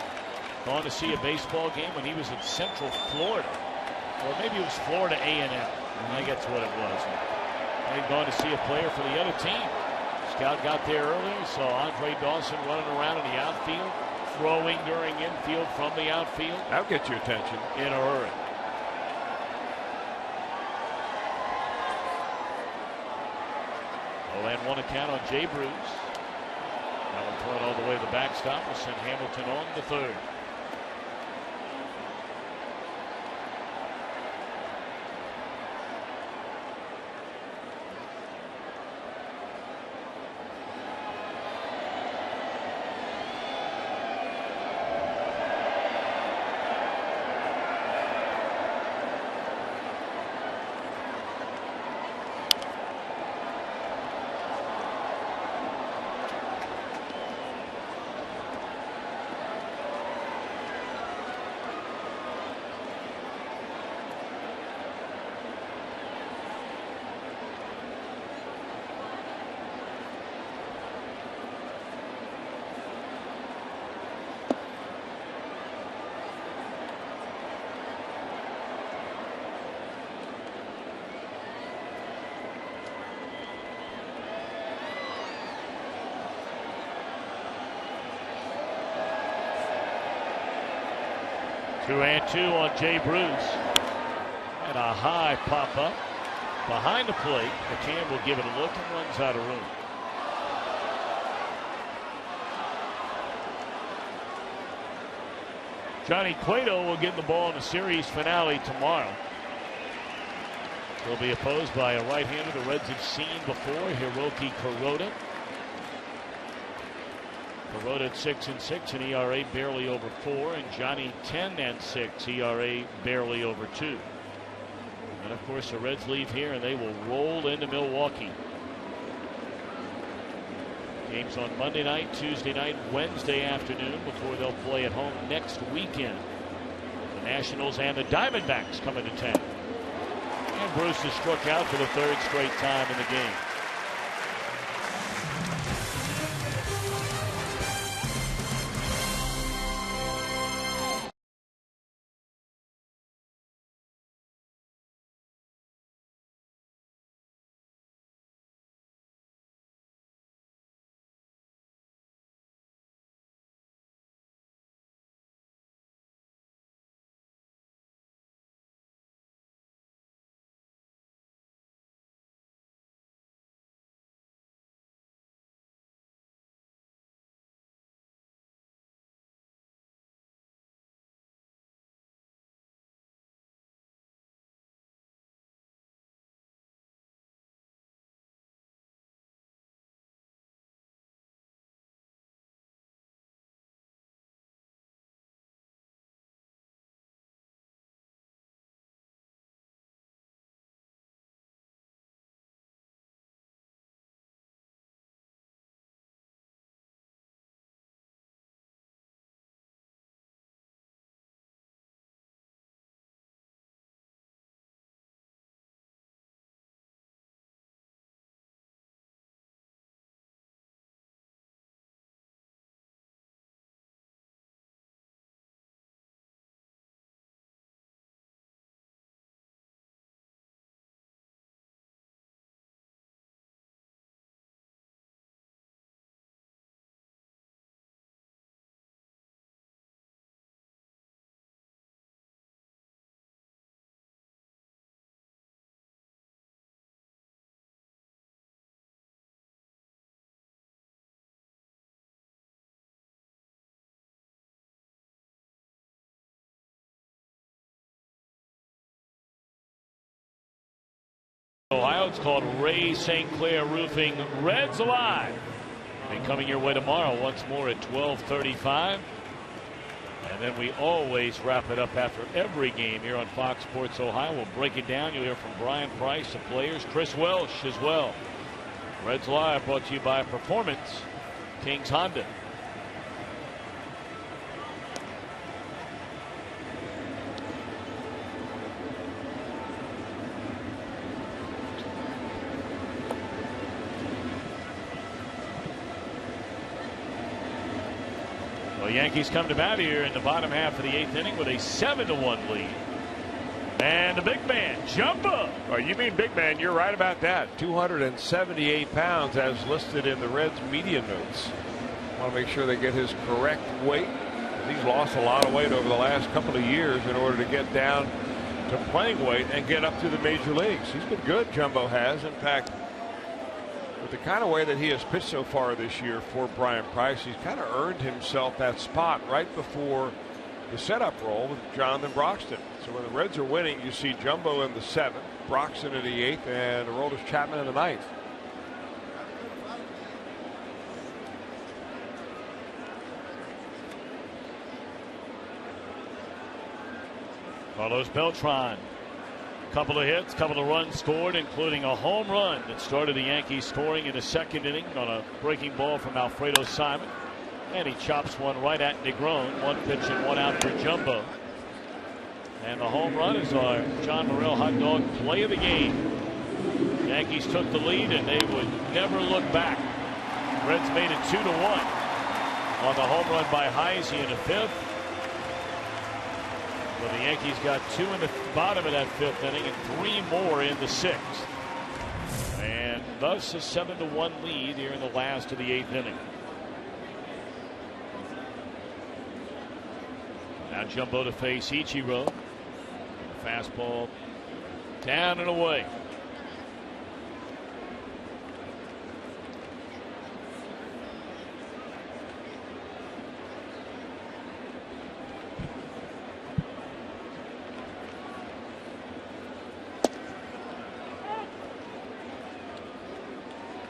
gone to see a baseball game when he was in Central Florida, or maybe it was Florida A&M. I guess what it was. They'd gone to see a player for the other team. Scout got there early, saw Andre Dawson running around in the outfield, throwing during infield from the outfield. That'll get your attention. In a hurry. Oh, and 1 account on Jay Bruce. That one thrown all the way to the backstop will send Hamilton on the third. 2-2 on Jay Bruce. And a high pop up behind the plate. McCann will give it a look and runs out of room. Johnny Cueto will get the ball in the series finale tomorrow. He'll be opposed by a right-hander the Reds have seen before, Hiroki Kuroda. Kuroda at 6-6, an ERA barely over 4, and Johnny 10-6, ERA barely over 2. And of course, the Reds leave here and they will roll into Milwaukee. Games on Monday night, Tuesday night, Wednesday afternoon before they'll play at home next weekend. The Nationals and the Diamondbacks coming to town. And Bruce has struck out for the third straight time in the game. Ohio, it's called Ray St. Clair Roofing Reds Alive. And coming your way tomorrow once more at 12:35. And then we always wrap it up after every game here on Fox Sports Ohio. We'll break it down. You'll hear from Brian Price, the players, Chris Welsh as well. Reds Live brought to you by Performance Kings Honda. The Yankees come to bat here in the bottom half of the 8th inning with a 7-1 lead. And the big man, Jumbo. Oh, you mean big man, you're right about that. 278 pounds as listed in the Reds media notes. Want to make sure they get his correct weight. He's lost a lot of weight over the last couple of years in order to get down to playing weight and get up to the major leagues. He's been good, Jumbo has. In fact, with the kind of way that he has pitched so far this year for Brian Price, he's kind of earned himself that spot right before the setup role with Jonathan Broxton. So when the Reds are winning, you see Jumbo in the 7th, Broxton in the 8th, and Aroldis Chapman in the 9th. Carlos Beltron. Couple of hits, couple of runs scored, including a home run that started the Yankees scoring in the 2nd inning on a breaking ball from Alfredo Simon. And he chops one right at Negron. 1 pitch and 1 out for Jumbo. And the home run is our John Morrell hot dog play of the game. Yankees took the lead and they would never look back. Reds made it 2-1 on the home run by Heisy in the 5th. Well, the Yankees got 2 in the bottom of that 5th inning and 3 more in the 6th. And thus a 7-1 lead here in the last of the 8th inning. Now Jumbo to face Ichiro. Fastball down and away.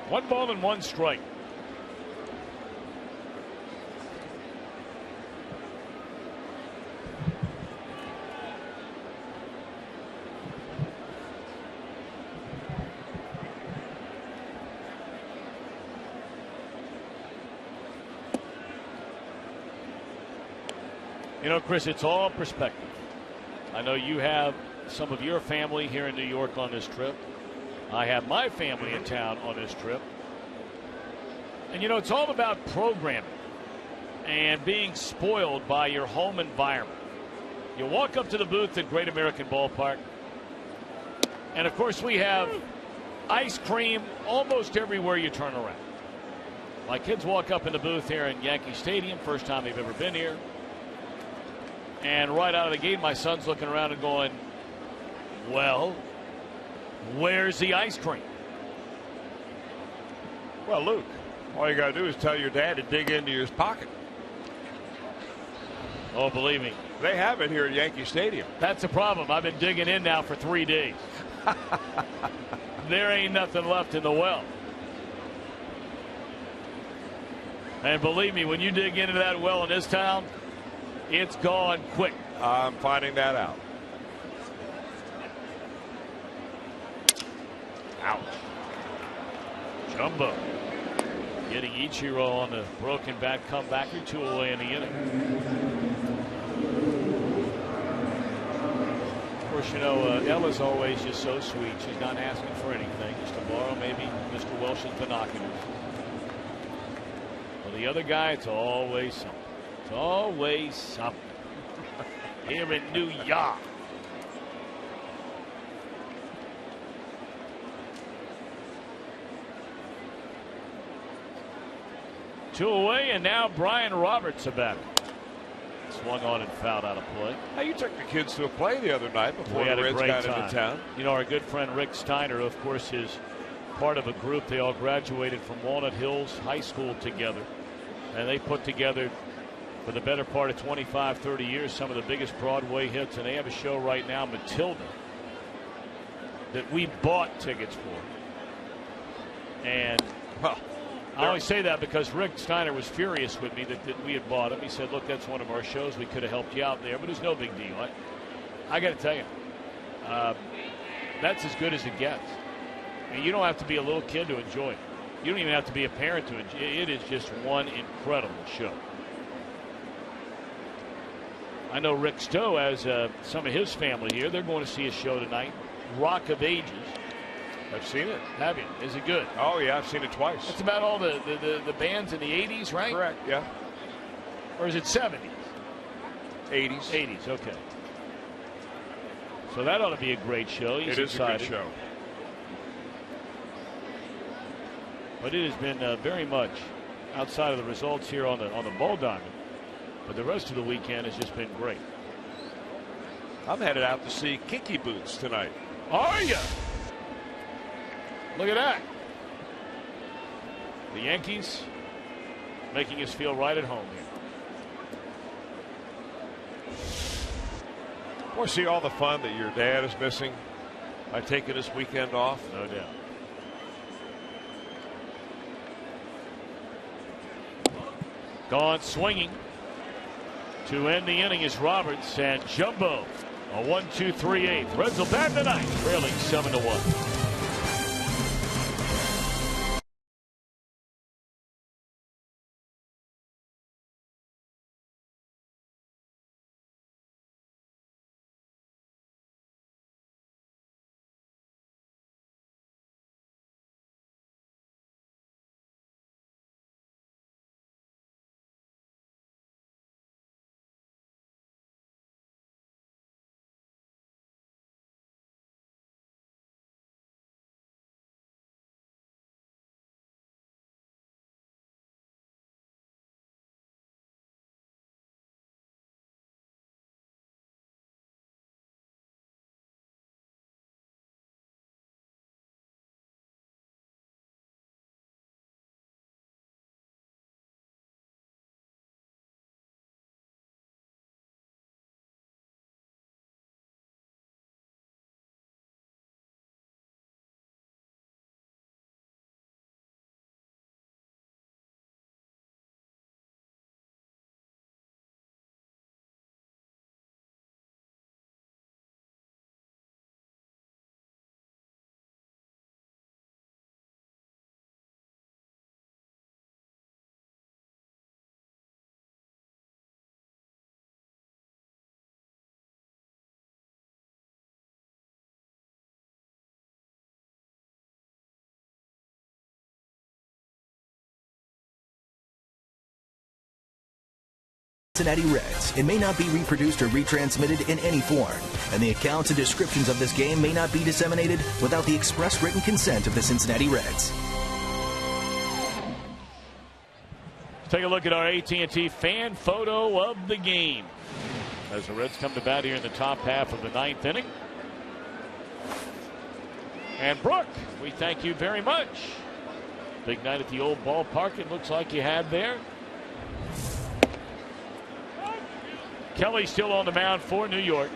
One ball and one strike. You know, Chris, it's all perspective. I know you have some of your family here in New York on this trip. I have my family in town on this trip. And, you know, it's all about programming and being spoiled by your home environment. You walk up to the booth at Great American Ballpark, and, of course, we have ice cream almost everywhere you turn around. My kids walk up in the booth here in Yankee Stadium, first time they've ever been here. And right out of the gate, my son's looking around and going, well, where's the ice cream? Well, Luke, all you got to do is tell your dad to dig into his pocket. Oh, believe me. They have it here at Yankee Stadium. That's the problem. I've been digging in now for 3 days. There ain't nothing left in the well. And believe me, when you dig into that well in this town, it's gone quick. I'm finding that out. Ouch. Jumbo getting Ichiro on the broken bat comebacker, 2 away in the inning. Of course, you know, Ella's always just so sweet. She's not asking for anything. Just to borrow maybe Mr. Welsh's binoculars. Well, the other guy, it's always something. It's always something. Here in New York. Two away, and now Brian Roberts a batter. Swung on and fouled out of play. Now, you took the kids to a play the other night before the Reds got into town. You know, our good friend Rick Steiner, of course, is part of a group. They all graduated from Walnut Hills High School together. And they put together, for the better part of 25, 30 years, some of the biggest Broadway hits. And they have a show right now, Matilda, that we bought tickets for. And I always say that because Rick Steiner was furious with me that we had bought him. He said, look, that's one of our shows. We could have helped you out there, but it's no big deal. I got to tell you, that's as good as it gets. And you don't have to be a little kid to enjoy it. You don't even have to be a parent to enjoy it. It is just one incredible show. I know Rick Stowe has some of his family here. They're going to see a show tonight, Rock of Ages. I've seen it. Have you? Is it good? Oh, yeah, I've seen it twice. That's about all the bands in the 80s, right? Correct, yeah. Or is it 70s? 80s. 80s, okay. So that ought to be a great show. He's excited. A good show. But it has been very much outside of the results here on the ball diamond. But the rest of the weekend has just been great. I'm headed out to see Kinky Boots tonight. Are you? Look at that. The Yankees making us feel right at home here. Boy, see all the fun that your dad is missing by taking this weekend off? No doubt. Gone swinging to end the inning is Roberts, and Jumbo a 1-2-3-8. Reds will bat tonight, trailing 7-1. Cincinnati Reds. It may not be reproduced or retransmitted in any form, and the accounts and descriptions of this game may not be disseminated without the express written consent of the Cincinnati Reds. Take a look at our AT&T fan photo of the game as the Reds come to bat here in the top half of the ninth inning. And Brooke, we thank you very much. Big night at the old ballpark, it looks like you had there. Kelly still on the mound for New York.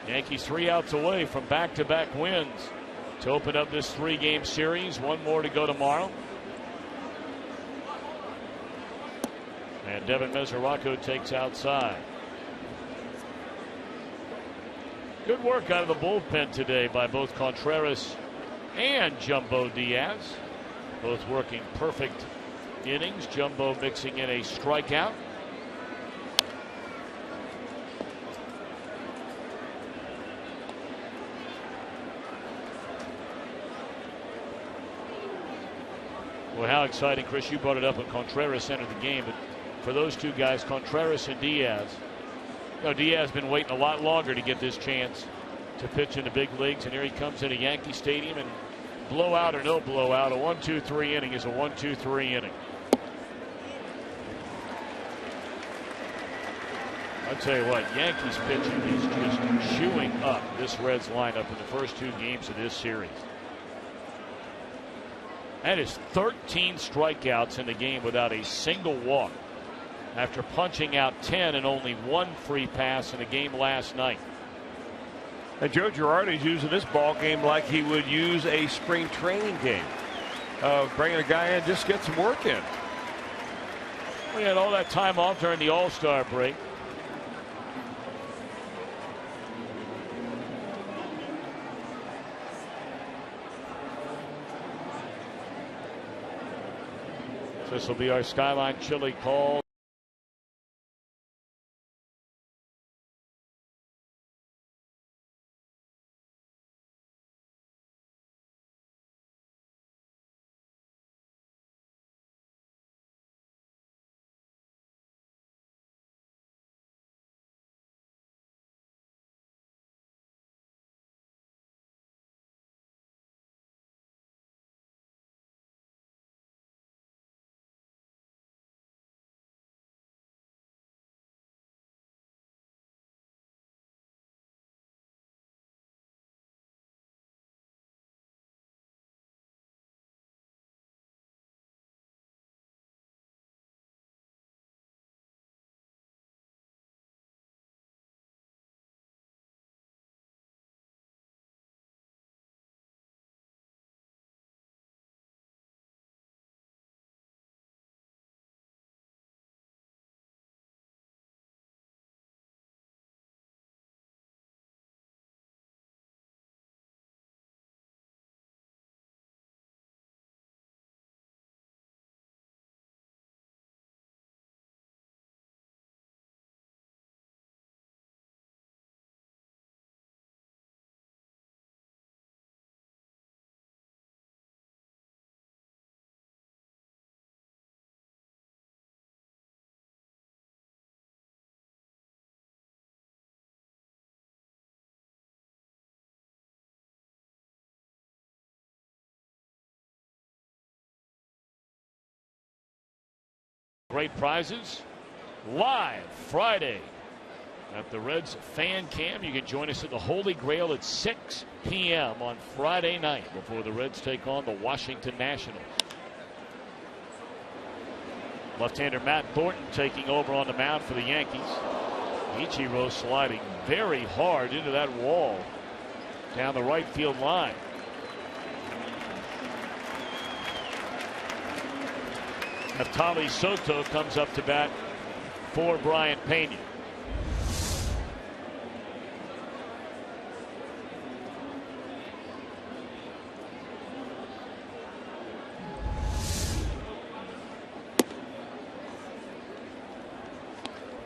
Yankees 3 outs away from back-to-back wins to open up this 3-game series. One more to go tomorrow. And Devin Mesoraco takes outside. Good work out of the bullpen today by both Contreras and Jumbo Diaz. Both working perfect innings. Jumbo mixing in a strikeout. Well, how exciting, Chris. You brought it up when Contreras entered the game. But for those two guys, Contreras and Diaz, Diaz has been waiting a lot longer to get this chance to pitch in the big leagues. And here he comes into Yankee Stadium, and blowout or no blowout, a 1-2-3 inning is a 1-2-3 inning. I'll tell you what, Yankees pitching is just chewing up this Reds lineup in the first 2 games of this series. That is 13 strikeouts in the game without a single walk, after punching out 10 and only 1 free pass in the game last night. And Joe Girardi's using this ball game like he would use a spring training game. Bringing a guy in, just get some work in. We had all that time off during the All-Star break. This will be our Skyline Chili call. Great prizes live Friday at the Reds fan cam. You can join us at the Holy Grail at 6 p.m. on Friday night before the Reds take on the Washington Nationals. Left-hander Matt Thornton taking over on the mound for the Yankees. Ichiro sliding very hard into that wall down the right field line. Natali Soto comes up to bat for Brian Pena.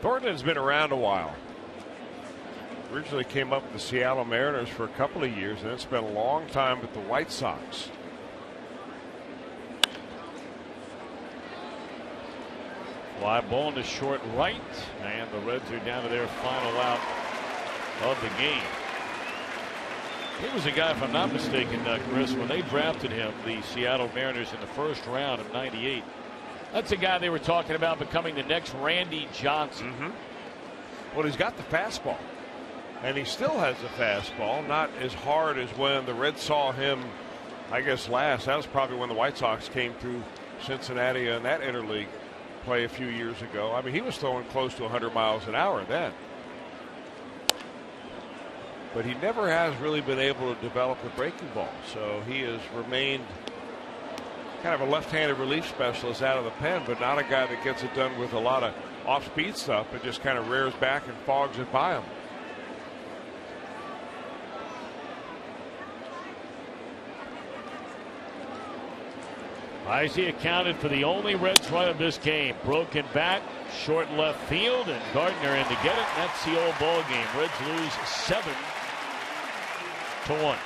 Thornton's been around a while. Originally came up with the Seattle Mariners for a couple of years, and then spent a long time with the White Sox. Fly ball to short right, and the Reds are down to their final out of the game. He was a guy, if I'm not mistaken, Chris, when they drafted him, the Seattle Mariners, in the first round of '98. That's a guy they were talking about becoming the next Randy Johnson. Well, he's got the fastball, and he still has the fastball, not as hard as when the Reds saw him, I guess, last. That was probably when the White Sox came through Cincinnati in that interleague play a few years ago. I mean, he was throwing close to 100 miles an hour then. But he never has really been able to develop the breaking ball. So he has remained kind of a left-handed relief specialist out of the pen, but not a guy that gets it done with a lot of off-speed stuff, but just kind of rears back and fogs it by him. Heisy accounted for the only Reds run of this game. Broken bat, short left field, and Gardner in to get it. That's the old ball game. Reds lose 7-1.